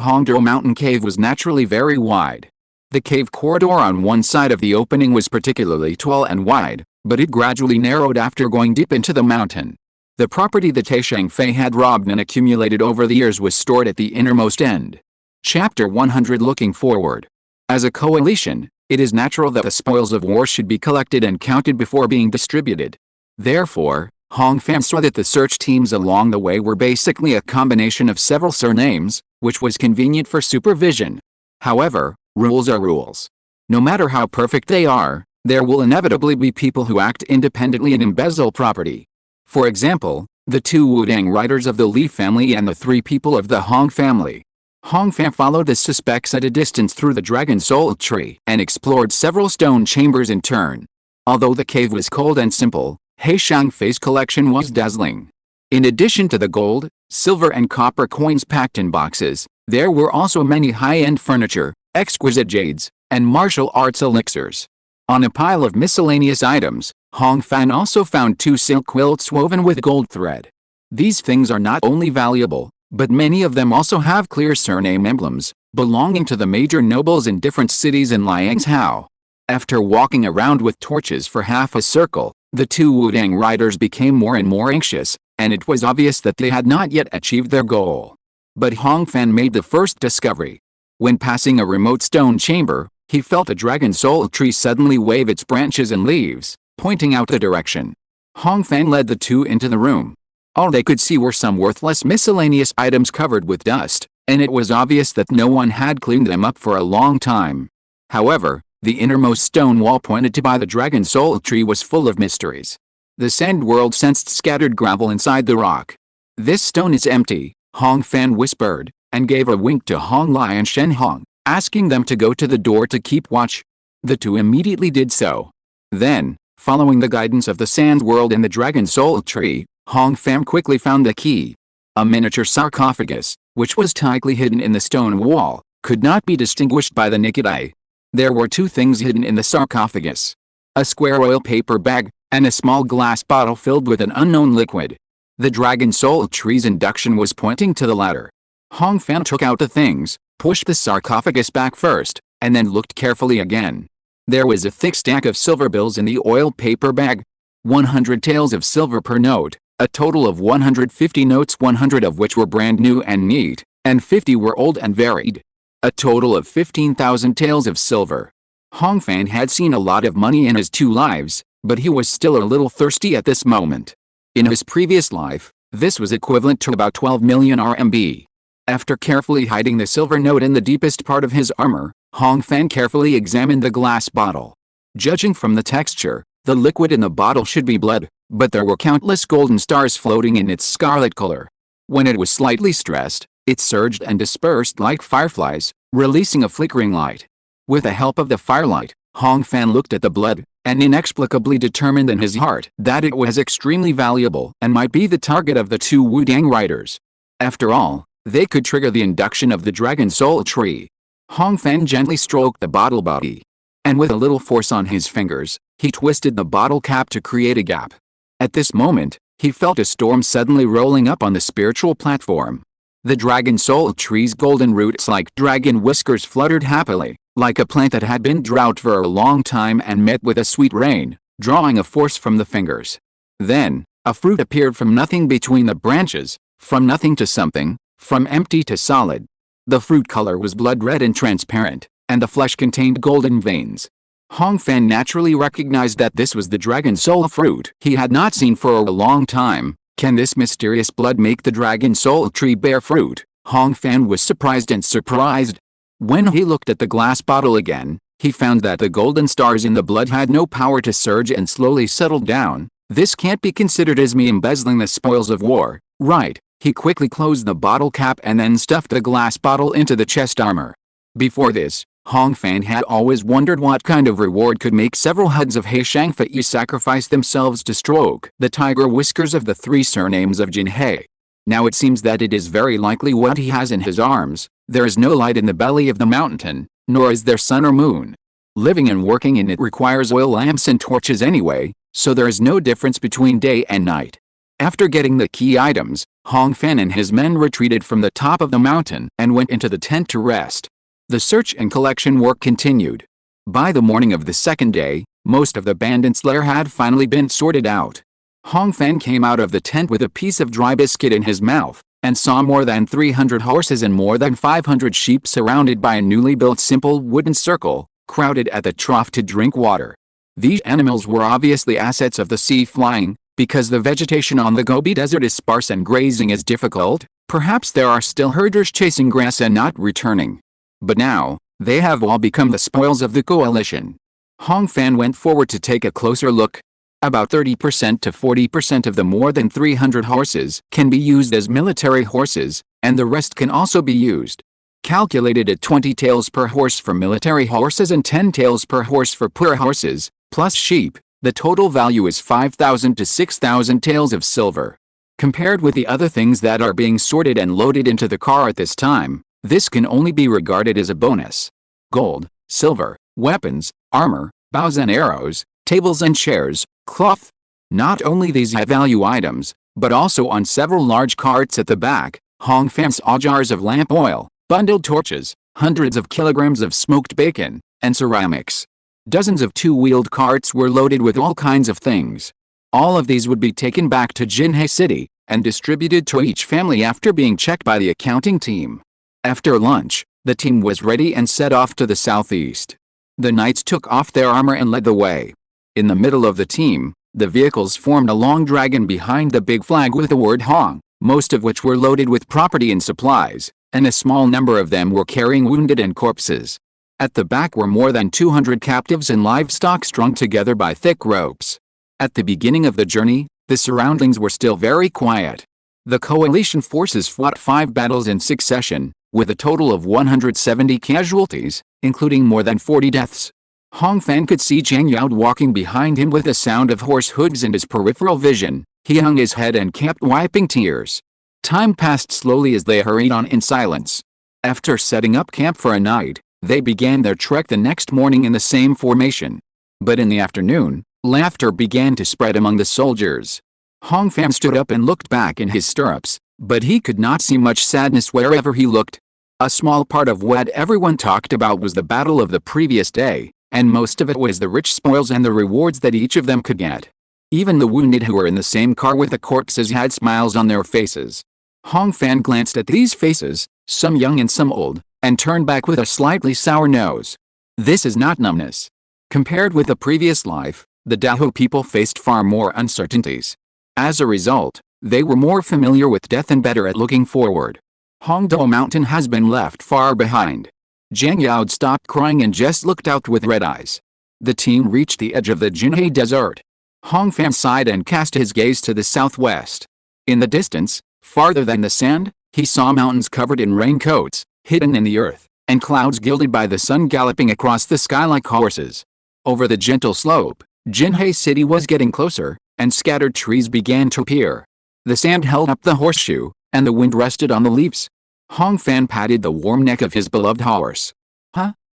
Hongdao Mountain Cave was naturally very wide. The cave corridor on one side of the opening was particularly tall and wide, but it gradually narrowed after going deep into the mountain. The property that He Shangfei had robbed and accumulated over the years was stored at the innermost end. Chapter 100. Looking forward. As a coalition, it is natural that the spoils of war should be collected and counted before being distributed. Therefore, Hong Fan saw that the search teams along the way were basically a combination of several surnames, which was convenient for supervision. However, rules are rules. No matter how perfect they are, there will inevitably be people who act independently and embezzle property. For example, the two Wudang riders of the Li family and the three people of the Hong family. Hong Fan followed the suspects at a distance through the Dragon Soul tree and explored several stone chambers in turn. Although the cave was cold and simple, He Shangfei's collection was dazzling. In addition to the gold, silver and copper coins packed in boxes, there were also many high-end furniture, exquisite jades, and martial arts elixirs. On a pile of miscellaneous items, Hong Fan also found 2 silk quilts woven with gold thread. These things are not only valuable, but many of them also have clear surname emblems, belonging to the major nobles in different cities in Liangzhou. After walking around with torches for half a circle, the two Wudang riders became more and more anxious, and it was obvious that they had not yet achieved their goal. But Hong Fan made the first discovery. When passing a remote stone chamber, he felt a dragon soul tree suddenly wave its branches and leaves, pointing out the direction. Hong Fan led the two into the room. All they could see were some worthless miscellaneous items covered with dust, and it was obvious that no one had cleaned them up for a long time. However, the innermost stone wall pointed to by the dragon soul tree was full of mysteries. The sand world sensed scattered gravel inside the rock. "This stone is empty," Hong Fan whispered, and gave a wink to Hong Lai and Shen Hong, asking them to go to the door to keep watch. The two immediately did so. Then, following the guidance of the sand world and the dragon soul tree, Hong Fan quickly found the key. A miniature sarcophagus, which was tightly hidden in the stone wall, could not be distinguished by the naked eye. There were 2 things hidden in the sarcophagus: a square oil paper bag, and a small glass bottle filled with an unknown liquid. The dragon soul tree's induction was pointing to the latter. Hong Fan took out the things, pushed the sarcophagus back first, and then looked carefully again. There was a thick stack of silver bills in the oil paper bag. 100 taels of silver per note, a total of 150 notes, 100 of which were brand new and neat, and 50 were old and varied. A total of 15,000 taels of silver. Hong Fan had seen a lot of money in his 2 lives, but he was still a little thirsty at this moment. In his previous life, this was equivalent to about 12 million RMB. After carefully hiding the silver note in the deepest part of his armor, Hong Fan carefully examined the glass bottle. Judging from the texture, the liquid in the bottle should be blood, but there were countless golden stars floating in its scarlet color. When it was slightly stressed, it surged and dispersed like fireflies, releasing a flickering light. With the help of the firelight, Hong Fan looked at the blood, and inexplicably determined in his heart that it was extremely valuable and might be the target of the 2 Wudang riders. After all, they could trigger the induction of the dragon soul tree. Hong Fan gently stroked the bottle body, and with a little force on his fingers, he twisted the bottle cap to create a gap. At this moment, he felt a storm suddenly rolling up on the spiritual platform. The dragon soul tree's golden roots like dragon whiskers fluttered happily, like a plant that had been drought for a long time and met with a sweet rain, drawing a force from the fingers. Then, a fruit appeared from nothing between the branches, from nothing to something, from empty to solid. The fruit color was blood red and transparent, and the flesh contained golden veins. Hong Fan naturally recognized that this was the dragon soul fruit he had not seen for a long time. Can this mysterious blood make the dragon soul tree bear fruit? Hong Fan was surprised and surprised. When he looked at the glass bottle again, he found that the golden stars in the blood had no power to surge and slowly settled down. This can't be considered as me embezzling the spoils of war, right? He quickly closed the bottle cap and then stuffed the glass bottle into the chest armor. Before this, Hong Fan had always wondered what kind of reward could make several heads of He Shangfei sacrifice themselves to stroke the tiger whiskers of the 3 surnames of Jin He. Now it seems that it is very likely what he has in his arms. There is no light in the belly of the mountain, nor is there sun or moon. Living and working in it requires oil lamps and torches anyway, so there is no difference between day and night. After getting the key items, Hong Fan and his men retreated from the top of the mountain and went into the tent to rest. The search and collection work continued. By the morning of the second day, most of the bandits' lair had finally been sorted out. Hong Fan came out of the tent with a piece of dry biscuit in his mouth, and saw more than 300 horses and more than 500 sheep surrounded by a newly built simple wooden circle, crowded at the trough to drink water. These animals were obviously assets of the sea flying, because the vegetation on the Gobi Desert is sparse and grazing is difficult. Perhaps there are still herders chasing grass and not returning. But now, they have all become the spoils of the coalition. Hong Fan went forward to take a closer look. About 30% to 40% of the more than 300 horses can be used as military horses, and the rest can also be used. Calculated at 20 taels per horse for military horses and 10 taels per horse for poor horses, plus sheep, the total value is 5,000 to 6,000 taels of silver. Compared with the other things that are being sorted and loaded into the car at this time, this can only be regarded as a bonus. Gold, silver, weapons, armor, bows and arrows, tables and chairs, cloth. Not only these high-value items, but also on several large carts at the back, Hong Fan saw jars of lamp oil, bundled torches, hundreds of kilograms of smoked bacon, and ceramics. Dozens of two-wheeled carts were loaded with all kinds of things. All of these would be taken back to Jinhae City, and distributed to each family after being checked by the accounting team. After lunch, the team was ready and set off to the southeast. The knights took off their armor and led the way. In the middle of the team, the vehicles formed a long dragon behind the big flag with the word Hong, most of which were loaded with property and supplies, and a small number of them were carrying wounded and corpses. At the back were more than 200 captives and livestock strung together by thick ropes. At the beginning of the journey, the surroundings were still very quiet. The coalition forces fought 5 battles in succession, with a total of 170 casualties, including more than 40 deaths. Hong Fan could see Jiang Yao walking behind him with the sound of horse hooves in his peripheral vision. He hung his head and kept wiping tears. Time passed slowly as they hurried on in silence. After setting up camp for a night, they began their trek the next morning in the same formation. But in the afternoon, laughter began to spread among the soldiers. Hong Fan stood up and looked back in his stirrups, but he could not see much sadness wherever he looked. A small part of what everyone talked about was the battle of the previous day, and most of it was the rich spoils and the rewards that each of them could get. Even the wounded who were in the same car with the corpses had smiles on their faces. Hong Fan glanced at these faces, some young and some old, and turned back with a slightly sour nose. This is not numbness. Compared with the previous life, the Dahua people faced far more uncertainties. As a result, they were more familiar with death and better at looking forward. Hongdo Mountain has been left far behind. Jiang Yao stopped crying and just looked out with red eyes. The team reached the edge of the Jinhae Desert. Hong Fan sighed and cast his gaze to the southwest. In the distance, farther than the sand, he saw mountains covered in raincoats, hidden in the earth, and clouds gilded by the sun galloping across the sky like horses. Over the gentle slope, Jinhae City was getting closer, and scattered trees began to appear. The sand held up the horseshoe, and the wind rested on the leaves. Hong Fan patted the warm neck of his beloved horse.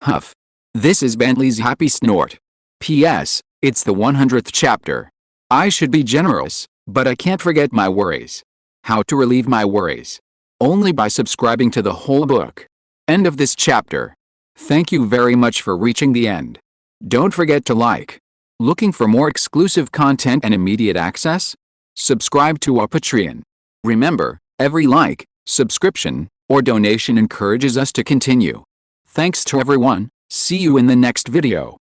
Huff. This is Bentley's happy snort. P.S. It's the 100th chapter. I should be generous, but I can't forget my worries. How to relieve my worries? Only by subscribing to the whole book. End of this chapter. Thank you very much for reaching the end. Don't forget to like. Looking for more exclusive content and immediate access? Subscribe to our Patreon. Remember, every like, subscription, or donation encourages us to continue. Thanks to everyone. See you in the next video.